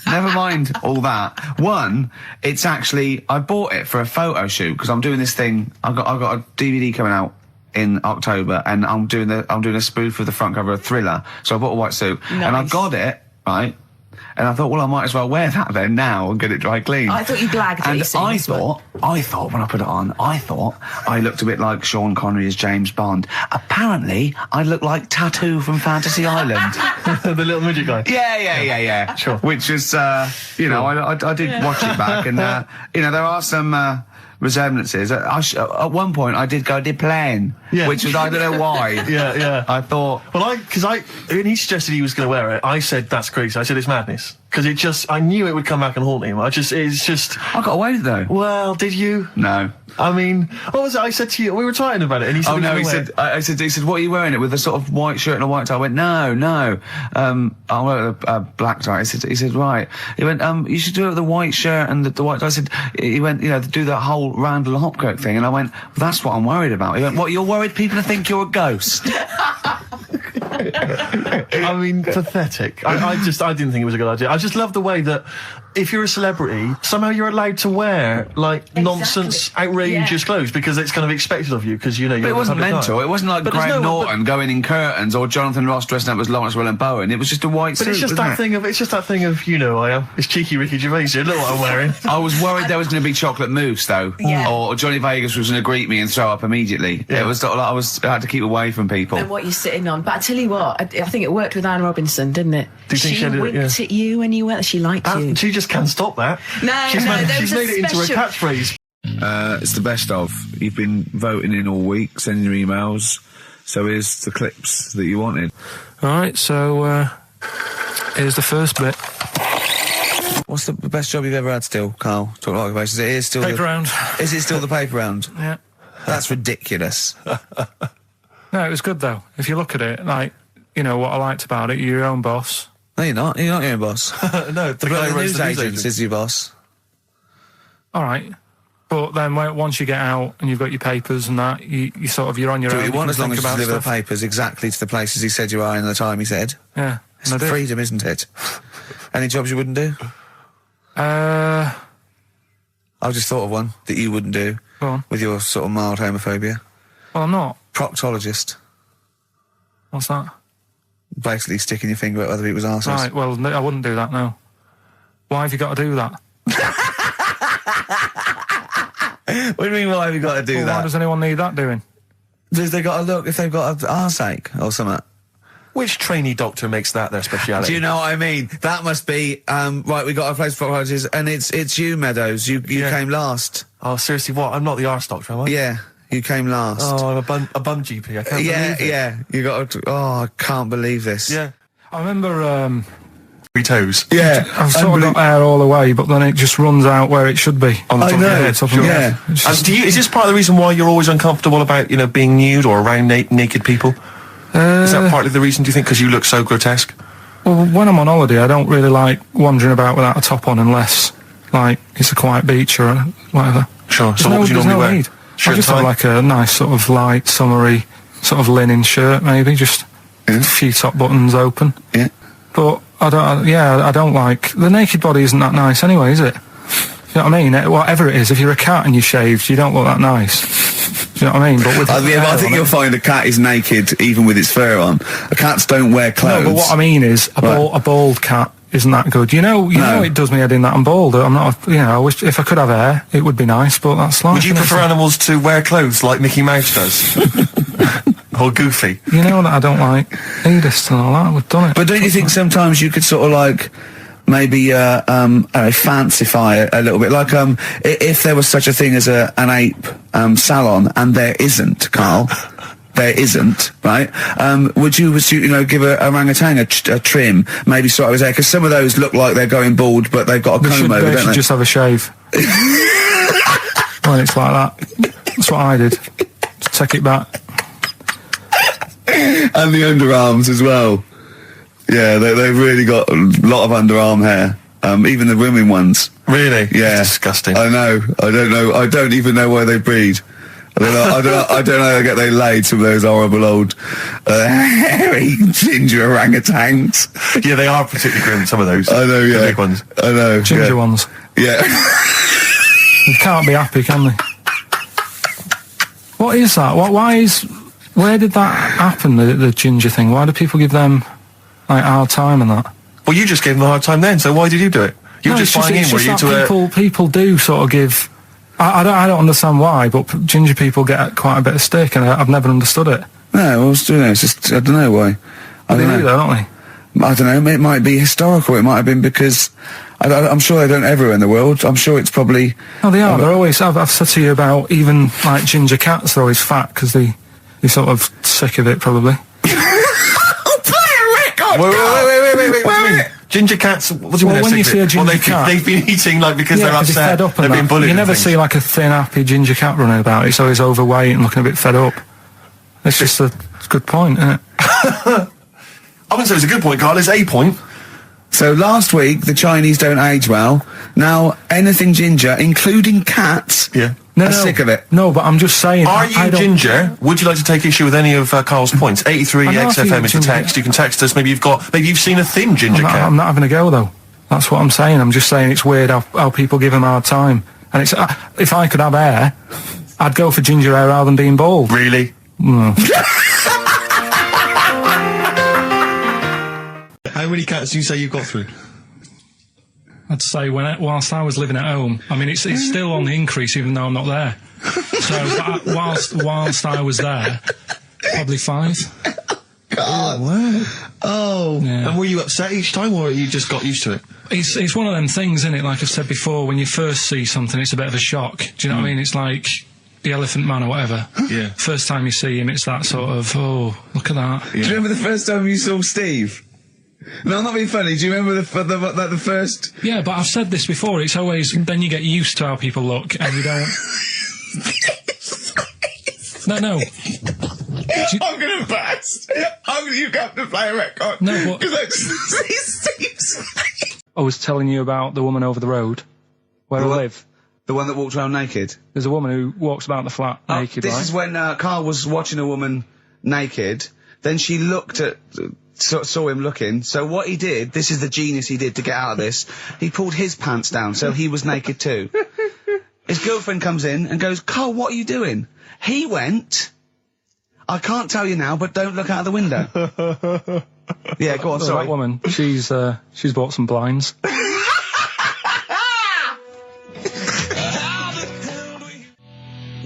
never mind all that. One, it's actually, I bought it for a photo shoot because I'm doing this thing. I've got a DVD coming out in October, and I'm doing a spoof of the front cover of Thriller. So I bought a white suit, and I got it right. And I thought, well, I might as well wear that then now and get it dry clean. I thought you blagged it. And I thought when I put it on, I looked a bit like Sean Connery as James Bond. Apparently, I looked like Tattoo from Fantasy Island. The little midget guy. Yeah. Sure. Which was, I did watch it back, and there are some resemblances. At one point, I did plan, which was, I don't know why. Yeah. I thought, well, when he suggested he was going to wear it, I said that's crazy. I said it's madness because I knew it would come back and haunt him. I got away with it though. Well, did you? No. I mean, what was it I said to you? We were talking about it, and he said, he said, what are you wearing it with? A sort of white shirt and a white tie. I went, no. I wear a black tie. He said, right. He went, you should do it with the white shirt and the white tie. He went, do that whole Randall Hopkirk thing. And I went, well, that's what I'm worried about. He went, what, you're worried people think you're a ghost? I mean, pathetic. I didn't think it was a good idea. I just love the way that if you're a celebrity, somehow you're allowed to wear nonsense, outrageous clothes because it's kind of expected of you because you're. But it wasn't mental. It wasn't like Graham Norton going in curtains or Jonathan Ross dressing up as Lawrence Bowen. It was just a white suit. But it's just that thing of I am. It's cheeky Ricky Gervais. Look what I'm wearing. I was worried there was going to be chocolate mousse though, or Johnny Vegas was going to greet me and throw up immediately. Yeah. It was sort of I had to keep away from people. And what you're sitting on. But I tell you what, I think it worked with Anne Robinson, didn't it? Do you think she winked at you when you went. She liked you. She just can't stop that. She's made it into a catchphrase. It's the best of. You've been voting in all week, sending your emails. So here's the clips that you wanted. All right, so here's the first bit. What's the best job you've ever had still, Karl? Talk like occupations. It is still paper round. Is it still the paper round? Yeah. That's ridiculous. No, it was good though. If you look at it, what I liked about it, you're your own boss. No, you're not. You're not your own boss. No, the news agent is your boss. All right. But then once you get out and you've got your papers and that, you're on your own. You want as long as you deliver the papers exactly to the places he said you are in the time he said. Yeah. It's freedom, isn't it? Any jobs you wouldn't do? I've just thought of one that you wouldn't do. Go on. With your sort of mild homophobia. Well, I'm not. Proctologist. What's that? Basically sticking your finger at other people's arses. Right, well, I wouldn't do that, no. Why have you got to do that? What do you mean, why have you got to do that? Why does anyone need that doing? Because they've got to look if they've got an arseache or something. Which trainee doctor makes that their speciality? Do you know what I mean? That must be, right, we got a place for proctologists, and it's you, Meadows. You came last. Oh, seriously, what? I'm not the arse doctor, am I? Yeah. You came last. Oh, I'm a bum GP. I can't believe it. Yeah. You got to, I can't believe this. Yeah. I remember, Three toes. Yeah. I've sort of got hair all the way, but then it just runs out where it should be. On the top of your head. Sure. Yeah. Is this part of the reason why you're always uncomfortable about, being nude or around naked people? Is that partly the reason, do you think, because you look so grotesque? Well, when I'm on holiday, I don't really like wandering about without a top on unless, it's a quiet beach or whatever. Sure. So what would you normally wear? Need. I just have a nice sort of light, summery, sort of linen shirt, maybe, just a few top buttons open. Yeah. But I don't like... The naked body isn't that nice anyway, is it? You know what I mean? Whatever it is, if you're a cat and you're shaved, you don't look that nice. Do you know what I mean? But with I think you'll find a cat is naked even with its fur on. Cats don't wear clothes. No, but what I mean is, a bald cat isn't that good. You know it does me head in that I'm bald. I'm not, I wish if I could have hair, it would be nice, but that's life. Would you prefer animals to wear clothes like Mickey Mouse does? Or Goofy? You know that I don't like nudist and all that. We've done it. But don't you think sometimes you could sort of maybe fancify a little bit, if there was such a thing as an ape salon, and there isn't, Karl. there isn't, right? Would you give a orangutan a trim, maybe sort of his hair? Because some of those look like they're going bald, but they've got a comb over, they don't should they? just have a shave. When it's like that. That's what I did. Just take it back. And the underarms as well. Yeah, they've really got a lot of underarm hair. Even the women ones. Really? Yeah. That's disgusting. I know. I don't know. I don't even know where they breed. I don't know how they laid some of those horrible old hairy ginger orangutans. Yeah, they are particularly grim, some of those. I know, yeah. The big ones. I know. Ginger ones. Yeah. They can't be happy, can they? What is that? Where did that happen, the ginger thing? Why do people give them, like, hard time and that? Well, you just gave them a hard time then, so why did you do it? You were just buying in, were you, to people do sort of give... I don't understand why, but ginger people get quite a bit of stick, and I've never understood it. No, well, it's just, I don't know why. They do, though, don't they? I don't know, it might be historical, it might have been because... I'm sure they don't everywhere in the world. I'm sure it's probably... Oh, they are. They're always... I've said to you about even, like, ginger cats, they're always fat, because they're sort of sick of it, probably. Play a record! Wait. Ginger cats, what do you mean? When you see a ginger cat... They've been eating, like, because they're upset, fed up and they've been bullied. You never see, like, a thin, happy ginger cat running about. It's always overweight and looking a bit fed up. It's just a good point, isn't it? I wouldn't say it's a good point, Karl. It's a point. So last week, the Chinese don't age well. Now, anything ginger, including cats, are sick of it. No, but I'm just saying... Are you ginger? Would you like to take issue with any of Karl's points? 83 XFM is the text. You can text us. Maybe you've seen a thin ginger cat. I'm not having a go, though. That's what I'm saying. I'm just saying it's weird how people give them a hard time. And it's if I could have hair, I'd go for ginger hair rather than being bald. Really? How many cats do you say you've got through? I'd say whilst I was living at home, I mean, it's still on the increase even though I'm not there. So whilst I was there, probably 5. God. Wow. Oh. Yeah. And were you upset each time, or you just got used to it? It's one of them things, isn't it? Like I've said before, when you first see something, it's a bit of a shock. Do you know what I mean? It's like the Elephant Man or whatever. Yeah. First time you see him, it's that sort of, oh, look at that. Yeah. Do you remember the first time you saw Steve? No, I'm not being funny. Do you remember the first... Yeah, but I've said this before. It's always... Then you get used to how people look, and you don't... No. I'm going to burst. You have to play a record. No, but... Because I just see Steve's... I was telling you about the woman over the road, where I live. The one that walked around naked? There's a woman who walks about the flat naked, This is when Karl was watching a woman naked, then she looked at... saw him looking, so what he did, this is the genius he did to get out of this, he pulled his pants down so he was naked too. His girlfriend comes in and goes, Karl, what are you doing? He went, I can't tell you now, but don't look out of the window. Yeah, go on, sorry. That woman, she's bought some blinds.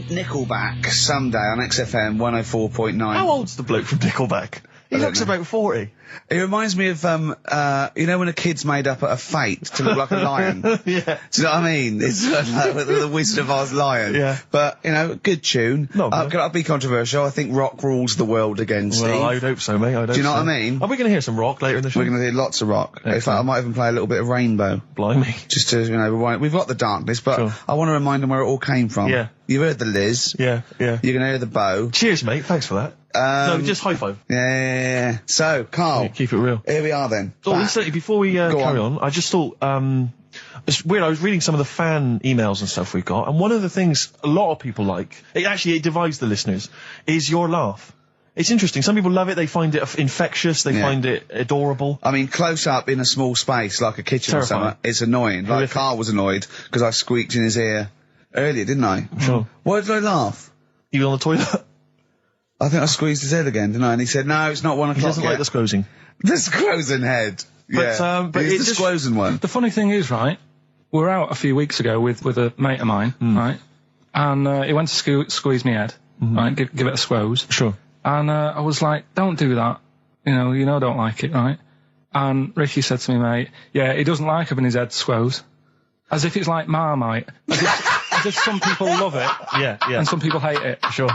Nickelback, someday on XFM 104.9. How old's the bloke from Nickelback? He looks about 40. It reminds me of, you know when a kid's made up a fate to look like a lion? Yeah. Do you know what I mean? It's like the Wizard of Oz lion. Yeah. But, you know, good tune. No, I'll be controversial. I think rock rules the world again, Steve. Well, I would hope so, mate. Do you know what I mean? Are we going to hear some rock later in the show? We're going to hear lots of rock. Excellent. In fact, I might even play a little bit of Rainbow. Blimey. Just to, you know, rewind. We've got the darkness, but Sure. I want to remind them where it all came from. Yeah. You've heard the Liz. Yeah. You're going to hear the bow. Cheers, mate. Thanks for that. No, just high five. Yeah. So, Karl. Yeah, keep it real. Here we are then. Oh, Back. incidentally, before we carry on, I just thought, it's weird, I was reading some of the fan emails and stuff we've got, and one of the things a lot of people like, it divides the listeners, is your laugh. It's interesting. Some people love it, they find it infectious, they find it adorable. I mean, close up in a small space, like a kitchen or something, it's annoying. Like, Karl was annoyed, because I squeaked in his ear earlier, didn't I? Sure. Why did I laugh? You on the toilet? I think I squeezed his head again, didn't I? And he said, no, it's not 1 o'clock He doesn't like the squozing. The squozing head. Yeah. But it's the squozing one. The funny thing is, right, we were out a few weeks ago with a mate of mine, right, and he went to squeeze me head, right, give it a squoze. Sure. And I was like, don't do that. You know, I don't like it, right? And Ricky said to me, mate, yeah, he doesn't like having his head squoze. As if it's like Marmite. As if some people love it. Yeah. And some people hate it. Sure.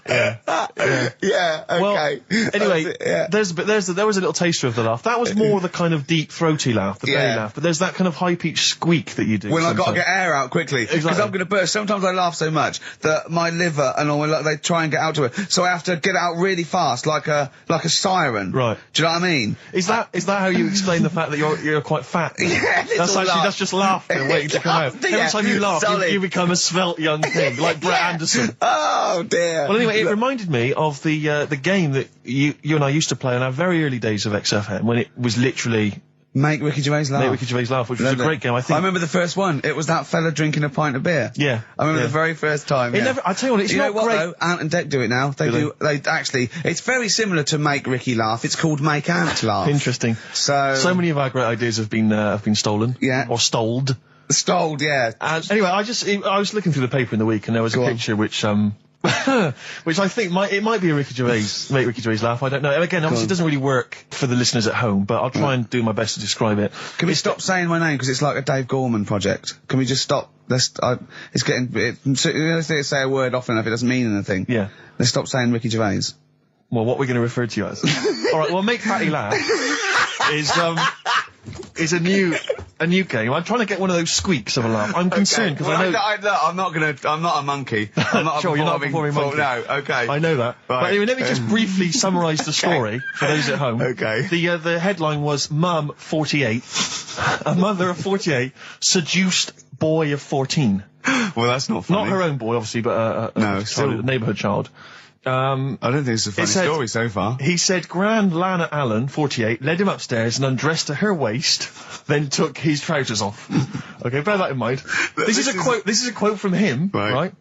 Yeah, okay. Well, anyway, Yeah. there was a little taster of the laugh. That was more the kind of deep, throaty laugh, the belly Yeah. laugh. But there's that kind of high-pitched squeak that you do. When I've got to sometimes. get air out quickly, because Exactly. I'm going to burst. Sometimes I laugh so much that my liver and all they try and get out to it, so I have to get it out really fast, like a siren. Right. Do you know what I mean? Is that how you explain the fact that you're quite fat? Yeah, That's just laughter waiting to come out. Yeah, Every time you laugh, solid. you become a svelte young thing, like Brett Anderson. Oh dear. Well, anyway, it reminded me of the game that you and I used to play in our very early days of XFM, when it was literally Make Ricky Gervais laugh. Make Ricky Gervais laugh, which was a great game. I think. I remember the first one. It was that fella drinking a pint of beer. Yeah. I remember Yeah. the very first time. It yeah. never. I tell you what, it's You not know what great. though? Ant and Dec do it now. They actually. It's very similar to Make Ricky Laugh. It's called Make Ant Laugh. Interesting. So many of our great ideas have been stolen. Yeah. Or stoled. Stoled, yeah. And anyway, I was looking through the paper in the week, and there was a picture which which I think might be a Ricky Gervais, Make Ricky Gervais laugh. I don't know. Again, obviously, it doesn't really work for the listeners at home, but I'll try and do my best to describe it. Can we stop saying my name because it's like a Dave Gorman project? Can we just stop? It's getting. Let's say a word often enough, it doesn't mean anything. Yeah. Let's stop saying Ricky Gervais. Well, what we're going to refer to you as. All right. Well, Make Patty Laugh is a new game. I'm trying to get one of those squeaks of a laugh. I'm concerned because I know. I'm not a monkey. I'm not Sure, you're not a performing monkey. No, okay. I know that. Right. But anyway, let me just briefly summarise the story for those at home. Okay. The headline was Mum 48, a mother of 48 seduced boy of 14. Well, that's not funny. Not her own boy, obviously, but a neighbourhood child. I don't think it's a funny story so far. He said Grand Lana Allen, 48, led him upstairs and undressed to her waist, then took his trousers off. Okay, bear that in mind. This is a quote from him, right?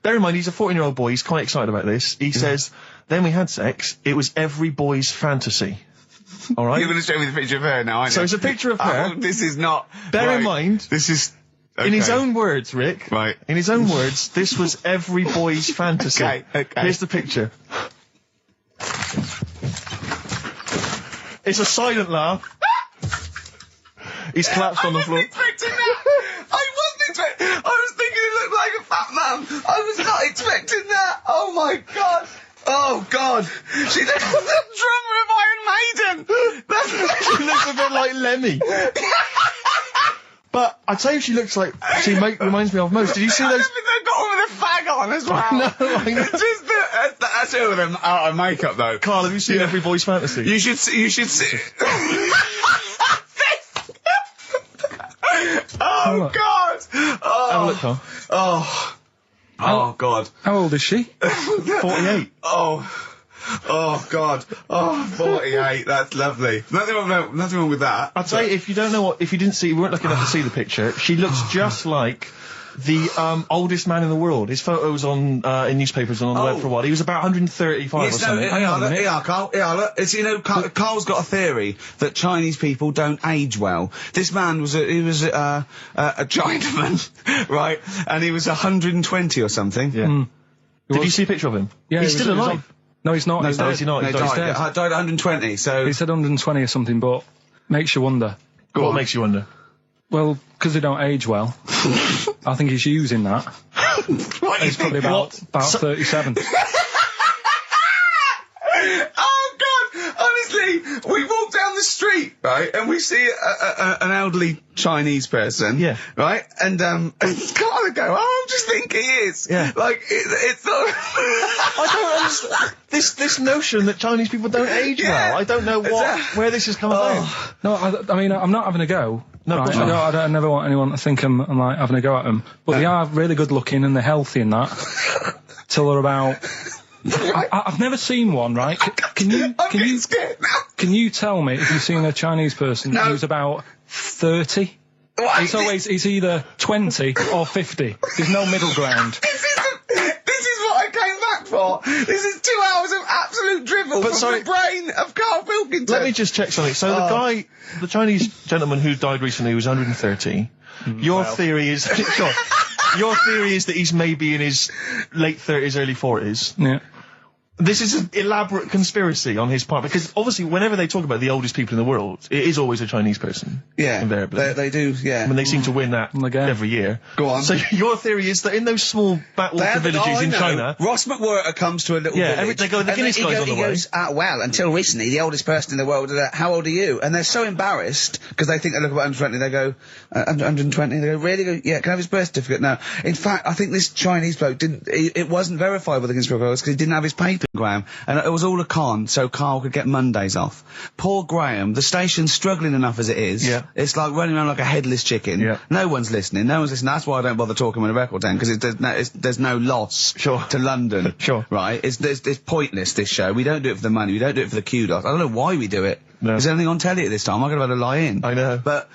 Bear in mind, he's a 14-year-old boy, he's quite excited about this. He says, then we had sex, it was every boy's fantasy. Alright? You're going to show me the picture of her now, aren't you? So it's a picture of her. Oh, this is not... Bear in mind... This is... Okay. In his own words, Rick. Right. In his own words, this was every boy's fantasy. Okay. Here's the picture. It's a silent laugh. He's collapsed on the floor. I wasn't expecting that. I was thinking it looked like a fat man. I was not expecting that. Oh my god. Oh god. She looks like the drummer of Iron Maiden. She looks a bit like Lemmy. But I tell you, she looks like reminds me of most. Did you see I those? think they've got one with a fag on as well. No, I know. It's just that's all of them out of makeup though. Carl, have you seen Every Boy's Fantasy? You should see. Oh god! Oh, Have a look, Carl. oh god! How old is she? 48. Oh god! Oh, 48. That's lovely. Nothing wrong with that. I'd say if you weren't lucky enough to see the picture, she looks just like the oldest man in the world. His photos on in newspapers and on the web for a while. He was about 135 or something. Hang on a minute. Yeah, Carl. Yeah, look. It's, Carl's got a theory that Chinese people don't age well. This man was a Chinaman, right? And he was 120 or something. Yeah. Did you see a picture of him? Yeah, he's still alive. No, he's not. No, He's no, dead. is he not? No, He's he dead. died at 120. So He said 120 or something, but makes you wonder. What makes you wonder? Well, because they don't age well, I think he's using that. what He's probably about 37. Oh god! Honestly, we walk down the street, right, and we see an elderly Chinese person, Yeah. right, and Carl would go, "Oh, I just think he is." Yeah. Like it's not. I don't understand this notion that Chinese people don't age well. I don't know where this has come about. No, I mean, I'm not having a go. No, right? of course not. I never want anyone to think I'm like having a go at them. But they are really good looking and they're healthy and that. Till they're about. I've never seen one, right? Can you Scared now. can you tell me if you've seen a Chinese person who's about 30? It's either 20 or 50. There's no middle ground. This is what I came back for. This is 2 hours of absolute drivel from the brain of Karl Pilkington. Let me just check something. So the Chinese gentleman who died recently was 130. Your theory is your theory is that he's maybe in his late 30s, early 40s. Yeah. This is an elaborate conspiracy on his part, because obviously whenever they talk about the oldest people in the world, it is always a Chinese person. Yeah. Invariably. They do, yeah. I mean, they seem to win that every year. Go on. So your theory is that in those small backwater villages in China... Ross McWhirter comes to a little village. They go, the Guinness guy's on the way. He goes, well, until recently, the oldest person in the world, how old are you? And they're so embarrassed, because they think they look about 120, they go, 120, they go, really? They go, yeah, can I have his birth certificate? No. In fact, I think this Chinese bloke it wasn't verified with the conspiracy because he didn't have his paper, Graham. And it was all a con, so Karl could get Mondays off. Poor Graham, the station's struggling enough as it is. Yeah. It's like running around like a headless chicken. Yeah. No one's listening. That's why I don't bother talking with a record down, because there's no loss to London. Sure. Right? It's pointless, this show. We don't do it for the money. We don't do it for the kudos. I don't know why we do it. No. Is there anything on telly at this time? I'm going to have to lie in. I know. But...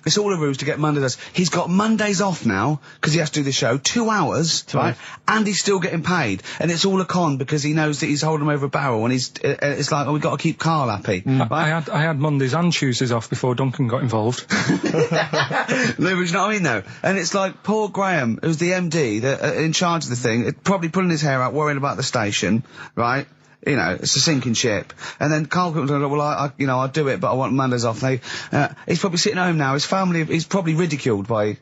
it's all a ruse to get Mondays. He's got Mondays off now, because he has to do the show, 2 hours, right? And he's still getting paid. And it's all a con, because he knows that he's holding him over a barrel, and it's like, we've got to keep Karl happy. I had Mondays and Tuesdays off before Duncan got involved. You know what I mean, though? And it's like, poor Graham, who's the MD, in charge of the thing, probably pulling his hair out, worrying about the station, right? You know, it's a sinking ship. And then Karl comes and goes, well, I'll do it, but I want Mondays off. He's probably sitting home now. His family, he's probably ridiculed by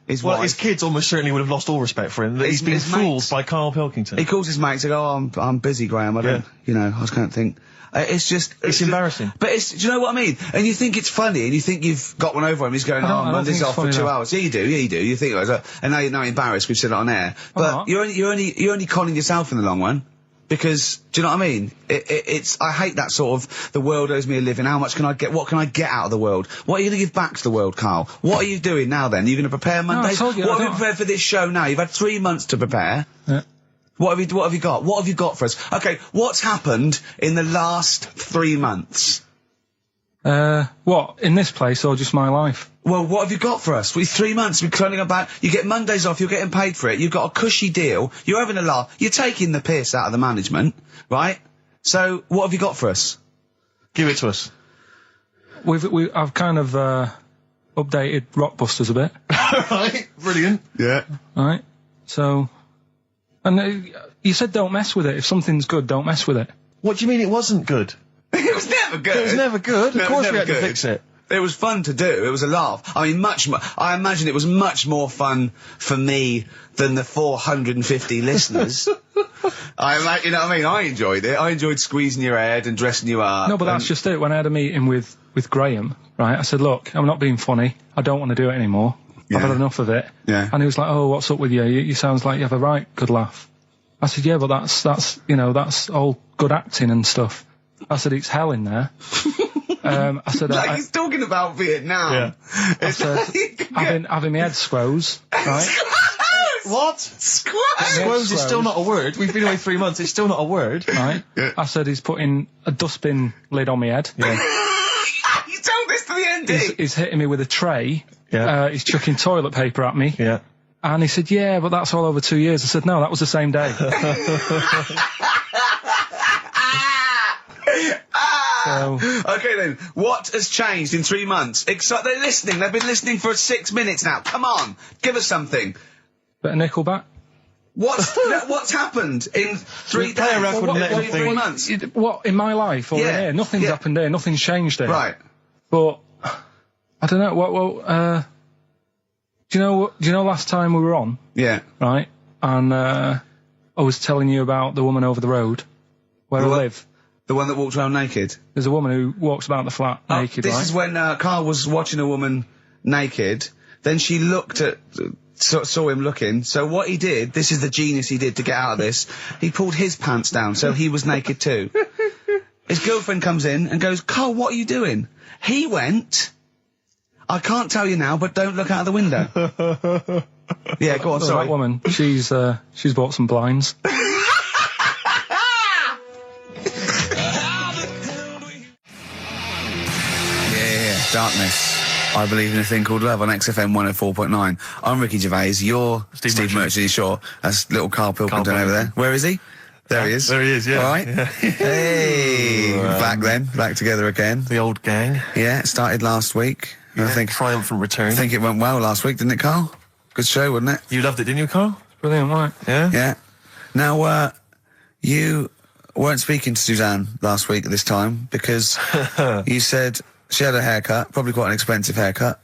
his wife. His kids almost certainly would have lost all respect for him. That he's been fooled by Karl Pilkington. He calls his mates and goes, I'm busy, Graham. I don't, I just can't think. It's embarrassing. But do you know what I mean? And you think it's funny, and you think you've got one over him. He's going, Monday's off for 2 hours. Yeah, you do. You think, and now you're embarrassed. We've said it on air. But you're only conning yourself in the long run. Because, do you know what I mean? I hate that sort of, the world owes me a living, what can I get out of the world? What are you going to give back to the world, Karl? What are you doing now then? Are you going to prepare Mondays? What have you prepared for this show now? You've had 3 months to prepare. Yeah. What have you got? What have you got for us? Okay, what's happened in the last 3 months? What? In this place or just my life? Well, what have you got for us? 3 months, we're turning about, you get Mondays off, you're getting paid for it, you've got a cushy deal, you're having a laugh, you're taking the piss out of the management, right? So, what have you got for us? Give it to us. I've kind of, updated Rockbusters a bit. Right, brilliant. Yeah. Right, so, and you said don't mess with it. If something's good, don't mess with it. What do you mean it wasn't good? It was never good. It was never good. No, of course we had to fix it. It was fun to do. It was a laugh. I mean, I imagine it was much more fun for me than the 450 listeners. You know what I mean? I enjoyed it. I enjoyed squeezing your head and dressing you up. No, but that's just it. When I had a meeting with Graham, right, I said, look, I'm not being funny. I don't want to do it anymore. Yeah. I've had enough of it. Yeah. And he was like, oh, what's up with you? You sounds like you have a right good laugh. I said, yeah, but that's all good acting and stuff. I said, it's hell in there. I said, like he's talking about Vietnam. Yeah. I said, having my head squoze, right? What? Squoze is still not a word. We've been away 3 months. It's still not a word. Right. Yeah. I said he's putting a dustbin lid on my head. Yeah. You told this to the MD. He's hitting me with a tray. Yeah. He's chucking toilet paper at me. Yeah. And he said, yeah, but that's all over 2 years. I said, no, that was the same day. Okay then, what has changed in 3 months? They're listening, they've been listening for 6 minutes now. Come on, give us something. Bit of Nickelback. What's happened in 3 play a days? record and let him 3 months? What, in my life or in here? Nothing's happened here, nothing's changed here. Right. But, I don't know, do you know last time we were on? Yeah. Right? And, I was telling you about the woman over the road, where I live. The one that walked around naked? There's a woman who walks about the flat naked, This is when Karl was watching a woman naked, then she looked at... saw him looking, so what he did, this is the genius he did to get out of this, he pulled his pants down, so he was naked too. His girlfriend comes in and goes, Karl, what are you doing? He went, I can't tell you now, but don't look out of the window. Yeah, go on, sorry. That woman, she's bought some blinds. Darkness. I believe in a thing called love on XFM 104.9. I'm Ricky Gervais. You're Steve Merchant. Sure. That's little Karl Pilkington over there. Where is he? There he is. There he is, yeah. All right. Yeah. Hey. Back together again. The old gang. Yeah, it started last week. Yeah, I think triumphant return. I think it went well last week, didn't it, Karl? Good show, wasn't it? You loved it, didn't you, Karl? Brilliant, right? Yeah? Yeah. Now, you weren't speaking to Suzanne last week at this time because you said she had a haircut, probably quite an expensive haircut.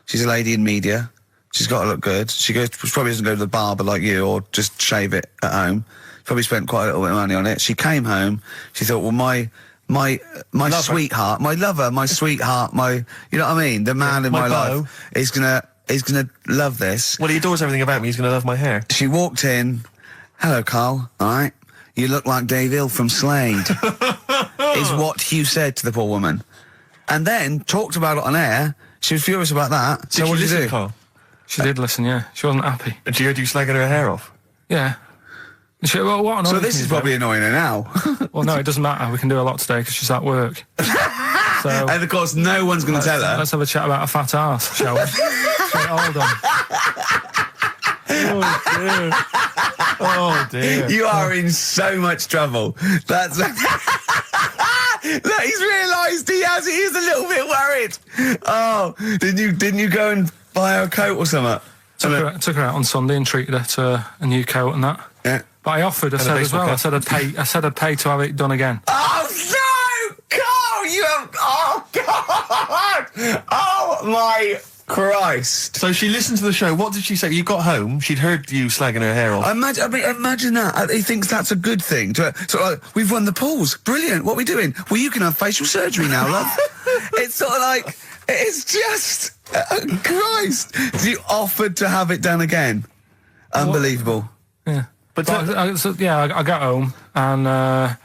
She's a lady in media. She's got to look good. She probably doesn't go to the barber like you or just shave it at home. Probably spent quite a little bit of money on it. She came home. She thought, well, my sweetheart, my lover, my sweetheart, you know what I mean? The man in my life is gonna love this. Well, he adores everything about me. He's gonna love my hair. She walked in. Hello, Karl. All right. You look like Dave Hill from Slade. Is what you said to the poor woman. And then talked about it on air. She was furious about that. So what did you do? Karl? She did listen, yeah. She wasn't happy. And she heard you slagging her hair off? Yeah. Well, what so this is probably annoying her now. Well, no, it doesn't matter. We can do a lot today because she's at work. So, and of course, no one's going to tell her. Let's have a chat about a fat arse, shall we? Hold on. Oh dear. You are in so much trouble. That's. Look, he's realised he is a little bit worried. Oh, didn't you go and buy her a coat or something? Took her out on Sunday and treated her to a new coat and that. Yeah. But I offered, I said as well, I said I'd pay to have it done again. Oh no! Karl, you have. Oh God! Oh my Christ! So she listened to the show. What did she say? You got home. She'd heard you slagging her hair off. Imagine that. He thinks that's a good thing. We've won the polls. Brilliant. What are we doing? Well, you can have facial surgery now, love. It's sort of like it's just Christ. You offered to have it done again. Unbelievable. Yeah. But I got home and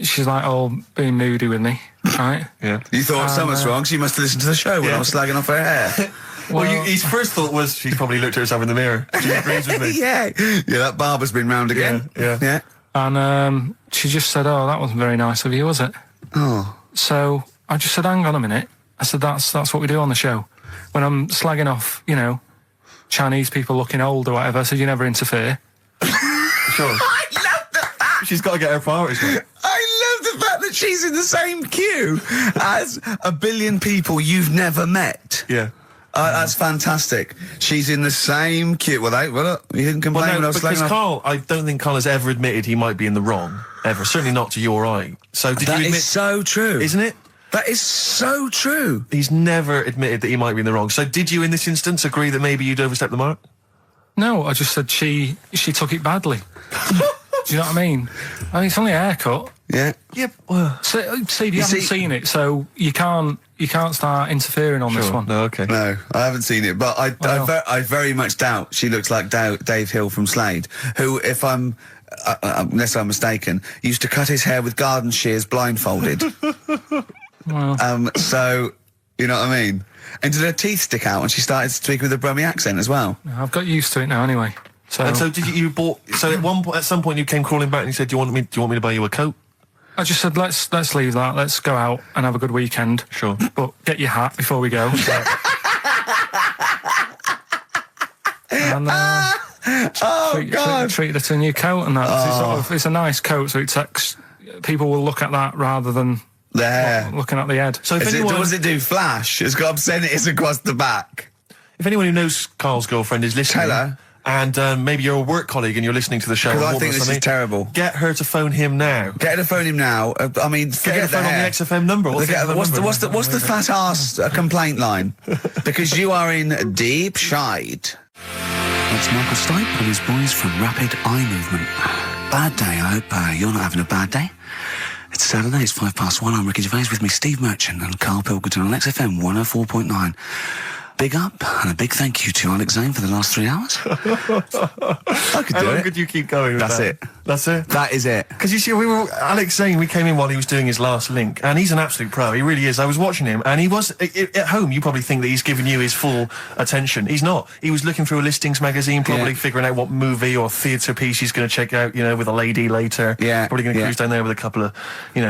she's like all being moody with me, right? Yeah. You thought something's wrong, so you must have listened to the show when I was slagging off her hair. His first thought was she's probably looked at herself in the mirror. She agrees with me. Yeah, that barber's been round again. Yeah. And she just said, "Oh, that wasn't very nice of you, was it?" Oh. So I just said, "Hang on a minute." I said, "That's what we do on the show. When I'm slagging off, Chinese people looking old or whatever, I said, you never interfere." Sure. I love the fact. She's got to get her priorities right. I love the fact that she's in the same queue as a billion people you've never met. Yeah. That's fantastic. She's in the same queue. Well, look, you didn't complain when I was because slagging off. Karl, I don't think Karl has ever admitted he might be in the wrong. Ever. Certainly not to you or I. So did you admit... That is so true. Isn't it? That is so true. He's never admitted that he might be in the wrong. So did you, in this instance, agree that maybe you'd overstepped the mark? No, I just said she took it badly. Do you know what I mean? It's only a haircut. Yeah. Yep. See, you haven't seen it, so you can't start interfering on this one. No, okay. No, I haven't seen it, but I very much doubt she looks like Dave Hill from Slade, who, if unless I'm mistaken, used to cut his hair with garden shears blindfolded. Well. So, you know what I mean? And did her teeth stick out when she started speaking with a Brummie accent as well? I've got used to it now anyway. So, and so did you bought? So at some point you came crawling back and you said, "Do you want me to buy you a coat?" I just said, "Let's leave that. Let's go out and have a good weekend." Sure, but get your hat before we go. And treat her to a new coat and that. It's a nice coat, so people will look at that rather than looking at the head. So does it do flash? It's got obscenities across the back. If anyone who knows Karl's girlfriend is listening, tell her. And maybe you're a work colleague and you're listening to the show. Because I think this is terrible. Get her to phone him now. Get her to phone him now. I mean, forget her phone on the XFM number. What's the fat ass complaint line? Because you are in deep shite. That's Michael Stipe and his boys from Rapid Eye Movement. Bad day. I hope you're not having a bad day. It's Saturday, it's 1:05. I'm Ricky Gervais, with me Steve Merchant and Karl Pilkington on XFM 104.9. Big up and a big thank you to Alex Zane for the last 3 hours. I could do it. How long could you keep going with That's that? it. That's it? That is it. Because you see, Alex Zane, we came in while he was doing his last link, and he's an absolute pro. He really is. I was watching him, and he was, at home, you probably think that he's giving you his full attention. He's not. He was looking through a listings magazine, probably figuring out what movie or theatre piece he's going to check out, with a lady later. Yeah. Probably going to cruise down there with a couple of,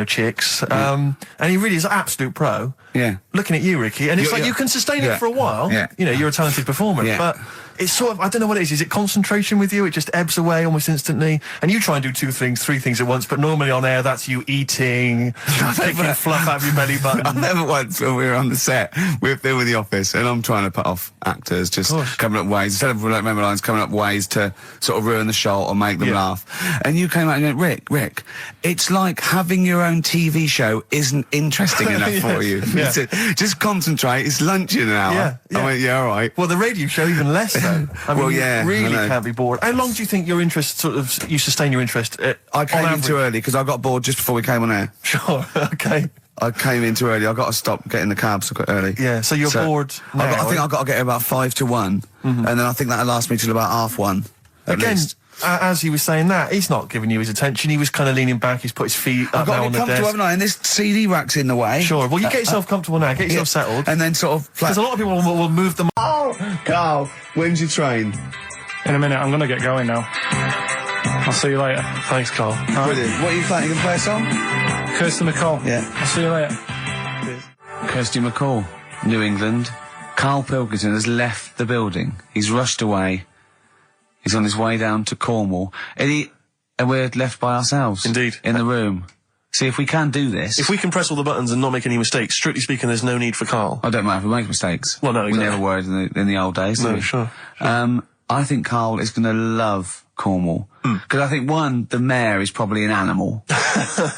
chicks. Yeah. And he really is an absolute pro. Yeah. Looking at you, Ricky, and it's like you can sustain it for a while. Yeah. You're a talented performer, Yeah. but it's sort of, I don't know what it is. Is it concentration with you? It just ebbs away almost instantly. And you try and do 2 things, 3 things at once, but normally on air, that's you eating, picking fluff out of your belly button. I never once, when we were on the set, we're there with The Office, and I'm trying to put off actors, just coming up ways, instead of like member lines, coming up ways to sort of ruin the show or make them laugh. And you came out and went, Rick, it's like having your own TV show isn't interesting enough for you. Just concentrate, it's lunch in an hour. I went, yeah, all right. Well, the radio show even less so. I mean, you really can't be bored. How long do you think your interest you sustain your interest? I came in too early because I got bored just before we came on air. Sure, okay. I came in too early. I got to stop getting the cabs quite early. Yeah, so you're bored now. I think I've got to get about 5 to 1, and then I think that'll last me till about 1:30. Again, as he was saying that, he's not giving you his attention. He was kind of leaning back. He's put his feet up now on the desk. I've got to get comfortable, haven't I? And this CD rack's in the way. Sure. Well, you get yourself comfortable now. Get yourself settled. And then sort of... Because a lot of people will move them... Oh, Carl, when's your train? In a minute. I'm going to get going now. I'll see you later. Thanks, Karl. Brilliant. What are you playing? You can play a song? Kirsty MacColl. Yeah. I'll see you later. Kirsty MacColl, New England. Karl Pilkington has left the building. He's rushed away. He's on his way down to Cornwall. And we're left by ourselves. Indeed. In the room. See, if we can do this... If we can press all the buttons and not make any mistakes, strictly speaking, there's no need for Karl. I don't mind if we make mistakes. Well, no, exactly. We never worried in the old days, No, did we? sure. I think Karl is going to love Cornwall. Because I think, one, the mayor is probably an animal.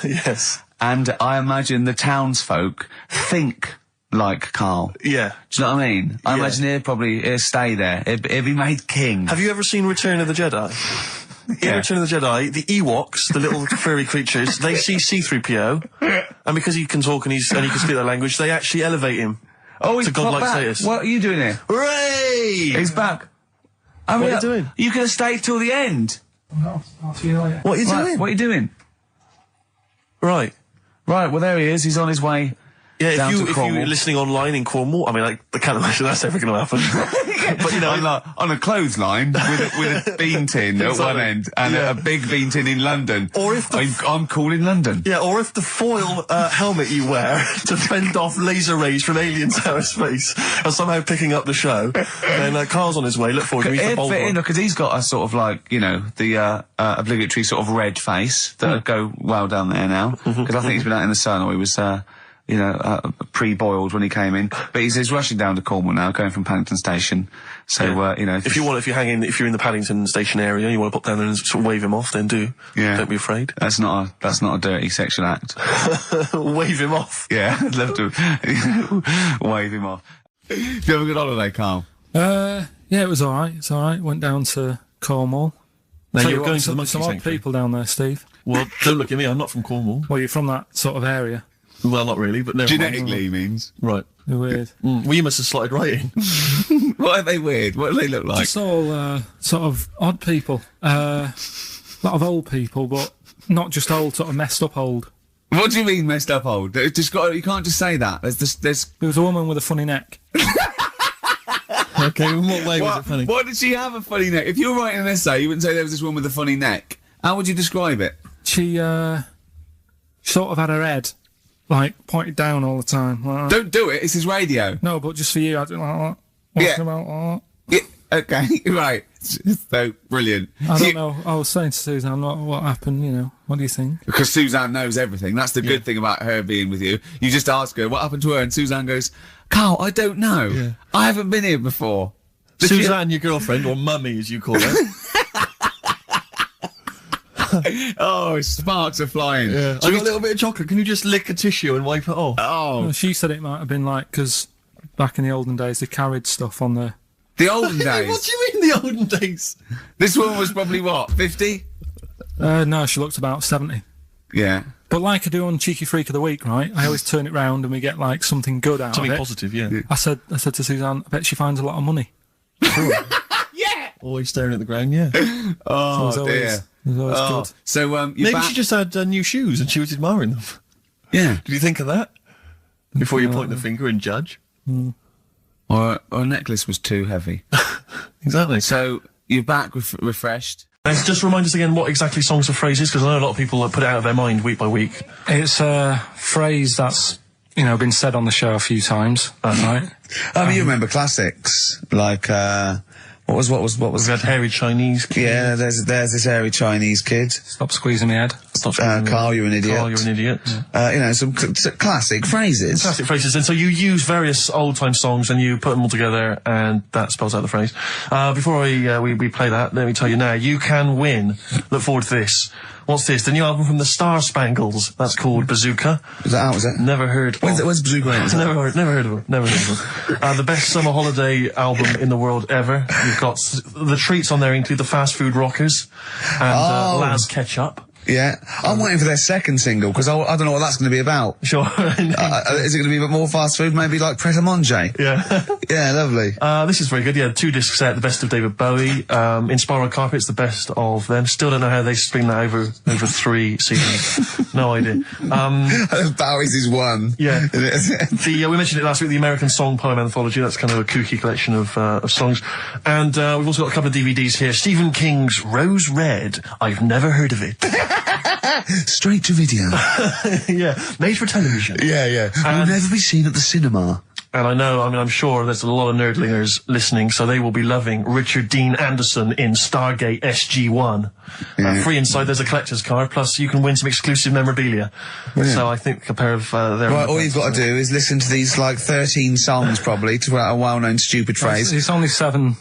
Yes. And I imagine the townsfolk think like Karl. Yeah. Do you know what I mean? I imagine he'll stay there. He'll be made king. Have you ever seen Return of the Jedi? In Return of the Jedi, the Ewoks, the little furry creatures, they see C-3PO, and because he can talk and he can speak their language, they actually elevate him to godlike status. What are you doing here? Hooray! He's back. What are you doing? You could have stayed till the end. I'll see you later. What are you doing? What are you doing? Right. Right, well, there he is. He's on his way. Yeah, if you're listening online in Cornwall, I mean, I can't imagine that's ever going to happen. But, you know... on a clothesline with a bean tin at one end and a big bean tin in London. Or if I'm cool in London. Yeah, or if the foil helmet you wear to fend off laser rays from aliens out of space are somehow picking up the show, then Karl's on his way. Look forward to meet the bold one. Because he's got a sort of like, you know, the obligatory sort of red face that would go well down there now. Because I think he's been out in the sun, or he was... pre-boiled when he came in. But he's rushing down to Cornwall now, going from Paddington Station. So, you know... If you're in the Paddington Station area, you want to pop down there and sort of wave him off, then do. Yeah. Don't be afraid. That's not a dirty sexual act. Wave him off. Yeah, I'd love to wave him off. Did you have a good holiday, Karl? Yeah, it was alright. It's alright. Went down to Cornwall. Now you're going to the monkey some odd people down there, Steve. Well, don't look at me, I'm not from Cornwall. Well, you're from that sort of area. Well, not really, but never Genetically, he means. Right. They're weird. Well, you must have slotted right in. What are they weird? What do they look like? Just all sort of odd people. A lot of old people, but not just old, sort of messed up old. What do you mean messed up old? You can't just say that. There was a woman with a funny neck. Okay, in what way was it funny? Why did she have a funny neck? If you were writing an essay, you wouldn't say there was this woman with a funny neck. How would you describe it? She sort of had her head like pointed down all the time. Like, don't do it. It's his radio. No, but just for you, I do like that. Yeah. About yeah. Okay. Right. So brilliant. I don't know. I was saying to Suzanne, what happened? You know, what do you think? Because Suzanne knows everything. That's the good thing about her being with you. You just ask her what happened to her, and Suzanne goes, "Karl, I don't know. Yeah. I haven't been here before." Suzanne, your girlfriend, or mummy as you call her. Oh, sparks are flying. Yeah. I got a little bit of chocolate. Can you just lick a tissue and wipe it off? Oh. Well, she said it might have been like, because back in the olden days, they carried stuff on the... The olden days? What do you mean the olden days? This woman was probably, what, 50? No, she looks about 70. Yeah. But like I do on Cheeky Freak of the Week, right? I always turn it round and we get, like, something good out of it. Something positive, yeah. I said to Suzanne, I bet she finds a lot of money. Cool. Yeah! Always staring at the ground, yeah. Oh, so dear. Good. So, maybe she just had new shoes and she was admiring them. Yeah. Did you think of that? Before you point the finger and judge? Mm. Or a necklace was too heavy. Exactly. So, you're back refreshed. Just remind us again what exactly songs or phrases, because I know a lot of people put it out of their mind week by week. It's a phrase that's, you know, been said on the show a few times, right? I mean, you remember classics, like, What was? We had hairy Chinese kid. Yeah, there's this hairy Chinese kid. Stop squeezing my head. Carl, you're an idiot. Carl, you're an idiot. Some classic phrases. Classic phrases. And so you use various old-time songs and you put them all together, and that spells out the phrase. Before we play that, let me tell you now, you can win. Look forward to this. What's this? The new album from the Star Spangles. That's called Bazooka. Is that out, is it? Never heard. When's Bazooka out? Never heard of them. Never heard of them. The best summer holiday album in the world ever. You've got the treats on there include the Fast Food Rockers and Laz Ketchup. Yeah, I'm waiting for their second single because I don't know what that's going to be about. Sure. Is it going to be a bit more fast food? Maybe like Pret a Manger? Yeah. Yeah, lovely. This is very good. Yeah, 2-disc set, the best of David Bowie. Inspiral Carpets, the best of them. Still don't know how they string that over 3 seasons. No idea. Bowie's is one. Yeah. We mentioned it last week, the American Song Poem Anthology. That's kind of a kooky collection of songs. And we've also got a couple of DVDs here. Stephen King's Rose Red. I've never heard of it. Straight to video. Yeah, made for television. Yeah. Will never be seen at the cinema. And I'm sure there's a lot of nerdlingers listening, so they will be loving Richard Dean Anderson in Stargate SG-1. Free inside, there's a collector's card, plus you can win some exclusive memorabilia. Brilliant. So I think a pair of their... Right, all you've got to do is listen to these, 13 songs, probably, to a well-known stupid phrase. It's only seven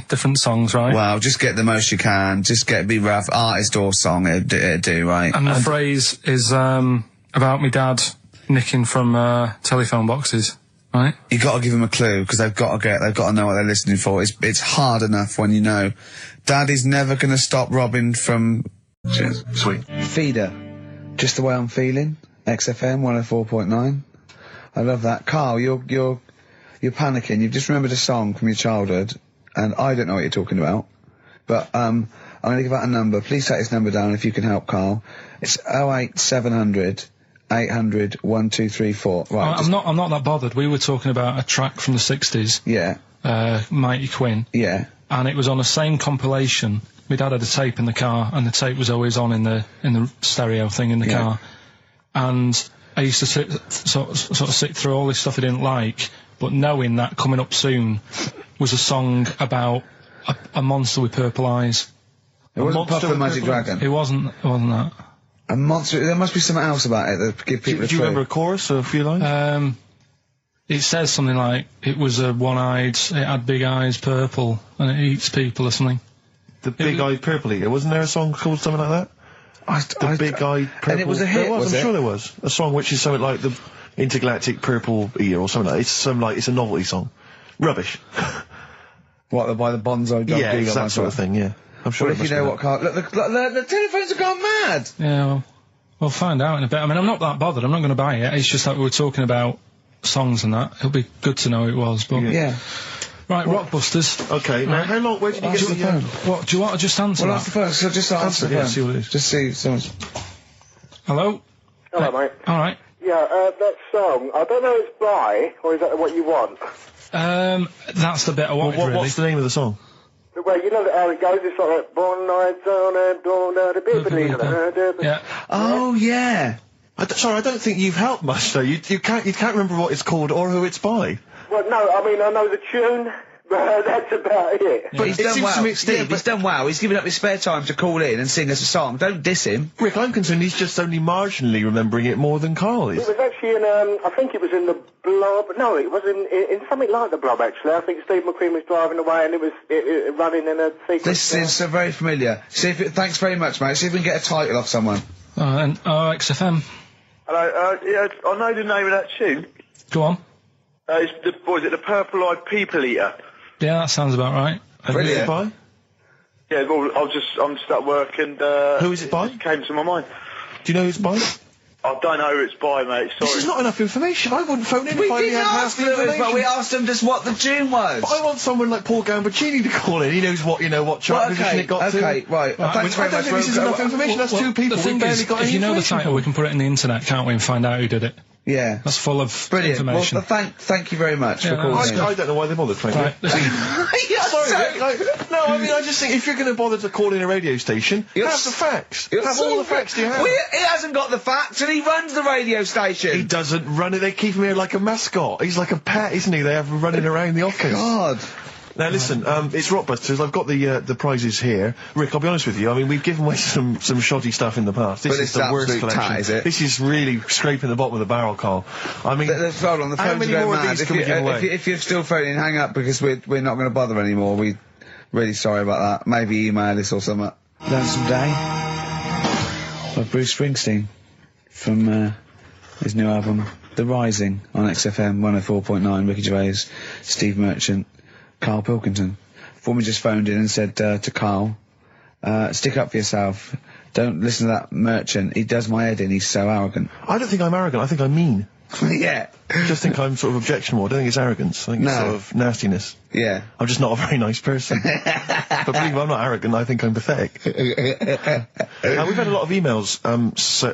different songs, right? Well, just get the most you can. Just be rough. Artist or song, it'd do, right? And the phrase is about me dad nicking from telephone boxes. Right. You got to give them a clue because they've got to know what they're listening for. It's hard enough when you know. Daddy's never going to stop robbing from. Cheers. Sweet. Feeder. Just the way I'm feeling. XFM 104.9. I love that. Karl, you're panicking. You've just remembered a song from your childhood, and I don't know what you're talking about. But I'm going to give out a number. Please take this number down if you can help, Karl. It's 08700. 800 1234. Right. I'm not that bothered. We were talking about a track from the 60s. Yeah. Mighty Quinn. Yeah. And it was on the same compilation. My dad had a tape in the car, and the tape was always on in the stereo thing in the car. And I used to sort of sit through all this stuff I didn't like, but knowing that coming up soon was a song about a monster with purple eyes. It wasn't Puff the Magic Dragon. It wasn't that. A monster. There must be something else about it that give people. Do you remember a chorus or a few lines? It says something like it was a one-eyed, it had big eyes, purple, and it eats people or something. The big-eyed purple eater. Wasn't there a song called something like that? The big-eyed purple. And it was a hit. I'm sure there was a song which is something like the intergalactic purple eater or something like that. It's a novelty song. Rubbish. What, by the Bonzo Dog? Yeah, it's that sort of thing. Yeah. I'm sure. Well, if you know what Karl... Look, the telephones have gone mad! Yeah, we'll find out in a bit. I mean, I'm not that bothered. I'm not going to buy it. It's just that we were talking about songs and that. It'll be good to know who it was, but... Yeah. Right, Rockbusters. Okay, now how long... Where did you get the phone? What, do you want to just answer Well, that? that's the phone, so just answer the phone. See what it is. Just see someone's... Hello? Hello, mate. All right. Yeah, that song, I don't know if it's by, or is that what you want? That's the bit I wanted, really. What's the name of the song? Well, you know how it goes, it's like, Born Nights on and Dawn at a Bibbly. Yeah. Oh, yeah. Sorry, I don't think you've helped much, though. You can't remember what it's called or who it's by. Well, no, I mean, I know the tune, but that's about it. But he's done well. Steve, he's done well. He's given up his spare time to call in and sing us a song. Don't diss him. Rick, I'm concerned he's just only marginally remembering it more than Karl is. It was actually in, I think it was in the Blob. No, it was in something like the Blob, actually. I think Steve McQueen was driving away and it was running in a sequence. This is so very familiar. Thanks very much, mate. See if we can get a title off someone. And XFM. Hello, yeah, I know the name of that tune. Go on. It's the Purple-Eyed People Eater? Yeah, that sounds about right. Brilliant. Who is it by? Yeah, well, I'm just at work and... Who is it by? It came to my mind. Do you know who it's by? I don't know who it's by, mate, sorry. This is not enough information. I wouldn't phone in if I had half the information. But we asked him just what the tune was. But I want someone like Paul Gambaccini to call in. He knows what chart position it got to. Okay, right. Thanks very much. I don't think this is enough information. That's two people. The thing is, if you know the title, we can put it in the internet, can't we, and find out who did it. Yeah. That's full of brilliant information. Well, thank you very much for calling in. I don't know why they bothered, frankly. Right. Sorry, no, I mean, I just think if you're going to bother to call in a radio station, have the facts. Have all the facts you have. He hasn't got the facts, and he runs the radio station. He doesn't run it. They keep him here like a mascot. He's like a pet, isn't he? They have him running around the office. God. Now listen, it's Rockbusters. I've got the prizes here. Rick, I'll be honest with you. I mean, we've given away some shoddy stuff in the past. This is the worst collection. Is it? This is really scraping the bottom of the barrel, Carl. I mean, hold on, the how phone's many going more mad. of these can we give away? If you're still phoning, hang up because we're not going to bother anymore. We're really sorry about that. Maybe email us or something. Lonesome Day by Bruce Springsteen from his new album The Rising on XFM 104.9. Ricky Gervais, Steve Merchant, Karl Pilkington. Foreman just phoned in and said to Karl, stick up for yourself. Don't listen to that Merchant. He does my head in. He's so arrogant. I don't think I'm arrogant. I think I'm mean. Yeah. I just think I'm sort of objectionable. I don't think it's arrogance. I think it's sort of nastiness. Yeah. I'm just not a very nice person. But believe me, I'm not arrogant. I think I'm pathetic. We've had a lot of emails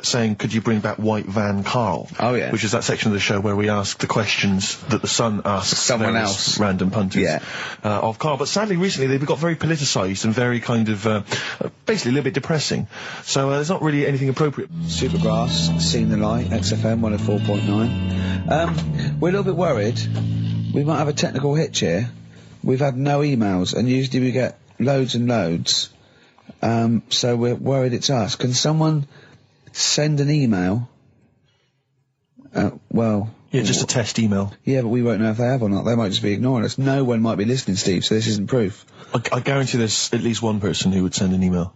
saying, could you bring back White Van Karl? Oh, yeah. Which is that section of the show where we ask the questions that the Sun asks someone else, random punters of Karl. But sadly, recently they've got very politicised and very kind of basically a little bit depressing. So there's not really anything appropriate. Supergrass, Seen the Light, XFM 104.9. We're a little bit worried. We might have a technical hitch here. We've had no emails, and usually we get loads and loads. So we're worried it's us. Can someone send an email? Well... Yeah, just a test email. Yeah, but we won't know if they have or not. They might just be ignoring us. No one might be listening, Steve, so this isn't proof. I guarantee there's at least one person who would send an email.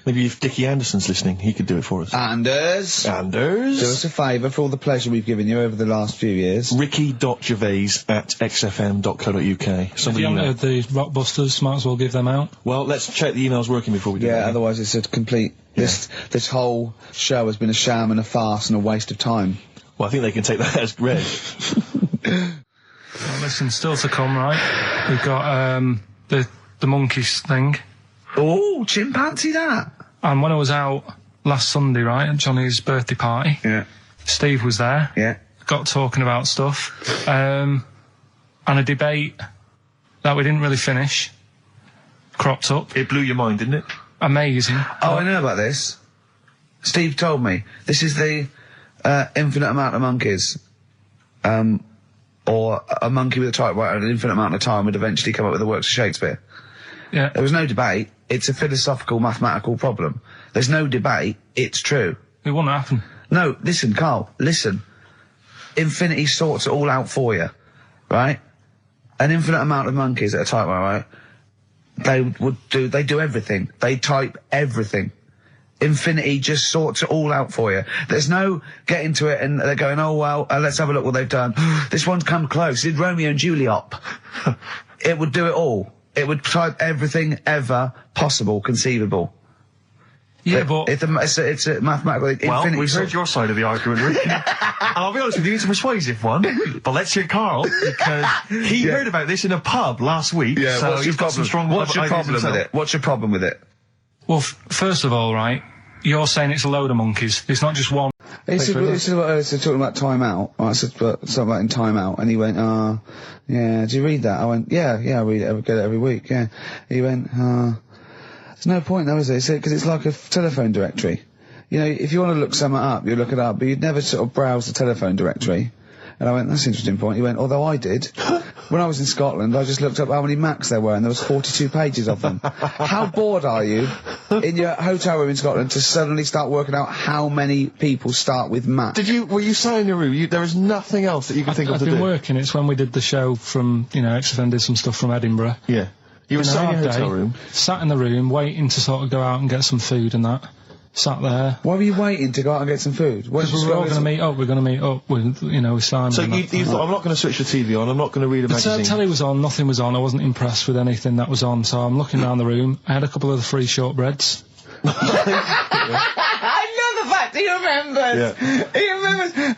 Maybe if Dickie Anderson's listening, he could do it for us. Anders! Do us a favour for all the pleasure we've given you over the last few years. Ricky.gervais@xfm.co.uk. If you haven't heard the Rockbusters, might as well give them out. Well, let's check the email's working before we do that. Yeah, otherwise it's a complete... This whole show has been a sham and a farce and a waste of time. Well, I think they can take that as read. Well, listen, still to come, right? We've got the monkeys thing. Oh, chimpanzee that! And when I was out last Sunday, right, at Johnny's birthday party, Steve was there. Yeah. Got talking about stuff. And a debate that we didn't really finish cropped up. It blew your mind, didn't it? Amazing. Oh, I know about this. Steve told me. This is the infinite amount of monkeys. Or a monkey with a typewriter an infinite amount of time would eventually come up with the works of Shakespeare. Yeah. There was no debate. It's a philosophical, mathematical problem. There's no debate. It's true. It wouldn't happen. No, listen, Karl, listen. Infinity sorts it all out for you, right? An infinite amount of monkeys at a typewriter, right? They do everything. They type everything. Infinity just sorts it all out for you. There's no getting to it and they're going, oh, well, let's have a look what they've done. This one's come close. Did Romeo and Juliet. It would do it all. It would type everything ever possible, conceivable. Yeah, but... It's a mathematical... Well, we've heard your side of the argument, Rick. And I'll be honest with you, it's a persuasive one. But let's hear Karl, because he heard about this in a pub last week. Yeah, so what's your problem? What's your problem with it? What's your problem with it? Well, first of all, right, you're saying it's a load of monkeys. It's not just one. This is what I was talking about Time Out. I said something about in Time Out, and he went, yeah, do you read that? I went, yeah, I read it, I get it every week, yeah. He went, there's no point though, is there? Because it's like a telephone directory. You know, if you want to look something up, you look it up, but you'd never sort of browse the telephone directory. And I went, that's an interesting point. He went, although I did. When I was in Scotland, I just looked up how many Macs there were, and there was 42 pages of them. How bored are you in your hotel room in Scotland to suddenly start working out how many people start with Mac? Were you sat in your room? There was nothing else that you could think of to do? I've been working. It's when we did the show from, XFM did some stuff from Edinburgh. Yeah. You were sat in your hotel room? Sat in the room, waiting to sort of go out and get some food and that. Sat there. Why were you waiting to go out and get some food? Because we were all going to meet up. We're going to meet up with, with Simon. So you thought, I'm not going to switch the TV on, I'm not going to read a magazine. The telly was on, nothing was on. I wasn't impressed with anything that was on, so I'm looking around the room. I had a couple of the free shortbreads. I love the fact he remembers. Yeah.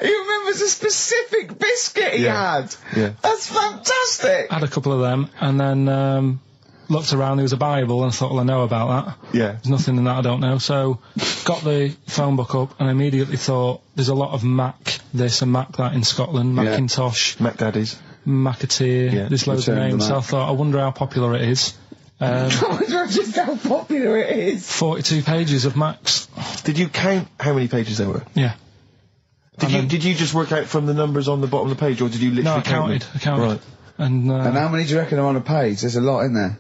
He remembers a specific biscuit he had. Yeah. That's fantastic. I had a couple of them, and then, looked around, there was a Bible, and I thought, well, I know about that. Yeah. There's nothing in that I don't know. So, got the phone book up, and I immediately thought, there's a lot of Mac this and Mac that in Scotland, Macintosh. Mac Daddies. Macateer, there's loads of names. So I thought, I wonder how popular it is. I wonder just how popular it is. 42 pages of Macs. Did you count how many pages there were? Yeah. Did you just work out from the numbers on the bottom of the page, or did you literally count? No, I counted. Right. And how many do you reckon are on a page? There's a lot in there.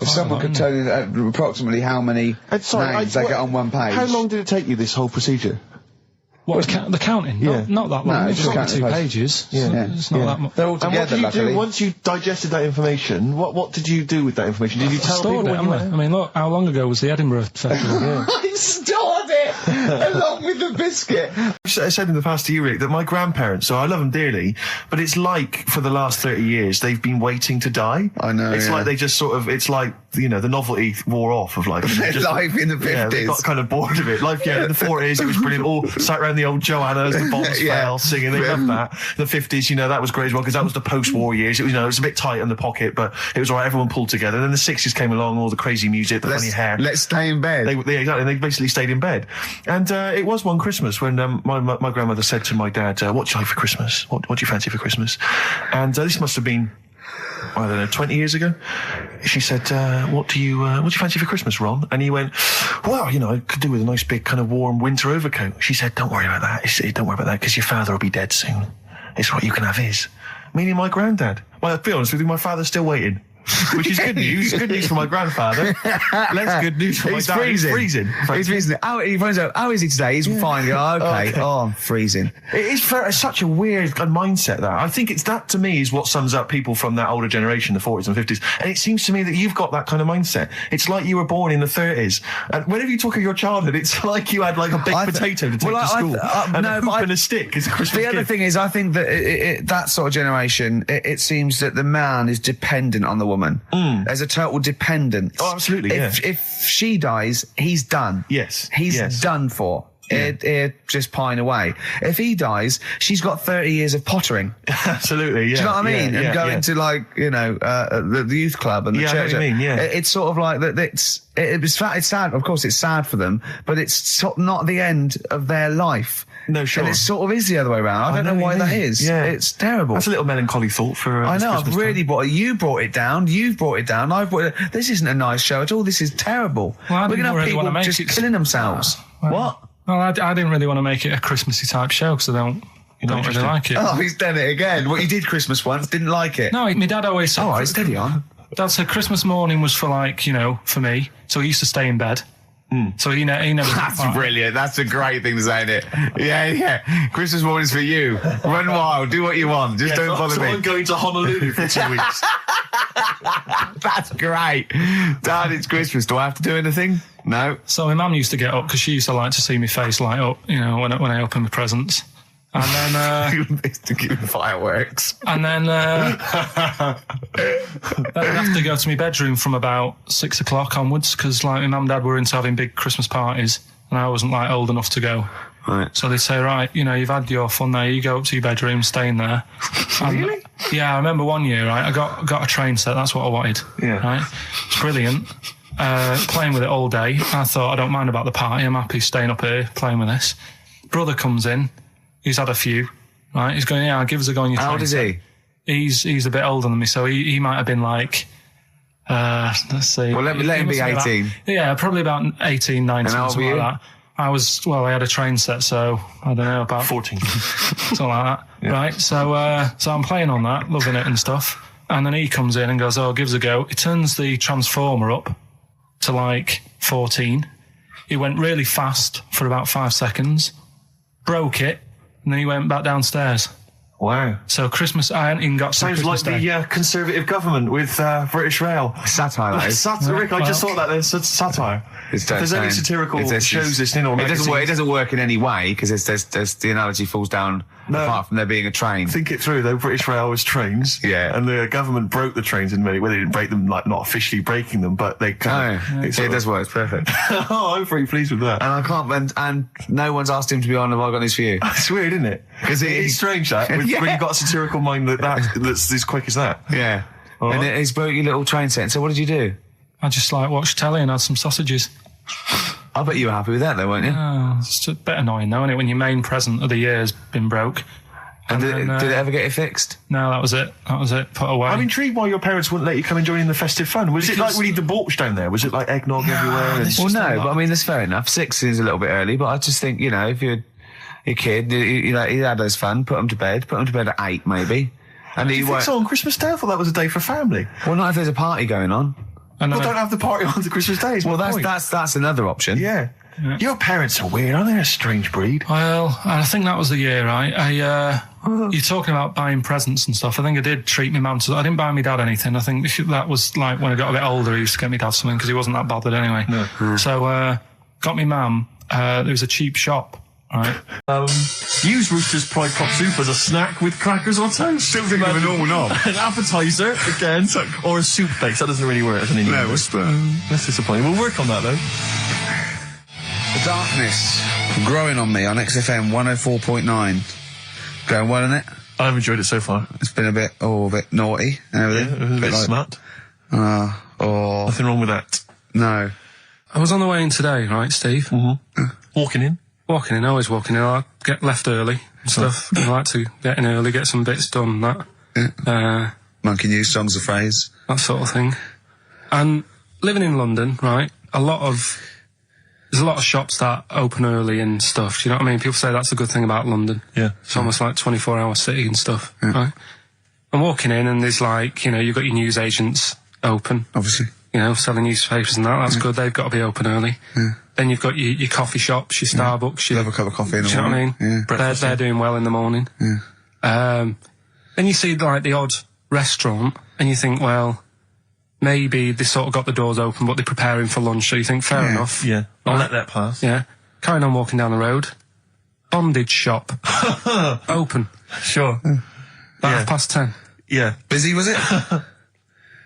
If someone could tell you approximately how many names they get on one page. How long did it take you, this whole procedure? What, the counting? Yeah. Not that long. No, It's just got 2 pages. It's not that much. They're all And together, what did you luckily. do once you digested that information? What did you do with that information? Did you tell Stored people it, when you haven't went? I? I mean, look, how long ago was the Edinburgh Festival? I stored it along with the biscuit. I said in the past to you, Rick, that my grandparents, so I love them dearly, but it's like for the last 30 years they've been waiting to die. I know, It's yeah. like they just sort of, it's like, you know, the novelty wore off of life. Life in the 50s. Yeah, they got kind of bored of it. Life, in the 40s, it was brilliant. All sat around the old Joanna as the bombs fell, singing. They loved that. The 50s, you know, that was great as well, because that was the post-war years. It was, you know, it was a bit tight in the pocket, but it was all right. Everyone pulled together. And then the 60s came along, all the crazy music, the funny hair. Let's stay in bed. Exactly. They basically stayed in bed. And it was one Christmas when my grandmother said to my dad, what do you like for Christmas? What do you fancy for Christmas? And this must have been, I don't know, 20 years ago. She said, what do you fancy for Christmas, Ron? And he went, well, you know, I could do with a nice big kind of warm winter overcoat. She said, don't worry about that. Don't worry about that, because your father will be dead soon. It's right, you can have his. Meaning my granddad. Well, to be honest with you, my father's still waiting. Which is good news. Good news for my grandfather. Less good news for my dad. He's freezing. He's freezing. He finds out, how is he today? He's fine. Oh, okay. Oh, I'm freezing. It is such a weird mindset, that. I think it's that, to me, is what sums up people from that older generation, the 40s and 50s. And it seems to me that you've got that kind of mindset. It's like you were born in the 30s. And whenever you talk of your childhood, it's like you had like a baked potato to take to school. And a hoop and a stick is a Christmas gift. The other thing is, I think that that sort of generation, it seems that the man is dependent on the woman. There's a total dependence. Oh, absolutely, If she dies, he's done. Yes. He's done for. He'd just pine away. If he dies, she's got 30 years of pottering. Absolutely, yeah. Do you know what I mean? Yeah, and going to, like, you know, the youth club and the church. I know what you mean, yeah. It's sort of like that. It's sad. Of course, it's sad for them, but it's sort of not the end of their life. No, sure. And it sort of is the other way around. I don't know why that is. Yeah. It's terrible. That's a little melancholy thought for I know, Christmas I've really time. brought it. You brought it down. You've brought it down. I've brought it. This isn't a nice show at all. This is terrible. Well, we're going to have really people wanna make just it killing themselves. What? Well, I didn't really want to make it a Christmassy type show because I don't really like it. Oh, he's done it again. What, you did Christmas once, didn't like it? No, my dad always said... Oh, right, steady on. Dad said Christmas morning was for, like, you know, for me. So he used to stay in bed. So he never... That's brilliant. That's a great thing to say, isn't it? Yeah. Christmas morning's for you. Run wild. Do what you want. Just don't bother me. I'm going to Honolulu for 2 weeks. That's great. Dad, it's Christmas. Do I have to do anything? No. So my mum used to get up because she used to like to see my face light up, you know, when I open my presents. And then... to give fireworks. And then... then I'd have to go to my bedroom from about 6 o'clock onwards because, like, my mum and dad were into having big Christmas parties and I wasn't, like, old enough to go. Right. So they'd say, right, you know, you've had your fun there, you go up to your bedroom, stay in there. Really? Yeah, I remember one year, right, I got a train set, that's what I wanted. Yeah. Right? It's brilliant. Playing with it all day. I thought, I don't mind about the party, I'm happy staying up here playing with this. Brother comes in, he's had a few, right? He's going, yeah, give us a go on your train. How old is he? He's a bit older than me, so he might have been like, let's see. Well, let him be 18. Yeah, probably about 18, 19, And how old something were like that. I had a train set, so I don't know, about 14. something like that, right? So I'm playing on that, loving it and stuff. And then he comes in and goes, oh, give us a go. He turns the transformer up to like 14. He went really fast for about 5 seconds, broke it, and then he went back downstairs. Wow. So Christmas, I hadn't even got to Sounds Christmas like Day. the Conservative government with British Rail. Satire, that is. Rick, I just thought that there's satire. If there's any satirical shows listening or it magazines... doesn't work in any way because there's the analogy falls down apart from there being a train. Think it through though. British Rail was trains, and the government broke the trains in many. Well, they didn't break them, like not officially breaking them, but they. It does work. It's perfect. Oh, I'm very pleased with that. And I can't. And no one's asked him to be on. Have I got this for you? It's weird, isn't it? Because it's strange that when you've got a satirical mind that's as quick as that. Yeah. All and right. he's broke your little train set. So what did you do? I just like watched telly and had some sausages. I bet you were happy with that though, weren't you? Oh, it's a bit annoying though, isn't it, when your main present of the year has been broke. And did it ever get it fixed? No, that was it. Put away. I'm intrigued why your parents wouldn't let you come and join in the festive fun. Was it like really debauched down there? Was it like eggnog everywhere? Well, no, but I mean, that's fair enough. 6 is a little bit early, but I just think, if you're a kid, he had his fun, put him to bed at 8 maybe. And Do you think so on Christmas Day? I thought that was a day for family. Well, not if there's a party going on. And Well, don't have the party on the Christmas Day. Well, that's another option. Yeah. Your parents are weird, aren't they? A strange breed. Well, I think that was the year, right? You're talking about buying presents and stuff. I think I did treat my mum to. I didn't buy my dad anything. I think that was like when I got a bit older, I used to get my dad something because he wasn't that bothered anyway. No. So, got me mum. There was a cheap shop, right? Use Rooster's Pride Cock Soup as a snack with crackers or toast. Still think of a normal knob. An appetizer, again, or a soup base. That doesn't really work as an Indian. No, That's disappointing. We'll work on that, though. The darkness growing on me on XFM 104.9. Going well, isn't it? I've enjoyed it so far. It's been a bit naughty and everything. Yeah, it was a bit smut. Nothing wrong with that. No. I was on the way in today, right, Steve? Mm-hmm. Walking in. Always walking in. I get left early and stuff. I like to get in early, get some bits done, that. Yeah. Monkey News, songs of phrase. That sort of thing. And living in London, right, there's a lot of shops that open early and stuff. Do you know what I mean? People say that's a good thing about London. Yeah. It's almost like 24-hour city and stuff, right? I'm walking in and there's like, you've got your news agents open. Obviously. Selling newspapers and that. That's good. They've got to be open early. Yeah. Then you've got your coffee shops, your Starbucks. Have a cup of coffee in the do you know what I morning. mean? Yeah. They're doing well in the morning. Yeah. Then you see like the odd restaurant and you think, well, maybe they sort of got the doors open, but they're preparing for lunch. So you think, fair enough. Yeah. I'll let that pass. Yeah. Carrying on walking down the road. Bondage shop. Open. Sure. About 10:30. Yeah. Busy, was it?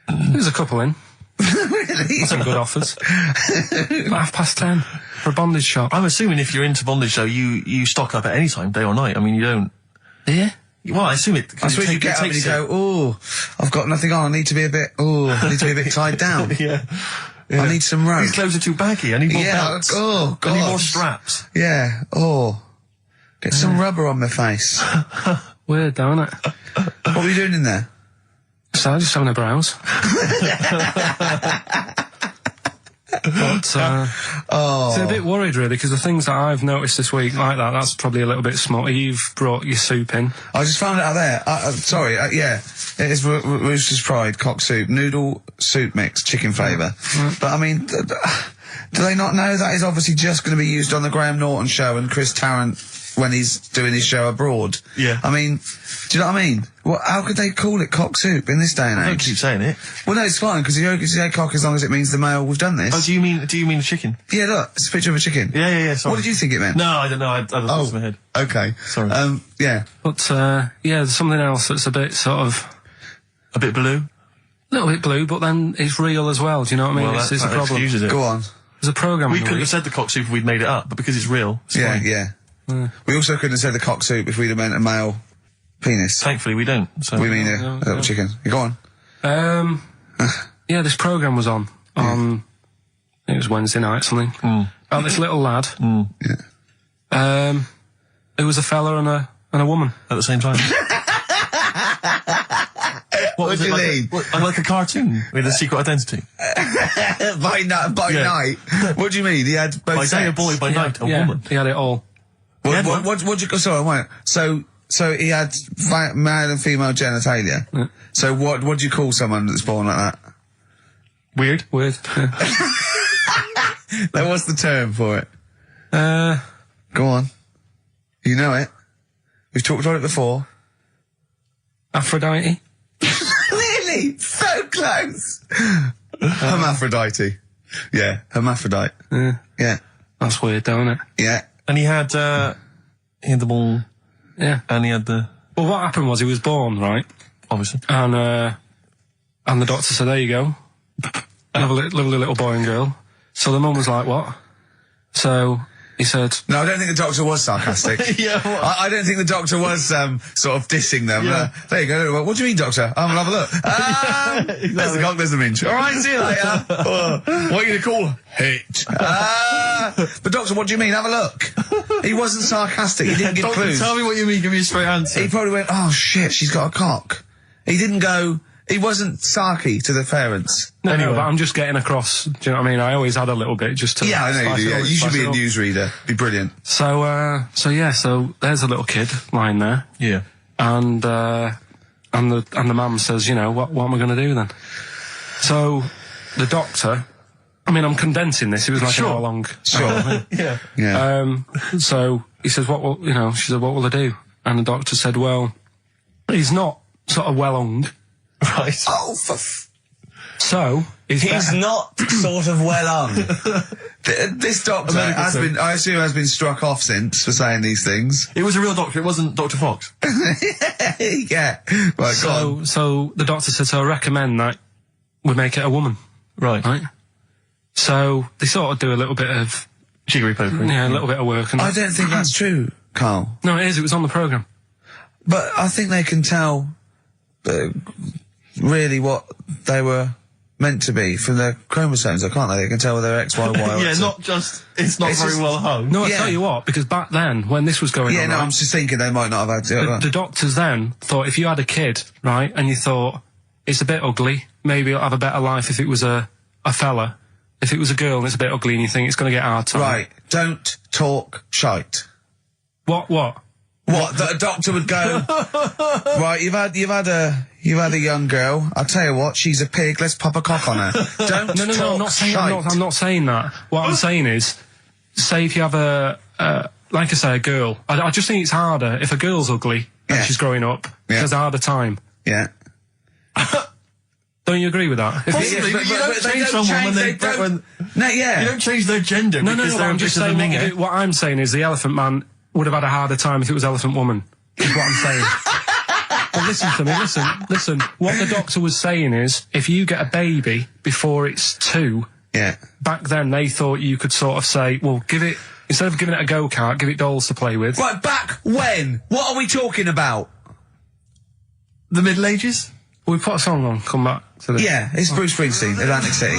There's a couple in. Really? Some good offers. About 10:30 for a bondage shop. I'm assuming if you're into bondage, though, you stock up at any time, day or night. I mean, you don't. Yeah. Well, I assume it. I suppose you get up and you go, I've got nothing on. I need to be a bit tied down. Yeah. I need some rope. These clothes are too baggy. I need more belts. Oh, God. I need more straps. Yeah. Get some rubber on my face. Weird, don't it? What were you doing in there? So just having a browse. But, so a bit worried really, because the things that I've noticed this week like that's probably a little bit small. You've brought your soup in. I just found it out there. Sorry, yeah. It is Rooster's Pride cock soup, noodle soup mix, chicken flavour. But I mean, do they not know that is obviously just going to be used on the Graham Norton show and Chris Tarrant when he's doing his show abroad? Yeah. I mean, do you know what I mean? How could they call it cock soup in this day and age? Don't keep saying it. Well, no, it's fine, because you can say cock as long as it means the male we've done this. Oh, do you mean the chicken? Yeah, look, it's a picture of a chicken. Yeah, sorry. What did you think it meant? No, I don't know. I had a in my head. Okay. Sorry. Yeah. But, there's something else that's a bit sort of... A bit blue? A little bit blue, but then it's real as well, do you know what I mean? Well, it's a that problem. excuses it. Go on. There's a programme We could have said the cock soup if we'd made it up, but because it's real, it's fine. Yeah. We also couldn't have said the cock soup if we'd have meant a male penis. Thankfully, we don't. So. We mean a little chicken. You go on. This programme was on. It was Wednesday night, something. About this little lad. Yeah. It was a fella and a woman. At the same time. What do you mean? Like a cartoon with a secret identity. By night. What do you mean? He had both By day sex? a boy, by night a woman. He had it all. What'd you... Sorry, wait. So he had male and female genitalia. Yeah. So what do you call someone that's born like that? Weird. Yeah. Like, what's the term for it? Go on. You know it. We've talked about it before. Aphrodite. Really? So close. Hermaphrodite. Yeah, hermaphrodite. Yeah. That's weird, don't it? Yeah. And he had the ball. Yeah. And he had the... Well, what happened was he was born, right? Obviously. And the doctor said, there you go. Lovely little boy and girl. So the mum was like, what? So he said... No, I don't think the doctor was sarcastic. Yeah, what? I don't think the doctor was sort of dissing them. Yeah. There you go. What do you mean, doctor? I'm gonna have a look. Exactly. There's the cock, there's the minch. All right, see you later. What are you going to call her? Hit. But doctor, what do you mean? Have a look. He wasn't sarcastic. He didn't give Doctor, clues. tell me what you mean. Give me a straight answer. He probably went, oh shit, she's got a cock. He didn't go... He wasn't sarky to the parents. No, but I'm just getting across. Do you know what I mean? I always had a little bit just to... Yeah, I know you do, yeah. You should be a news. newsreader. Be brilliant. So there's a little kid lying there. Yeah. And And the mum says, you know, what am I going to do then? So the doctor, I mean, I'm condensing this. It was like an hour long. Sure. Yeah. So he says, she said, what will I do? And the doctor said, well, he's not sort of well hung. Right. Oh, So he's not sort of well on. This doctor I assume has been struck off since for saying these things. It was a real doctor. It wasn't Dr. Fox. Yeah. Right, go on. So the doctor said, so I recommend that we make it a woman. Right. So they sort of do a little bit of jiggery pokery. Yeah, a little bit of work. And I don't think that's true, Karl. No, it is. It was on the programme. But I think they can tell really what they were meant to be from their chromosomes, can't they? They can tell whether they're X, Y, Y, or yeah, X. not just, it's not very well hung. No, I'll tell you what, because back then, when this was going on... Yeah, no, I'm just thinking they might not have had... The doctors then thought if you had a kid, right, and you thought, it's a bit ugly, maybe it'll have a better life if it was a fella. If it was a girl and it's a bit ugly and you think it's going to get hard time. Right, don't talk shite. What? What? That a doctor would go, right, you've had a young girl, I'll tell you what, she's a pig, let's pop a cock on her. Don't No, talk I'm not saying, shite. I'm not saying that. What I'm saying is, say if you have like I say, a girl, I just think it's harder if a girl's ugly and she's growing up, she has a harder time. Yeah. Don't you agree with that? Possibly, but you don't change someone you don't change their gender because they're I'm just saying what I'm saying is the Elephant Man would have had a harder time if it was Elephant Woman, is what I'm saying. But listen to me, listen. What the doctor was saying is, if you get a baby before it's 2, back then they thought you could sort of say, well, instead of giving it a go-kart, give it dolls to play with. Right, back when? What are we talking about? The Middle Ages? We put a song on, come back to this. Yeah, it's Bruce Springsteen, Atlantic City.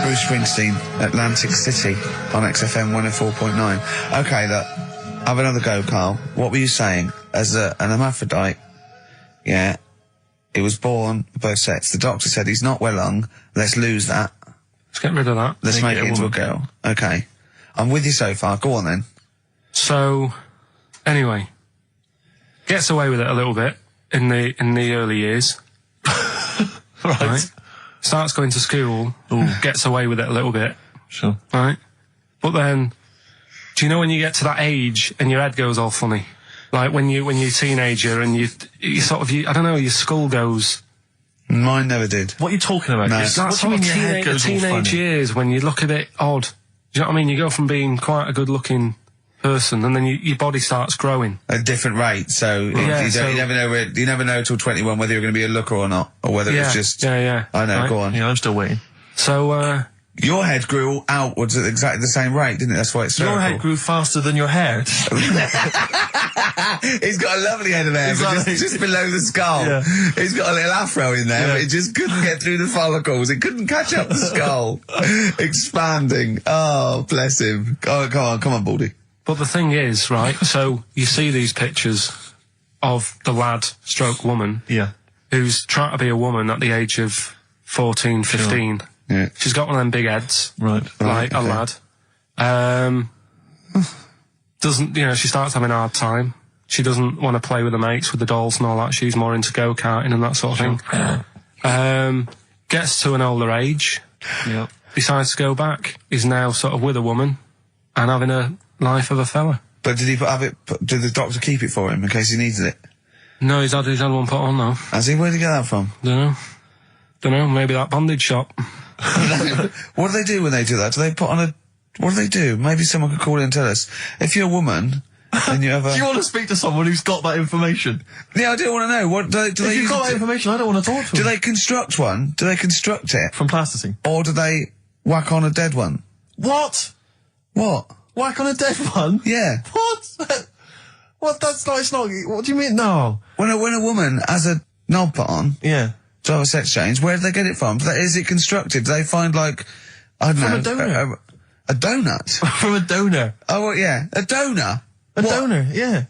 Bruce Springsteen, Atlantic City, on XFM 104.9. Okay, look, have another go, Karl. What were you saying? As an hermaphrodite, it was born both sets. The doctor said he's not well hung, let's lose that. Let's get rid of that. Let's make it into a girl. Okay. I'm with you so far, go on then. So, anyway, gets away with it a little bit in the early years. Right. Starts going to school, gets away with it a little bit. Sure. Right? But then, do you know when you get to that age and your head goes all funny? Like when you're a teenager and you sort of, I don't know, your skull goes... Mine never did. What are you talking about? No. That's what teenage years when you look a bit odd. Do you know what I mean? You go from being quite a good-looking person and then your body starts growing. At a different rate, so, you never know till 21 whether you're going to be a looker or not, or whether it's just... Yeah. I know, go on. Yeah, I'm still waiting. So, your head grew outwards at exactly the same rate, didn't it? That's why it's Your head grew faster than your hair. He's got a lovely head of hair, but just below the skull. Yeah. He's got a little afro in there, but it just couldn't get through the follicles. It couldn't catch up the skull. Expanding. Oh, bless him. Oh, come on, Baldy. But the thing is, right, so you see these pictures of the lad/woman who's trying to be a woman at the age of 14, 15. Sure. Yeah. She's got one of them big heads. Right. Like a lad. She starts having a hard time. She doesn't want to play with the mates, with the dolls and all that. She's more into go-karting and that sort of thing. Gets to an older age. Yep. Decides to go back. Is now sort of with a woman and having a life of a fella. But did the doctor keep it for him in case he needed it? No, he's had one put on though. Has he? Where'd he get that from? Don't know, maybe that bondage shop. What do they do when they do that? Do they put on what do they do? Maybe someone could call in and tell us. If you're a woman, and you have a... Do you want to speak to someone who's got that information? Yeah, I do want to know. What do they If you've got that information, I don't want to talk to them. Do they construct one? Do they construct it? From plasticine. Or do they whack on a dead one? What? What? Whack on a dead one? Yeah. What? What? That's not, it's not, what do you mean? No. When a woman has a knob put on... Yeah. To have a sex change, where do they get it from? Is it constructed? Do they find, like, I don't know... From a donor. A donut? From a donor. Oh, well, yeah. A donor? Donor, yeah.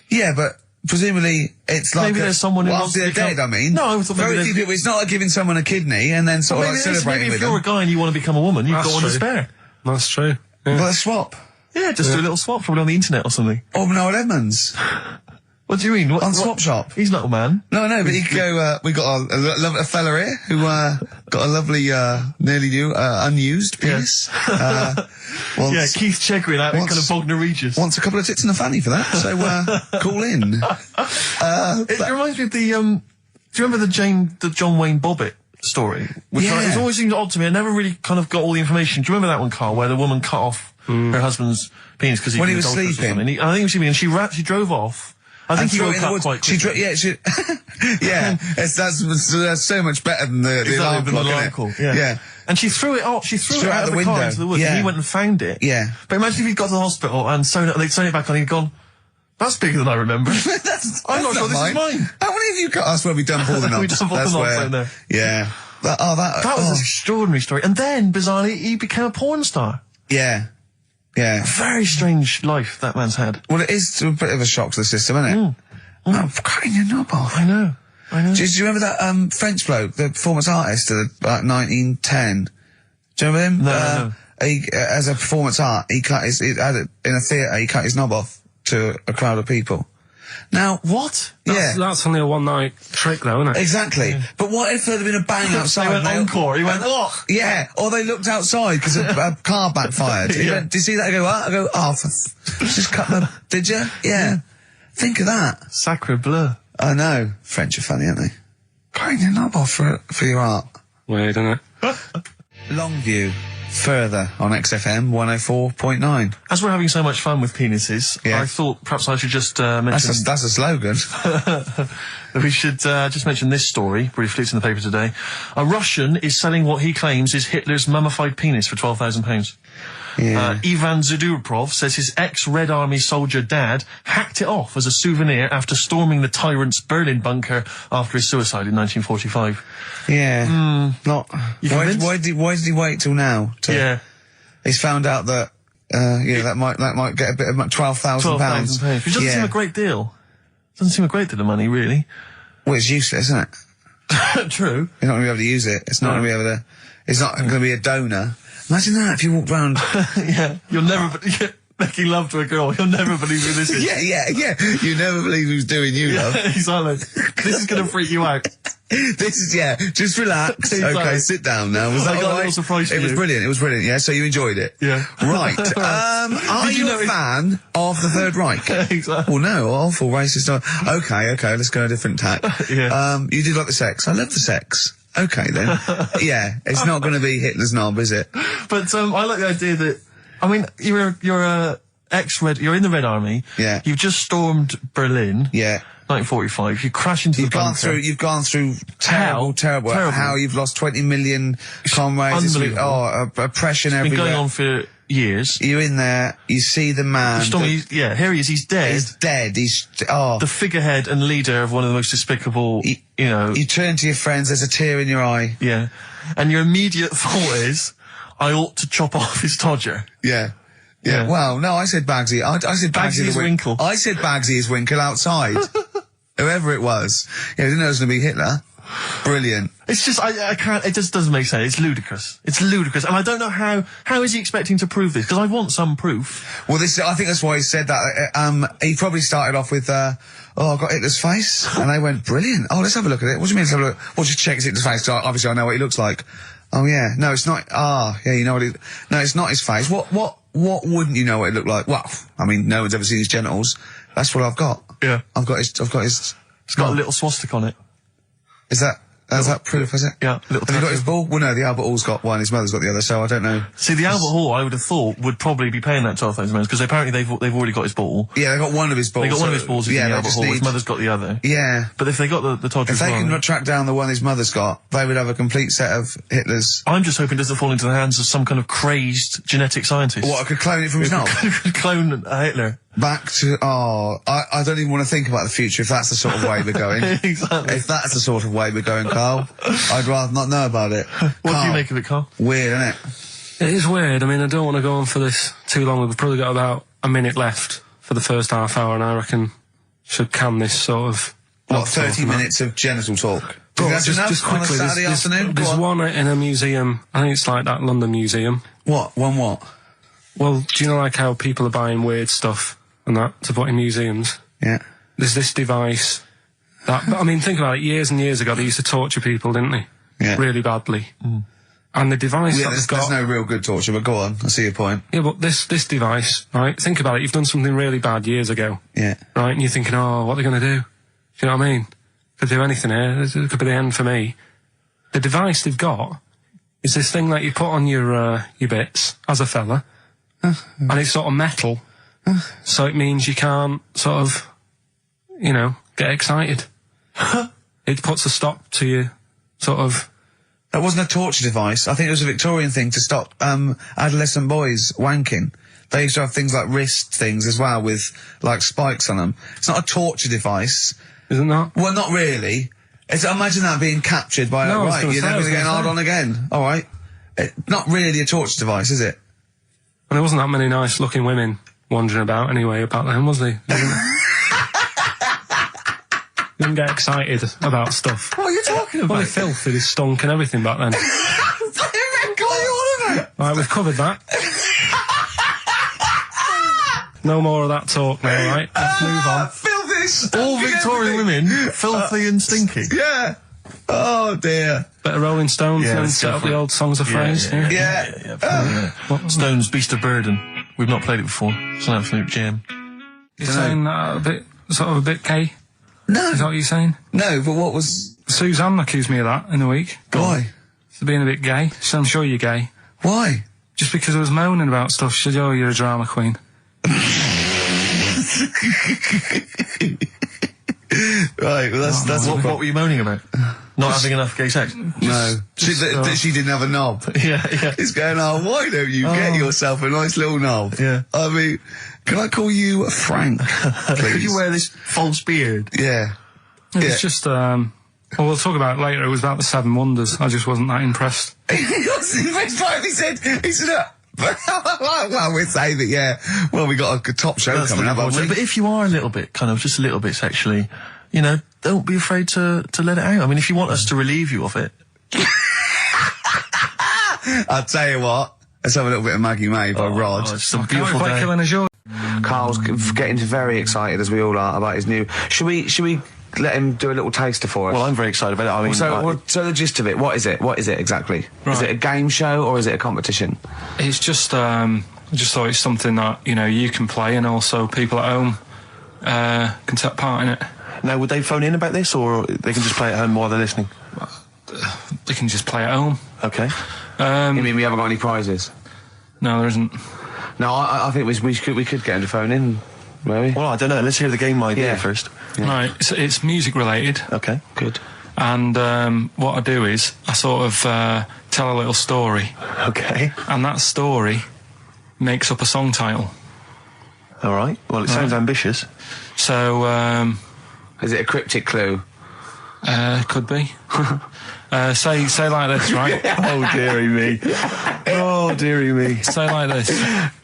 Yeah, but presumably it's like... Maybe there's someone who wants after to they're dead, I mean. No, I thought maybe very few people, it's not like giving someone a kidney and then sort of like celebrating with them. Maybe if you're a guy and you want to become a woman, you've got one to spare. That's true. Yeah. Well, a swap. Yeah, just do a little swap, probably on the internet or something. Or Noel Edmonds. What do you mean? On Swap Shop. He's not a man. No, but he could go, we got a fella here who, got a lovely, nearly new, unused penis. Yeah, Keith Chegwin out in kind of Bognor Regis. Wants a couple of tits and a fanny for that, so, call in. It reminds me of the, do you remember the John Wayne Bobbitt story? Which it always seemed odd to me. I never really kind of got all the information. Do you remember that one, Karl, where the woman cut off her husband's penis because he was sleeping? I think he was sleeping, and she drove off. I think he woke up quite quickly. That's so much better than the alarm clock, isn't it? Yeah. And she threw it off. She threw it out of the car into the woods. Yeah. And he went and found it. Yeah. But imagine if he'd got to the hospital and they'd sewn it back on, he'd gone, that's bigger than I remember. I'm not sure this is mine. How many of you cut us where we dump all the knobs? We dump all the knobs out there. Yeah. That was an extraordinary story. And then, bizarrely, he became a porn star. Yeah. Yeah. Very strange life that man's had. Well, it is a bit of a shock to the system, isn't it? Oh, cutting your knob off. I know. Do you remember that French bloke, the performance artist of about 1910? Do you remember him? No. He, as a performance art, in a theatre, he cut his knob off to a crowd of people. Now, what? That's only a one-night trick, though, isn't it? Exactly. Yeah. But what if there'd been a bang outside? They went encore. He went, what? Yeah. Or they looked outside because a car backfired. He went, did you see that? I go, what? I go, just cut my... Did you? Yeah. Think of that. Sacre bleu. I know. French are funny, aren't they? Cutting your knob off for your art. Weird, isn't it? Longview. Further on XFM 104.9. As we're having so much fun with penises, I thought perhaps I should just mention... That's a slogan. We should just mention this story, briefly. It's in the paper today. A Russian is selling what he claims is Hitler's mummified penis for £12,000. Yeah. Ivan Zadurprov says his ex-Red Army soldier dad hacked it off as a souvenir after storming the tyrant's Berlin bunker after his suicide in 1945. Yeah. Why did he wait till now? He's found out that that might get a bit of £12,000. Which doesn't seem a great deal. Doesn't seem a great deal of money, really. Well, it's useless, isn't it? True. You're not going to be able to use it. It's not going to be able to. It's not going to be a donor. Imagine that if you walked round. Yeah, you'll never. Making love to a girl, you'll never believe who this is. Yeah. You never believe who's doing you, love. Exactly. This is going to freak you out. This is, just relax. Exactly. Okay, sit down now. Was that I got all a little right? surprise for you. It was brilliant, yeah, so you enjoyed it? Yeah. Right. Are you a fan of the Third Reich? Exactly. Well, no, awful racist. Okay, let's go a different tack. Yeah. You did like the sex. I love the sex. Okay, then. Yeah, it's not going to be Hitler's knob, is it? But, I like the idea that, I mean, you're in the Red Army. Yeah. You've just stormed Berlin. Yeah. 1945. You crash into the bunker. You've gone through terrible. How you've lost 20 million comrades. Unbelievable. Oppression It's been everywhere. going on for years. You're in there, you see the man. Here he is, he's dead. He's dead, the figurehead and leader of one of the most despicable, You turn to your friends, there's a tear in your eye. Yeah. And your immediate thought is, I ought to chop off his todger. Yeah. Well, no, I said Bagsy. I said Bagsy is Winkle. I said Bagsy is Winkle outside. Whoever it was. Yeah, I didn't know it was going to be Hitler. Brilliant. It's just, I can't, it just doesn't make sense. It's ludicrous. And I don't know how is he expecting to prove this? Because I want some proof. Well, I think that's why he said that. He probably started off with, I've got Hitler's face. And they went, brilliant. Oh, let's have a look at it. What do you mean let's have a look? Well, just check Hitler's face. Obviously I know what he looks like. Oh, yeah. No, it's not. You know what no, it's not his face. What wouldn't you know what it looked like? Well, I mean, no one's ever seen his genitals. That's what I've got. Yeah. I've got his. It's got a little swastika on it. Is that proof, is it? Yeah. Have you got his ball? Well, no, the Albert Hall's got one, his mother's got the other, so I don't know. See, the Albert Hall, I would have thought, would probably be paying that £12,000, because apparently they've already got his ball. Yeah, they got one of his balls. They got one of his balls in the Albert Hall, his mother's got the other. Yeah. But if they got the Todger if they can track down the one his mother's got, they would have a complete set of Hitler's. I'm just hoping it doesn't fall into the hands of some kind of crazed genetic scientist. What, I could clone it from his knob? Could clone Hitler. Back to, I don't even want to think about the future if that's the sort of way we're going. Exactly. If that's the sort of way we're going, Karl, I'd rather not know about it. What do you make of it, Karl? Weird, isn't it? It is weird. I mean, I don't want to go on for this too long. We've probably got about a minute left for the first half hour, and I reckon should can this sort of... What, 30 minutes of genital talk? But That's enough just on a quickly, Saturday afternoon? There's one in a museum, I think it's like that London museum. What? One what? Well, do you know like how people are buying weird stuff and that to put in museums? Yeah. there's this device that, I mean, think about it, years and years ago they used to torture people, didn't they? Yeah. Really badly. And the device that they've got... There's no real good torture, but go on, I see your point. Yeah, but this device, right, think about it, you've done something really bad years ago. Yeah. Right, and you're thinking, oh, what are they going to do? Do you know what I mean? Could do anything here, it could be the end for me. The device they've got is this thing that you put on your bits, as a fella, and it's sort of metal, so it means you can't sort of, you know, get excited. It puts a stop to you, sort of... That wasn't a torture device. I think it was a Victorian thing to stop adolescent boys wanking. They used to have things like wrist things as well with, like, spikes on them. It's not a torture device. Isn't that? Well, not really. Imagine that being captured by, No, right, you're never going to get hard on again. All right. Not really a torture device, is it? Well, there wasn't that many nice-looking women wandering about anyway back then, was there? Didn't get excited about stuff. What are you talking about? Well, the filth, it stunk and everything back then. Right, we've covered that. No more of that talk now, right? Let's move on. Filthy, All Victorian women, filthy and stinky. Yeah. Oh, dear. Better Rolling Stones Yeah, and let's set go up for the it. old songs of phrase. Yeah. Stones, Beast of Burden. We've not played it before. It's an absolute gem. You're saying that a bit, sort of a bit gay? No. Is that what you're saying? No, but what was... Suzanne accused me of that in the week. Why? For being a bit gay. She said, I'm sure you're gay. Why? Just because I was moaning about stuff. She said, oh, you're a drama queen. Right, well, that's What were you moaning about? Not having enough gay sex? No. She didn't have a knob. Yeah. It's going, oh, why don't you get yourself a nice little knob? Yeah. I mean, can I call you Frank, Could please? you wear this false beard? Yeah. It's just, well, we'll talk about it later. It was about the Seven Wonders. I just wasn't that impressed. He wasn't impressed by it. He said, well, we'll say that, yeah. Well, we got a top show That's coming not up, haven't important. we? But if you are a little bit, just a little bit sexually, you know, don't be afraid to let it out. I mean, if you want us to relieve you of it. I'll tell you what. Let's have a little bit of Maggie May by Rod. It's a Can't beautiful quite day. killing a joy. Carl's getting very excited, as we all are, about his new... Should we let him do a little taster for us? Well, I'm very excited about it. I mean, So the gist of it, what is it? What is it exactly? Right. Is it a game show or is it a competition? It's just, I just thought it's something that, you know, you can play and also people at home can take part in it. now, would they phone in about this, or they can just play at home while they're listening? They can just play at home. Okay. You mean we haven't got any prizes? No, there isn't. No, I think we could get him to phone in, maybe. Well, I don't know. Let's hear the game idea Yeah. first. Right, it's music related. Okay. Good. And what I do is I sort of tell a little story, Okay. and that story makes up a song title. All right. Well, it sounds ambitious. So, Is it a cryptic clue? could be. Say like this, right? Oh, dearie me. Oh, dearie me. Say like this.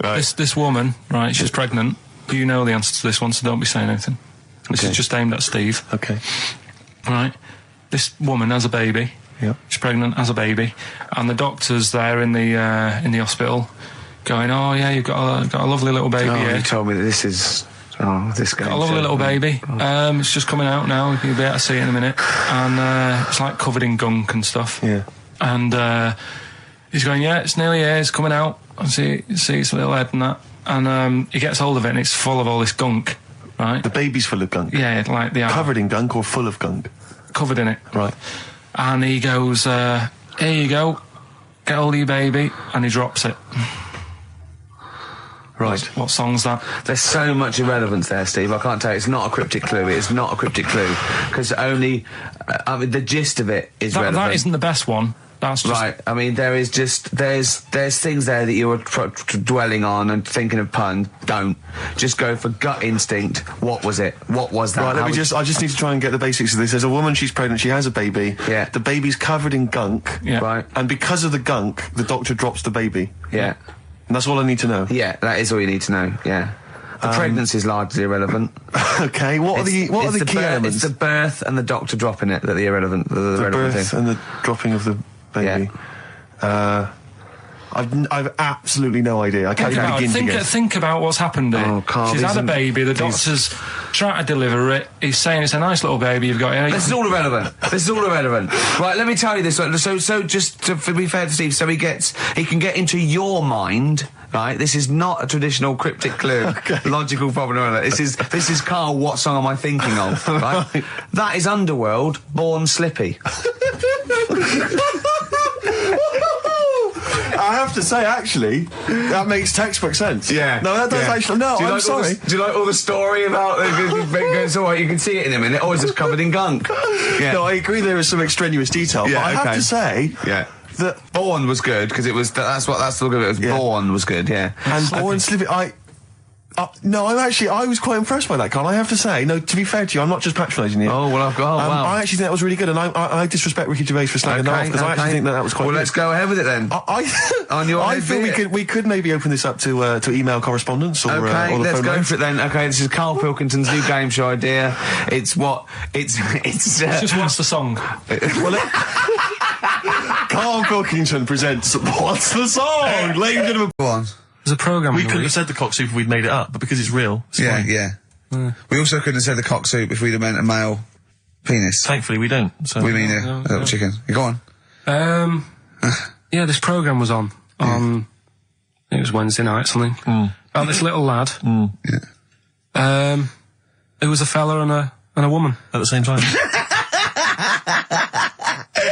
Right. This woman, right, she's pregnant. You know the answer to this one, so don't be saying anything. This is just aimed at Steve. Okay. Right. This woman has a baby. Yeah. She's pregnant, has a baby, and the doctor's there in the hospital, going, "Oh yeah, you've got a lovely little baby Oh, here. you told me that this is... Oh, this game Got a lovely show. little baby. It's just coming out now. You'll be able to see it in a minute, and it's like covered in gunk and stuff. Yeah. And he's going, yeah, it's nearly here. It's coming out. I see its little head and that, and he gets hold of it, and it's full of all this gunk, right? The baby's full of gunk. Yeah, like the Covered in gunk or full of gunk? covered in it. Right. And he goes, here you go, get hold of your baby, and he drops it. Right. What song's that? There's so much irrelevance there, Steve. I can't tell you. It's not a cryptic clue. It's not a cryptic clue. Because only... I mean, the gist of it is relevant. That isn't the best one. That's just... Right. I mean, there is just... There's things there that you were dwelling on and thinking of pun. Don't. Just go for gut instinct. What was it? What was that? Right, How I just need to try and get the basics of this. There's a woman, she's pregnant, she has a baby. Yeah. The baby's covered in gunk. Yeah. Right. And because of the gunk, the doctor drops the baby. Yeah. And that's all I need to know. Yeah, that is all you need to know. Yeah. The pregnancy is largely irrelevant. Okay, what are the key elements? It's the birth and the doctor dropping it that are the irrelevant. The the relevant birth thing. and the dropping of the baby. I've absolutely no idea. I can't even begin to guess. Think about what's happened here. Oh, Karl, she's had a baby. The doctor's trying to deliver it. He's saying it's a nice little baby you've got here. This is all irrelevant. Right, let me tell you this. So just to be fair to Steve, so he can get into your mind. Right, this is not a traditional cryptic clue, logical problem or other. This is Karl. What song am I thinking of? Right, that is Underworld, Born Slippy. I have to say, actually, that makes textbook sense. Yeah. No, that does actually. No, I'm sorry. Do you like all the story about it's all right, you can see it in a minute, or is it covered in gunk? Yeah. No, I agree there is some extraneous detail, but I have to say... Yeah. Born was good, because it was, that's the look of it, was Born was good, yeah. And Born Slippy, I was quite impressed by that, Karl. I have to say, no, to be fair to you, I'm not just patronising you. Oh, well, wow. I actually think that was really good, and I disrespect Ricky Gervais for slagging that off, because I actually think that was quite good. Well, let's go ahead with it then. I feel we could maybe open this up to email correspondence or okay, or the let's phone go line. for it then. Okay, this is Karl Pilkington's new game show idea. It's just what's the song? Karl Pilkington presents What's the Song? Ladies and gentlemen. Go on. There's a programme. We could have said the cock soup if we'd made it up, but because it's real, it's fine. Yeah. We also couldn't have said the cock soup if we'd have meant a male penis. Thankfully, we don't. So. We mean a little chicken. You go on. Yeah, this programme was on. It was Wednesday night, something. About this little lad. Yeah. It was a fella and a woman At the same time.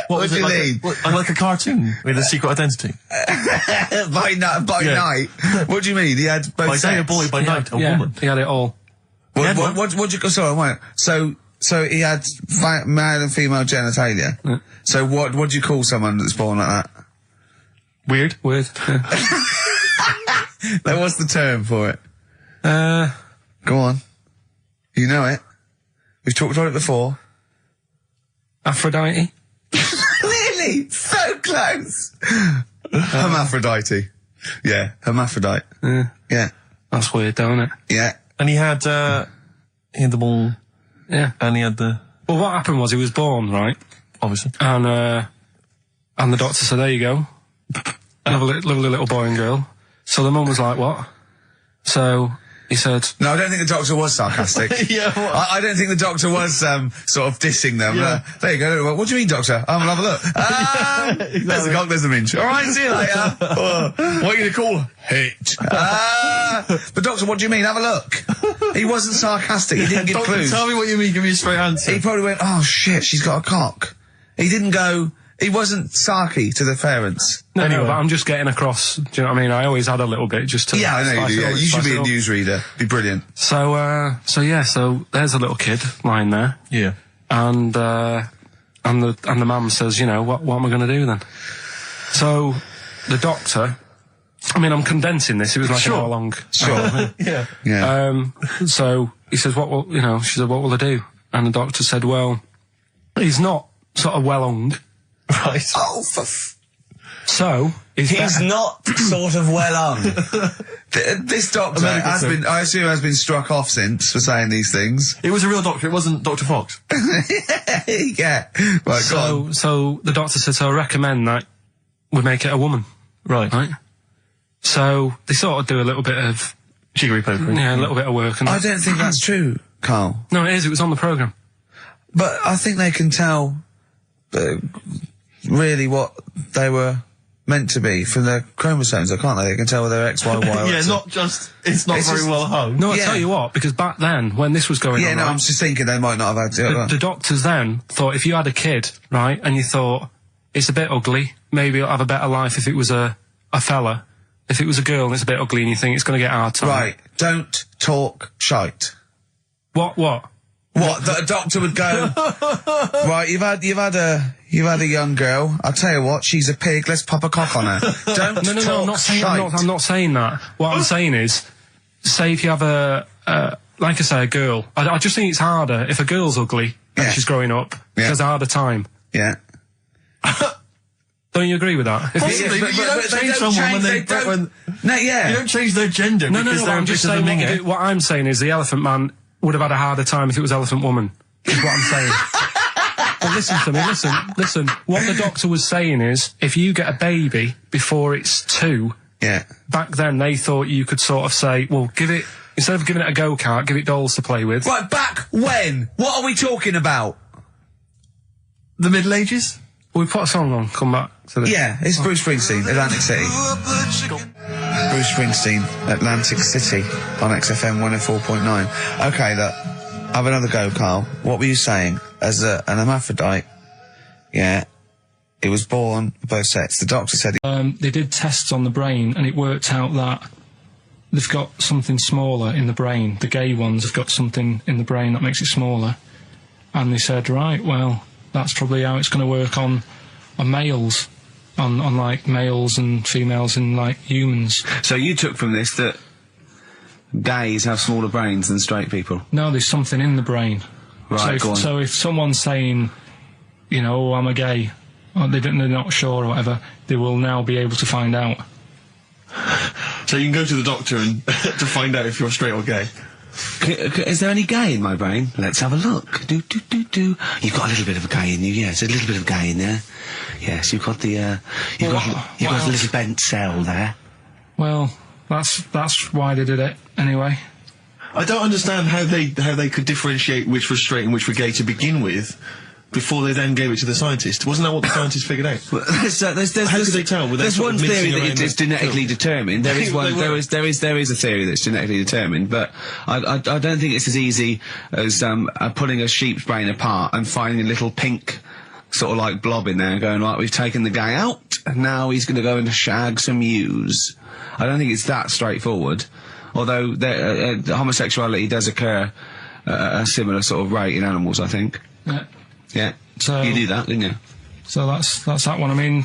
What do you mean? Like a cartoon with a secret identity. By night? What do you mean? He had both By day a sex? boy, by night a woman. He had it all. What'd you... Sorry, wait. So he had male and female genitalia. Yeah. So what do you call someone that's born like that? Weird. Yeah. Like, what's the term for it? Go on. You know it. We've talked about it before. Aphrodite. Really? So close. Hermaphrodite. Yeah, hermaphrodite. Yeah. That's weird, though, isn't it? Yeah. And he had the ball. Yeah. And he had the... Well, what happened was he was born, right? Obviously. And the doctor said, there you go. Lovely little boy and girl. So the mum was like, what? So he said... No, I don't think the doctor was sarcastic. Yeah, what? I don't think the doctor was sort of dissing them. Yeah. There you go. What do you mean, doctor? We'll have a look. Exactly. There's a cock, there's a minch. All right, see you later. What are you going to call her? Hit. But doctor, what do you mean? Have a look. He wasn't sarcastic. He didn't give Doctor, clues. tell me what you mean. Give me a straight answer. He probably went, oh shit, she's got a cock. He didn't go... He wasn't sarky to the parents. No, Anyway. but I'm just getting across. Do you know what I mean? I always had a little bit just to... Yeah, I know you do. Yeah. You should be a newsreader. Be brilliant. So there's a little kid lying there. Yeah. And the mum says, you know, what am I going to do then? So the doctor, I mean, I'm condensing this. It was like an hour long. Sure. Yeah. Yeah. So he says, she said, what will I do? And the doctor said, well, he's not sort of well hung. Right. Oh, So he's not sort of well on. This doctor has been struck off since for saying these things. It was a real doctor. It wasn't Dr. Fox. Yeah. Right, go on. So the doctor said, so I recommend that we make it a woman. Right. So they sort of do a little bit of... Jiggery pokery. Yeah, a little bit of work. And I don't think that's true, Karl. No, it is. It was on the programme. But I think they can tell really what they were meant to be from their chromosomes, can't they? They can tell whether they're X, Y, Y, or Yeah, X. it's not very well hung. No, I Yeah. tell you what, because back then, when this was going on... Yeah, no, right, I'm just thinking they might not have had the doctors then thought if you had a kid, right, and you thought, it's a bit ugly, maybe it'll have a better life if it was a fella. If it was a girl and it's a bit ugly and you think it's going to get a hard time. Right, don't talk shite. What? What? That a doctor would go, right, you've had a young girl, I'll tell you what, she's a pig, let's pop a cock on her. Don't No, talk I'm not saying, shite. I'm not saying that. What I'm saying is, say if you have like I say, a girl. I just think it's harder if a girl's ugly and Yeah. she's growing up. Yeah. She has a harder time. Yeah. Don't you agree with that? Possibly, but you don't change someone when they don't. No, yeah. You don't change their gender. No, because but they're I'm just because saying they're minger. what I'm saying is the Elephant Man would have had a harder time if it was Elephant Woman. Is what I'm saying. listen to me. Listen. What the doctor was saying is, if you get a baby before it's 2, back then they thought you could sort of say, well, instead of giving it a go-kart, give it dolls to play with. Right, back when? What are we talking about? The Middle Ages? We put a song on, come back to this. Yeah, it's Bruce Springsteen, Atlantic City. Bruce Springsteen, Atlantic City, on XFM 104.9. Okay, look, have another go, Karl. What were you saying? As an hermaphrodite, it was born both sets. The doctor said... They did tests on the brain, and it worked out that they've got something smaller in the brain. The gay ones have got something in the brain that makes it smaller. And they said, right, well... that's probably how it's going to work on males, on like males and females and like humans. So you took from this that gays have smaller brains than straight people? No, there's something in the brain. Right, go on. So if someone's saying, you know, I'm a gay, or they're not sure or whatever, they will now be able to find out. So you can go to the doctor and to find out if you're straight or gay. Is there any gay in my brain? Let's have a look. You've got a little bit of a gay in you, yes. A little bit of gay in there. Yes, you've got the, you've got a little bent cell there. Well, that's why they did it, anyway. I don't understand how they could differentiate which was straight and which were gay to begin with, before they then gave it to the scientist. Wasn't that what the scientists figured out? How could they tell? There's one theory that it's genetically determined. There is one. There is a theory that's genetically determined, but I don't think it's as easy as pulling a sheep's brain apart and finding a little pink sort of like blob in there and going, right, we've taken the guy out and now he's going to go and shag some ewes. I don't think it's that straightforward. Although homosexuality does occur at a similar sort of rate in animals, I think. Yeah. Yeah. So you do that, didn't you? So that's that one. I mean,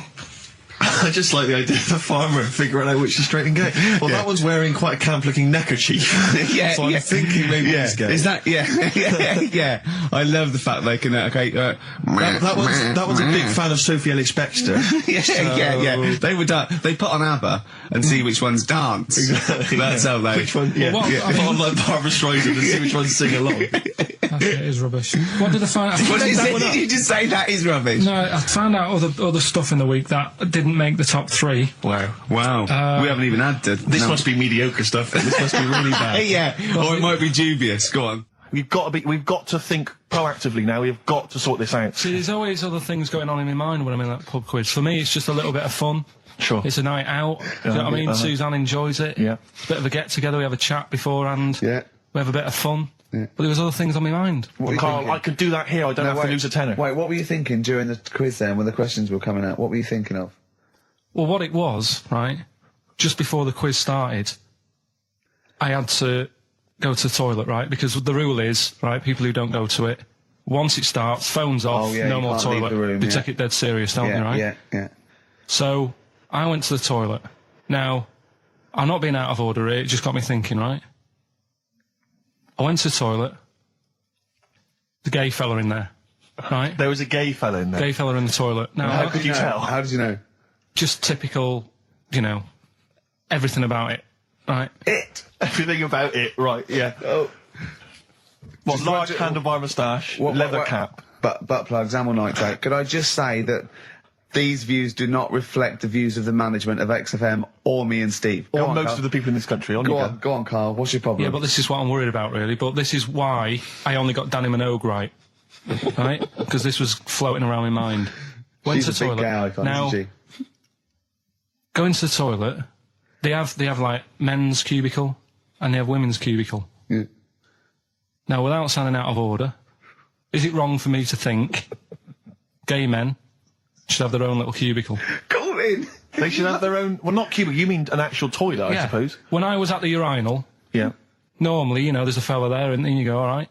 I just like the idea of the farmer figuring out which is straight and gay. Well, that one's wearing quite a camp-looking neckerchief. So I'm thinking maybe he's gay. Is that? Yeah. I love the fact they can. That one's a big fan of Sophie Ellis-Bextor. Yeah. They would. They put on ABBA and see which ones dance. Exactly. That's how they. Which one? Yeah. Put on like Barbra Streisand and see which ones sing along. It is rubbish. What did I find out? Did you just say that is rubbish? No, I found out other stuff in the week that didn't make the top 3. Wow. We haven't even had to. This must be mediocre stuff. This must be really bad. Yeah, or it might be dubious. Go on. We've got to think proactively now. We've got to sort this out. See, there's always other things going on in my mind when I'm in that pub quiz. For me, it's just a little bit of fun. Sure. It's a night out. Do you know what I mean? Suzanne enjoys it. Yeah. It's a bit of a get-together. We have a chat beforehand. Yeah. We have a bit of fun. Yeah. But there was other things on my mind. Karl, I could do that here. I don't have to lose a tenner. Wait, what were you thinking during the quiz then, when the questions were coming out? What were you thinking of? Well, what it was, right, just before the quiz started, I had to go to the toilet, right, because the rule is, right, people who don't go to it, once it starts, phones off, no more toilet. They take it dead serious, don't they, right? Yeah. So, I went to the toilet. Now, I'm not being out of order here, it just got me thinking, right? I went to the toilet, the gay fella in there, right? There was a gay fella in there. Gay fella in the toilet. Now, how could you tell? How did you know? Just typical, you know, everything about it, right? Everything about it, right, yeah. Oh. What, large handlebar moustache, leather cap. Butt plugs, amyl nitrate. Could I just say that these views do not reflect the views of the management of XFM or me and Steve. Or most of the people in this country. Go on, Karl. What's your problem? Yeah, but this is what I'm worried about, really. But this is why I only got Danny Minogue right. Right? Because this was floating around my mind. Went She's to the a big toilet. gay icon, now, isn't she? Go into the toilet. They have like men's cubicle and they have women's cubicle. Yeah. Now, without sounding out of order, is it wrong for me to think gay men should have their own little cubicle? Go in. They should have their own... Well, not cubicle, you mean an actual toilet, I suppose. When I was at the urinal, normally, you know, there's a fella there and then you go, all right.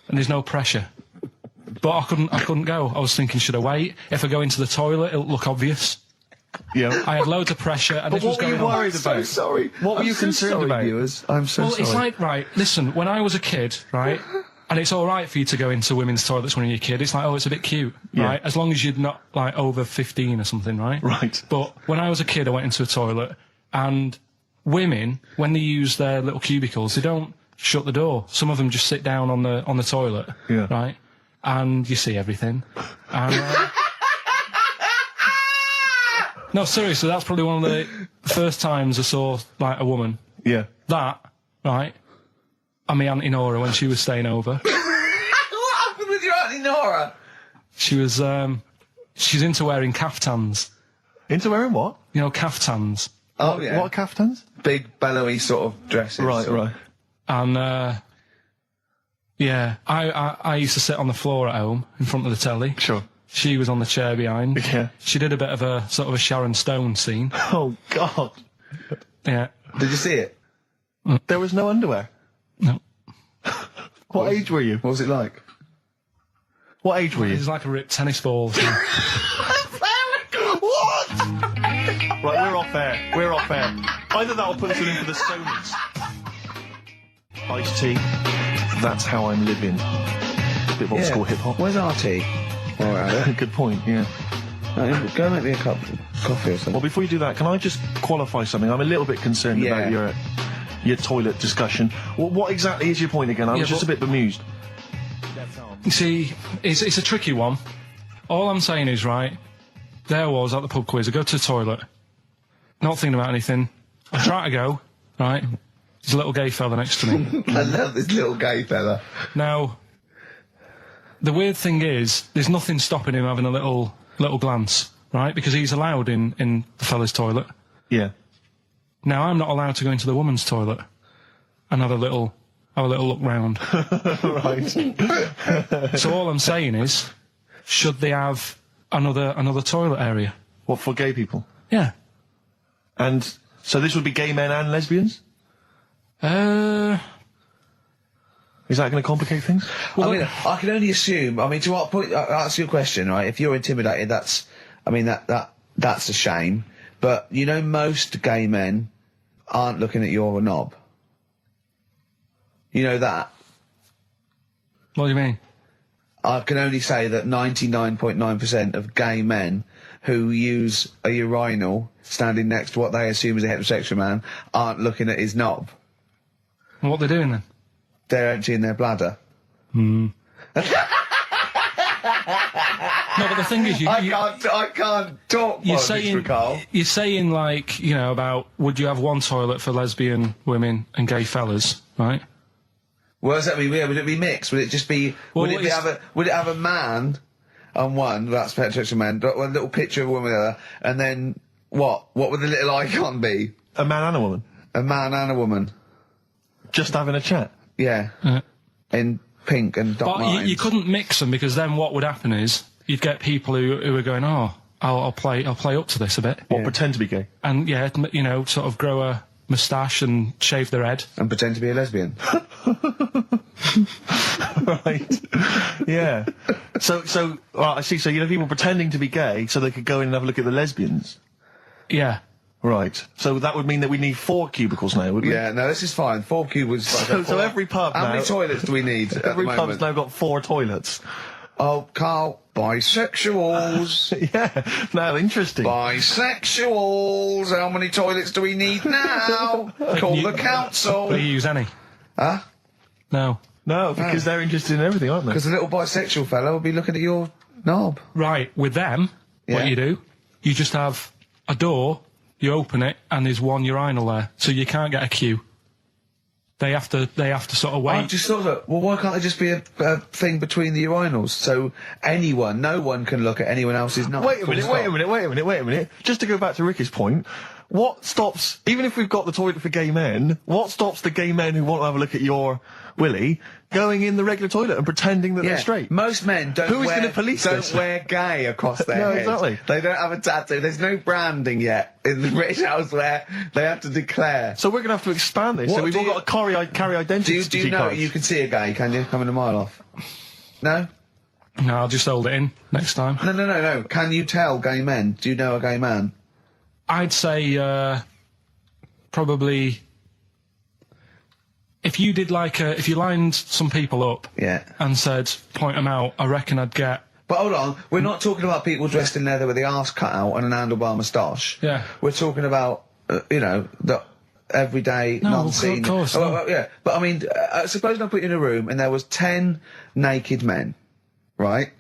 And there's no pressure. But I couldn't go. I was thinking, should I wait? If I go into the toilet, it'll look obvious. Yeah. I had loads of pressure and But this was what were going you on. worried about? I'm so sorry. What were you concerned about? Viewers? I'm so sorry. Well, it's like, right, listen, when I was a kid, right, and it's all right for you to go into women's toilets when you're a kid. It's like, oh, it's a bit cute, right? As long as you're not, like, over 15 or something, right? Right. But when I was a kid, I went into a toilet, and women, when they use their little cubicles, they don't shut the door. Some of them just sit down on the toilet, right? and you see everything. And, no, seriously, that's probably one of the first times I saw, like, a woman. Yeah. That, right, and my Auntie Nora when she was staying over. What happened with your Auntie Nora? She was, she's into wearing caftans. Into wearing what? You know, caftans. Oh, yeah. What caftans? Big, bellowy sort of dresses. Right. And, yeah, I used to sit on the floor at home in front of the telly. Sure. She was on the chair behind. Yeah. She did a bit of a sort of a Sharon Stone scene. Oh, God. Yeah. Did you see it? There was no underwear. No. What age were you? What was it like? What age were you? It was like a ripped tennis ball. So. What? Right, we're off air. We're off air. Either that or put us in for the Stoners. Iced tea. That's how I'm living. A bit of old school hip hop. Where's our tea? All right. Good point, yeah. Go make me a cup of coffee or something. Well, before you do that, can I just qualify something? I'm a little bit concerned about your toilet discussion. What exactly is your point again? I was just a bit bemused. You see, it's a tricky one. All I'm saying is, right, there I was at the pub quiz. I go to the toilet, not thinking about anything. I try to go, right? There's a little gay fella next to me. I love this little gay fella. Now, the weird thing is, there's nothing stopping him having a little glance, right? Because he's allowed in the fella's toilet. Yeah. Now, I'm not allowed to go into the woman's toilet and have a little look round. Right. So all I'm saying is, should they have another toilet area? What, for gay people? Yeah. And so this would be gay men and lesbians? Is that going to complicate things? Well, I mean, I can only assume. I mean, to what point? I'll ask you a question, right? If you're intimidated, that's a shame. But you know, most gay men aren't looking at your knob. You know that. What do you mean? I can only say that 99.9% of gay men who use a urinal standing next to what they assume is a heterosexual man aren't looking at his knob. And what they're doing then? They're emptying their bladder. No, but the thing is, I can't talk. Carl. You're saying, like, you know, about would you have one toilet for lesbian women and gay fellas, right? What does that mean? Would it be mixed? Would it just be? Well, would it have a man on one? That's heterosexual man. One little picture of a woman there, and then what? What would the little icon be? A man and a woman? A man and a woman. Just having a chat? Yeah. In pink and dot lines. But you couldn't mix them, because then what would happen is you'd get people who are going, oh, I'll play up to this a bit. What, pretend to be gay? And yeah, you know, sort of grow a moustache and shave their head. And pretend to be a lesbian. Right. Yeah. So, I see. So you have people pretending to be gay so they could go in and have a look at the lesbians. Yeah. Right. So that would mean that we need 4 cubicles now, would we? Yeah, no, this is fine. 4 cubicles. So every pub How now... many toilets do we need at the Every moment? pub's now got 4 toilets. Oh, Carl, bisexuals. Yeah. Now, interesting. Bisexuals. How many toilets do we need now? Call the council. Do you use any? Huh? No. No, because they're interested in everything, aren't they? Because the little bisexual fella will be looking at your knob. Right, with them, Yeah. what you do, you just have a door, you open it, and there's one urinal there, so you can't get a queue. They have to sort of wait. I just thought that, well, why can't there just be a thing between the urinals so no one can look at anyone else's knob? Wait a minute. Just to go back to Ricky's point, what stops, even if we've got the toilet for gay men, what stops the gay men who want to have a look at your willy going in the regular toilet and pretending that they're straight? Most men don't wear gay across their head. Exactly. They don't have a tattoo. There's no branding yet in the British house where they have to declare. So we're going to have to expand this. So we've all got to carry identity. Do you know cards. you can see a gay, can you? Coming a mile off. No? No, I'll just hold it in next time. No. Can you tell gay men? Do you know a gay man? I'd say probably if you did if you lined some people up and said point them out, I reckon I'd get. But hold on, we're not talking about people dressed in leather with the arse cut out and an handlebar moustache. Yeah. We're talking about the everyday non-seen. Of course. Yeah, but I mean, suppose I put you in a room and there was 10 naked men. right?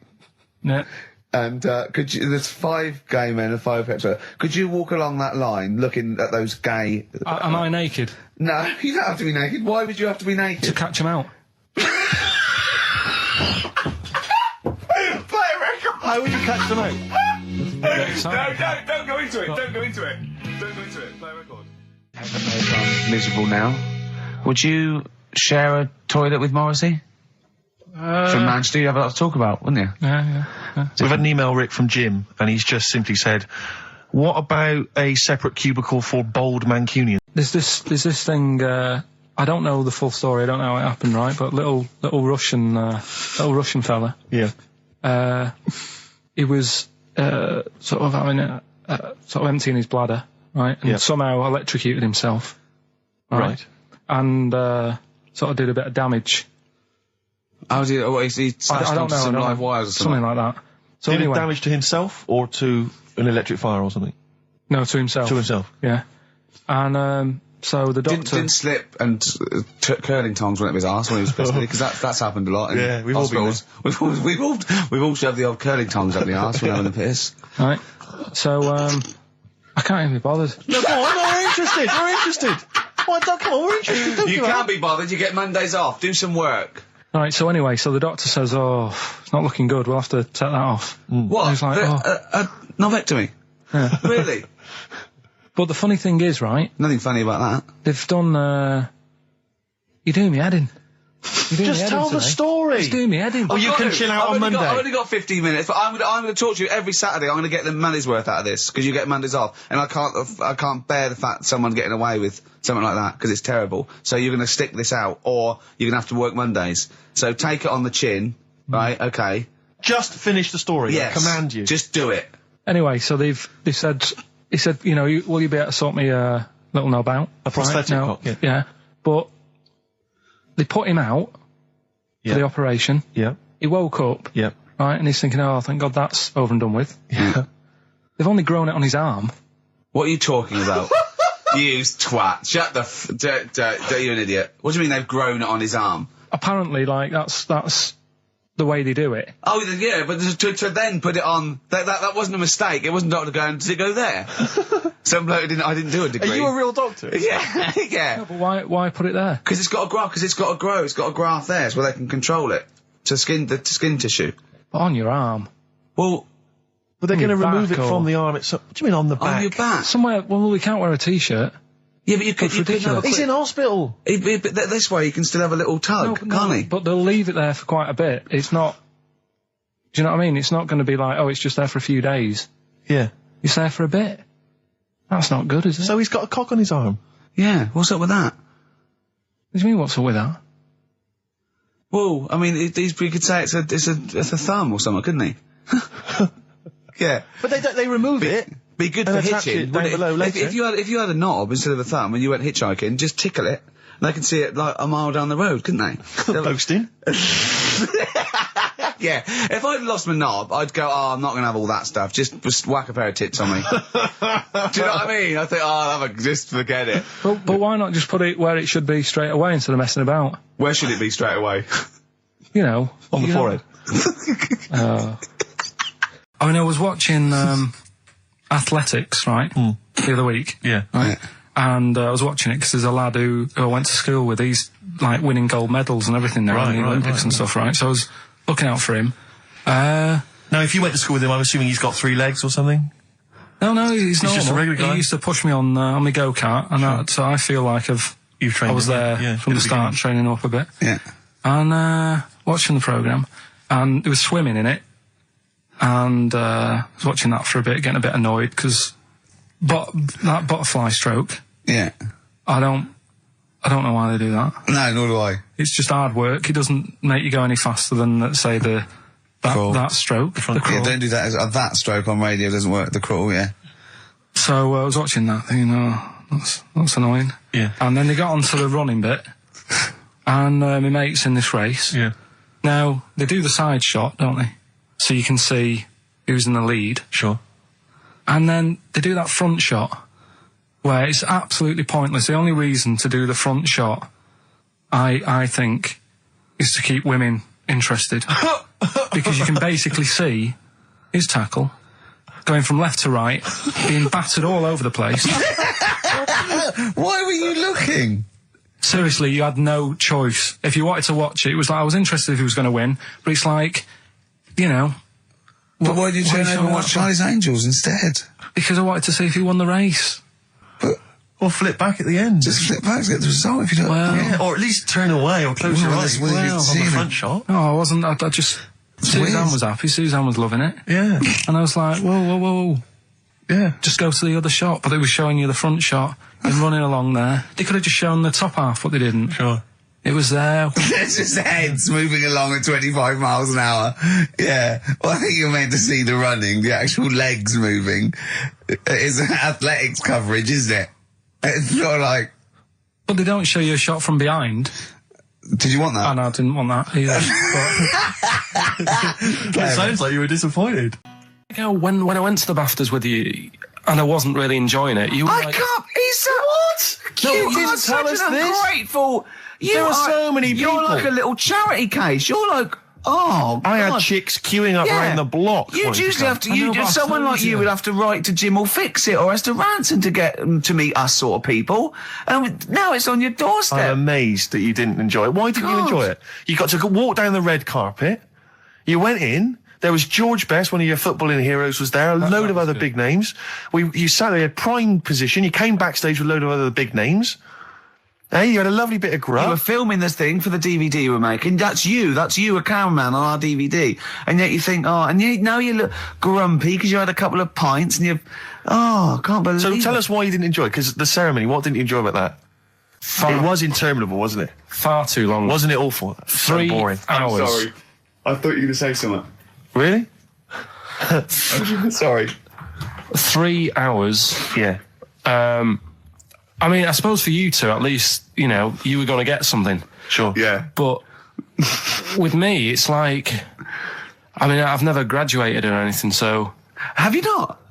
Yeah. And there's 5 gay men and 5 hetero. Could you walk along that line looking at those gay... Am I naked? No, you don't have to be naked. Why would you have to be naked? To catch him out. Play a record! How would you catch them out? Don't go into it. Don't go into it. Don't go into it. Play a record. I'm miserable now. Would you share a toilet with Morrissey? From Manchester, you have a lot to talk about, wouldn't you? Yeah. We've had an email, Rick, from Jim, and he's just simply said, what about a separate cubicle for bold Mancunians? There's this thing, I don't know the full story, I don't know how it happened, right, but little Russian fella. Yeah. He was, sort of having sort of emptying his bladder, right, and somehow electrocuted himself. Right. And, sort of did a bit of damage. He smashed onto some live wires or something? Something like that. So did anyway, it damage to himself or to an electric fire or something? No, to himself. To himself. Yeah. And so the doctor didn't slip and curling tongs went up his arse when he was pissed, because that's happened a lot in Yeah, we've all been hospitals. We've all shoved the old curling tongs up the arse when having a piss. Right. So I can't even be bothered. No, come on, we're interested. We're interested. Come on, we're interested. Don't You do can't that. be bothered. You get Mondays off. Do some work. Right, so anyway, so the doctor says, it's not looking good, we'll have to take that off. What? And he's like, a novectomy? Yeah. Really? But the funny thing is, right, Nothing funny about that. they've done, you're doing me head in. Just tell the story. Just doing me head in. Well, you can chill out on Monday. I've only got 15 minutes, but I'm going to talk to you every Saturday. I'm going to get the money's worth out of this, because you get Mondays off. And I can't bear the fact someone's getting away with something like that, because it's terrible. So you're going to stick this out, or you're going to have to work Mondays. So take it on the chin, right? Okay. Just finish the story. Yes. I command you. Just do it. Anyway, so he said, you know, will you be able to sort me a little knob out? A prosthetic cock, yeah. Yeah. But they put him out for the operation. Yeah. He woke up. Yeah. Right, and he's thinking, thank God that's over and done with. Yeah. They've only grown it on his arm. What are you talking about? You twat. Shut the you're an idiot. What do you mean they've grown it on his arm? Apparently, like, that's the way they do it. Oh, yeah, but to then put it on, that wasn't a mistake. It wasn't doctor going, did it go there? Some bloke I didn't do a degree. Are you a real doctor? Yeah, yeah. No, but why put it there? Because it's got to grow, it's got a graft there, so they can control it. To skin tissue. But on your arm. Well, But they're going to remove it or- from the arm itself. What do you mean on the back? on your back. Somewhere, well, we can't wear a t-shirt. Yeah, but you could ridiculous. have a He's in hospital. But this way you can still have a little tug, can't he? But they'll leave it there for quite a bit. It's not... Do you know what I mean? It's not going to be like, it's just there for a few days. Yeah. It's there for a bit. That's not good, is it? So he's got a cock on his arm. Yeah, what's up with that? What do you mean, what's up with that? Well, I mean, he could say it's a thumb or something, couldn't he? Yeah. But they remove it. Be good And for attach hitching. it down wouldn't below it? later. If you had a knob instead of a thumb and you went hitchhiking, just tickle it, and they can see it like a mile down the road, couldn't they? Posting. Yeah. If I'd lost my knob, I'd go, I'm not going to have all that stuff. Just whack a pair of tits on me. Do you know what I mean? I think, just forget it. But why not just put it where it should be straight away instead of messing about? Where should it be straight away? You know. On the forehead. I mean, I was watching athletics, right, the other week. Yeah. Right? And I was watching it because there's a lad who I went to school with. He's, like, winning gold medals and everything now in the Olympics and stuff, right? So I was looking out for him. Now, if you went to school with him, I'm assuming he's got 3 legs or something? No, he's normal. just a regular guy? He used to push me on my go-kart, and so I feel like I was there from the start, training up a bit. Yeah. And watching the programme, and there was swimming in it, and I was watching that for a bit, getting a bit annoyed, because that butterfly stroke, Yeah. I don't know why they do that. No, nor do I. It's just hard work. It doesn't make you go any faster than, let's say, that stroke. The crawl. Yeah, don't do that. That stroke on radio doesn't work. The crawl, yeah. So I was watching that, thinking, that's annoying. Yeah. And then they got onto the running bit, and my mate's in this race. Yeah. Now, they do the side shot, don't they? So you can see who's in the lead. Sure. And then they do that front shot, where it's absolutely pointless. The only reason to do the front shot, I think, is to keep women interested. because you can basically see his tackle going from left to right, being battered all over the place. Why were you looking? Seriously, you had no choice. If you wanted to watch it, it was like, I was interested if he was going to win, but it's like, you know... But why did you turn over and watch Charlie's Angels instead? Because I wanted to see if he won the race. But... Or flip back at the end. Just flip back to get the result if you don't... Well, yeah, or at least turn away or close your eyes well, on the front shot. No, I wasn't. I just... Suzanne was happy. Suzanne was loving it. Yeah. And I was like, whoa. Yeah. Just go to the other shot. But they were showing you the front shot and running along there. They could have just shown the top half, but they didn't. Sure. It was there. It's just heads moving along at 25 miles an hour. Yeah. Well, I think you're meant to see the running, the actual legs moving. It's athletics coverage, isn't it? It's not like... But they don't show you a shot from behind. Did you want that? Oh, no, I didn't want that either. It sounds like you were disappointed. You know, when I went to the BAFTAs with you, and I wasn't really enjoying it, you were like... can't... He's what? No, You you didn't are tell such us an this. ungrateful... There are so many You're people. like a little charity case. You're like... Oh, I had God. chicks queuing up Yeah. around the block. You'd wanting to usually come. have to. I know, but I Someone told like you you. would have to write to Jim or Fix It or Esther Ranson to get them to meet us sort of people. And now it's on your doorstep. I'm amazed that you didn't enjoy it. Why didn't you God. enjoy it? You got to walk down the red carpet. You went in. There was George Best, one of your footballing heroes, was there. A load of other big names. You sat there, at prime position. You came backstage with a load of other big names. Hey, you had a lovely bit of You were grub. filming this thing for the DVD you were making. That's you, a cameraman on our DVD. And yet you think, now you look grumpy because you had a couple of pints and I can't believe So it. tell us why you didn't enjoy it, because the ceremony, what didn't you enjoy about that? It was interminable, wasn't it? Far too long. Wasn't it awful? 3 So boring. hours. I thought you were going to say something. Really? Sorry. 3 hours. Yeah. I mean, I suppose for you two, at least, you know, you were going to get something. Sure. Yeah. But with me, it's like, I mean, I've never graduated or anything, so Have you not?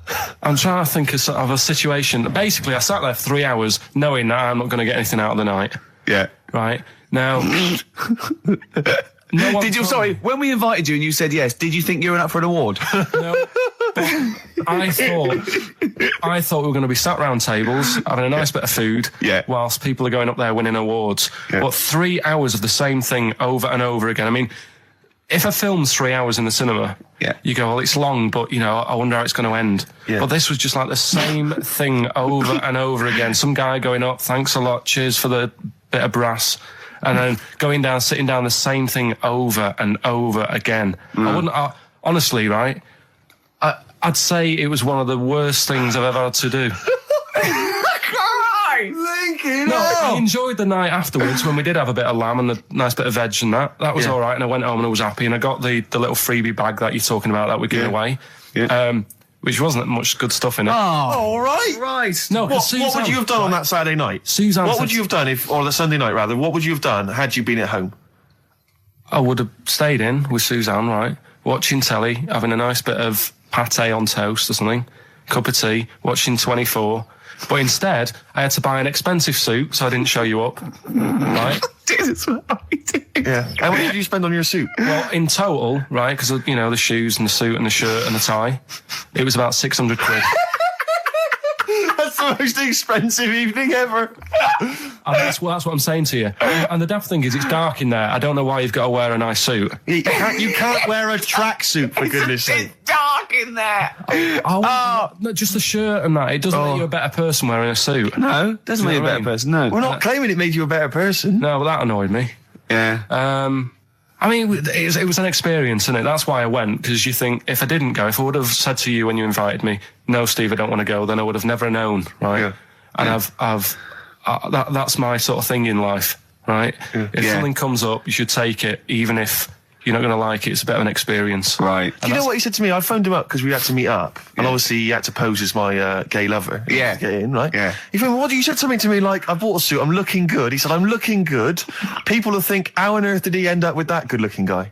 I'm trying to think of sort of a situation. Basically, I sat there for 3 hours knowing that I'm not going to get anything out of the night. Yeah. Right? Now... no one Did you? told Sorry, me. when we invited you and you said yes, did you think you were up for an award? No. I thought we were going to be sat round tables, having a nice bit of food, whilst people are going up there winning awards. Yeah. But 3 hours of the same thing over and over again. I mean, if a film's 3 hours in the cinema, you go, well, it's long, but, you know, I wonder how it's going to end. Yeah. But this was just like the same thing over and over again. Some guy going up, thanks a lot, cheers for the bit of brass. And then going down, sitting down, the same thing over and over again. Honestly, right, I'd say it was one of the worst things I've ever had to do. I enjoyed the night afterwards when we did have a bit of lamb and a nice bit of veg and that. That was all right, and I went home and I was happy, and I got the little freebie bag that you're talking about that we're giving away. Yeah. Which wasn't much good stuff in it. Oh, all right. Right. No, What would you have done on that Saturday night? Suzanne What said- would you have done or the Sunday night rather? What would you have done had you been at home? I would have stayed in with Suzanne, right, watching telly, having a nice bit of pate on toast or something, cup of tea, watching 24. But instead, I had to buy an expensive suit, so I didn't show you up, right? Yeah. How much did you spend on your suit? Well, in total, right, because, you know, the shoes and the suit and the shirt and the tie, it was about 600 quid. That's the most expensive evening ever. And that's what I'm saying to you. And the daft thing is, it's dark in there. I don't know why you've got to wear a nice suit. You can't wear a tracksuit, for goodness sake. It's dark in there. No, just the shirt and that. It doesn't make you a better person wearing a suit. No, doesn't Do make you you know a what I better mean? person. No. We're not claiming it made you a better person. No, but that annoyed me. Yeah. I mean, it was an experience, isn't it? That's why I went, because you think, if I didn't go, if I would have said to you when you invited me, no, Steve, I don't want to go, then I would have never known, right? Yeah. And that's my sort of thing in life, right? Yeah. If something comes up, you should take it, even if you're not going to like it. It's a bit of an experience. Right. Do you know what he said to me? I phoned him up because we had to meet up, and obviously he had to pose as my gay lover. Yeah. To get in, right? Yeah. He phoned, what? You said something to me like, I bought a suit, I'm looking good. He said, I'm looking good. People will think, how on earth did he end up with that good-looking guy?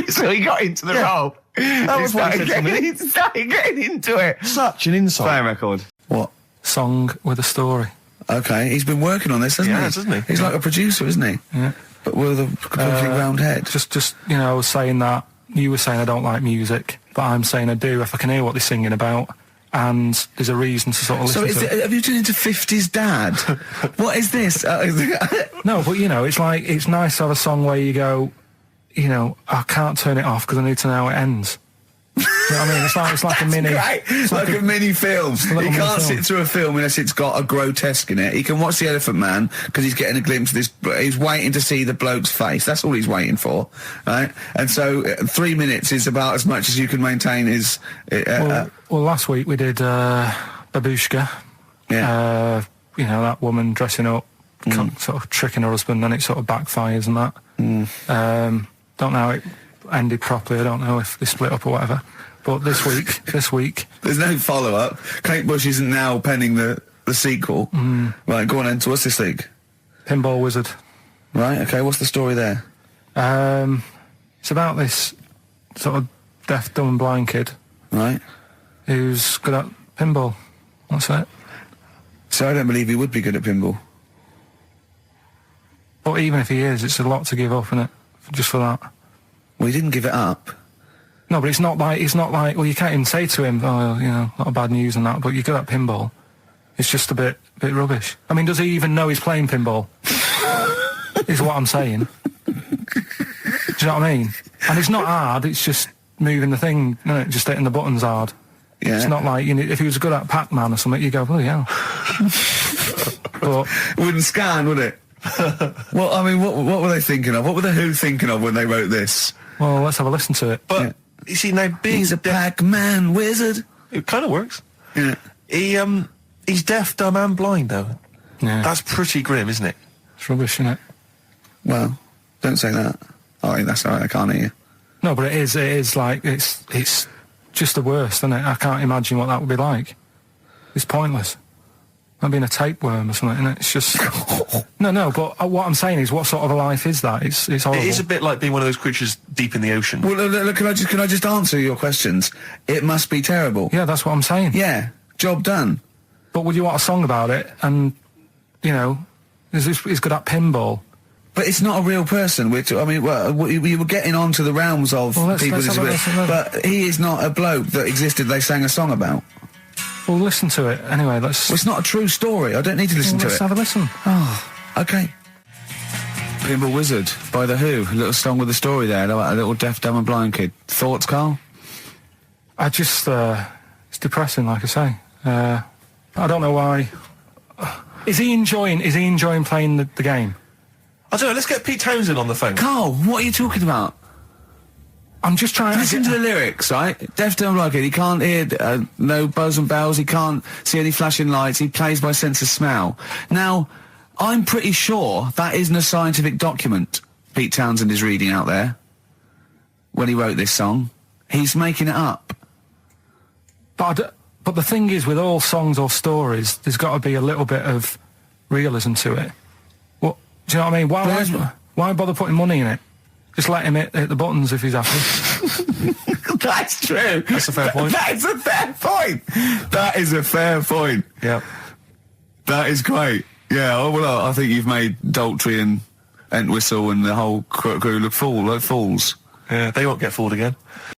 So he got into the role. That was what he said to me. He started getting into it. Such an insight. Play a record. What? Song with a story. Okay, he's been working on this, hasn't he? Hasn't he? He's like a producer, isn't he? Yeah. But with a completely round head. Just you know, saying that you were saying I don't like music, but I'm saying I do if I can hear what they're singing about, and there's a reason to sort of listen to it. Have you turned into 50s dad? What is this? No, but, you know, it's like, it's nice to have a song where you go, you know, I can't turn it off because I need to know how it ends. You know what I mean? It's like a mini... Right. It's like a mini film. You can't sit through a film unless it's got a grotesque in it. He can watch The Elephant Man because he's getting a glimpse of this... He's waiting to see the bloke's face. That's all he's waiting for, right? And so 3 minutes is about as much as you can maintain his... well, last week we did Babushka. Yeah. You know, that woman dressing up, sort of tricking her husband, and it sort of backfires and that. Don't know how it ended properly. I don't know if they split up or whatever. But this week... There's no follow-up. Kate Bush isn't now penning the sequel. Right, go on then. So what's this week? Pinball Wizard. Right, okay, what's the story there? It's about this sort of deaf, dumb and blind kid. Right. Who's good at pinball. That's it. So I don't believe he would be good at pinball. But even if he is, it's a lot to give up, isn't it? Just for that. Well, he didn't give it up. No, but it's not like, well, you can't even say to him, oh, you know, not bad news and that, but you're good at pinball. It's just a bit rubbish. I mean, does he even know he's playing pinball? Is what I'm saying. Do you know what I mean? And it's not hard, it's just moving the thing, isn't it? Just hitting the buttons hard. Yeah. It's not like, you know, if he was good at Pac-Man or something, you go, oh, yeah. But it wouldn't scan, would it? Well, I mean, what were they thinking of? What were the Who thinking of when they wrote this? Well, let's have a listen to it. But, you see, now, he's a Pac-Man wizard. It kind of works. Yeah. He's deaf, dumb and blind, though. Yeah. That's pretty grim, isn't it? It's rubbish, isn't it? Well, don't say that. Oh, that's all right, I can't hear you. No, but it is like, it's just the worst, isn't it? I can't imagine what that would be like. It's pointless. Like being a tapeworm or something, isn't it? It's just... No, but what I'm saying is, what sort of a life is that? It's horrible. It is a bit like being one of those creatures deep in the ocean. Well, look, can I just answer your questions? It must be terrible. Yeah, that's what I'm saying. Yeah, job done. But would you want a song about it? And, you know, he's good at pinball. But it's not a real person. We were getting onto the realms of people with disabilities. But he is not a bloke that existed they sang a song about. Well, listen to it. Anyway, Well, it's not a true story. I don't need to listen to it. Let's have a listen. Oh, okay. Pinball Wizard by The Who. A little song with a story there. Like a little deaf, dumb and blind kid. Thoughts, Karl? I just... it's depressing, like I say. I don't know why... Is he enjoying playing the game? I don't know, let's get Pete Townsend on the phone. Karl, what are you talking about? I'm just trying to... Listen to the lyrics, right? Deaf, dumb, blind kid. He can't hear no buzz and bells. He can't see any flashing lights. He plays by sense of smell. Now, I'm pretty sure that isn't a scientific document Pete Townsend is reading out there when he wrote this song. He's making it up. But the thing is, with all songs or stories, there's got to be a little bit of realism to it. What, do you know what I mean? Why bother putting money in it? Just let him hit the buttons if he's happy. That's true. That's a fair point. That is a fair point. That is a fair point. Yeah. That is great. Yeah, well, I think you've made Daltrey and Entwistle and the whole crew look like fools. Yeah, they won't get fooled again.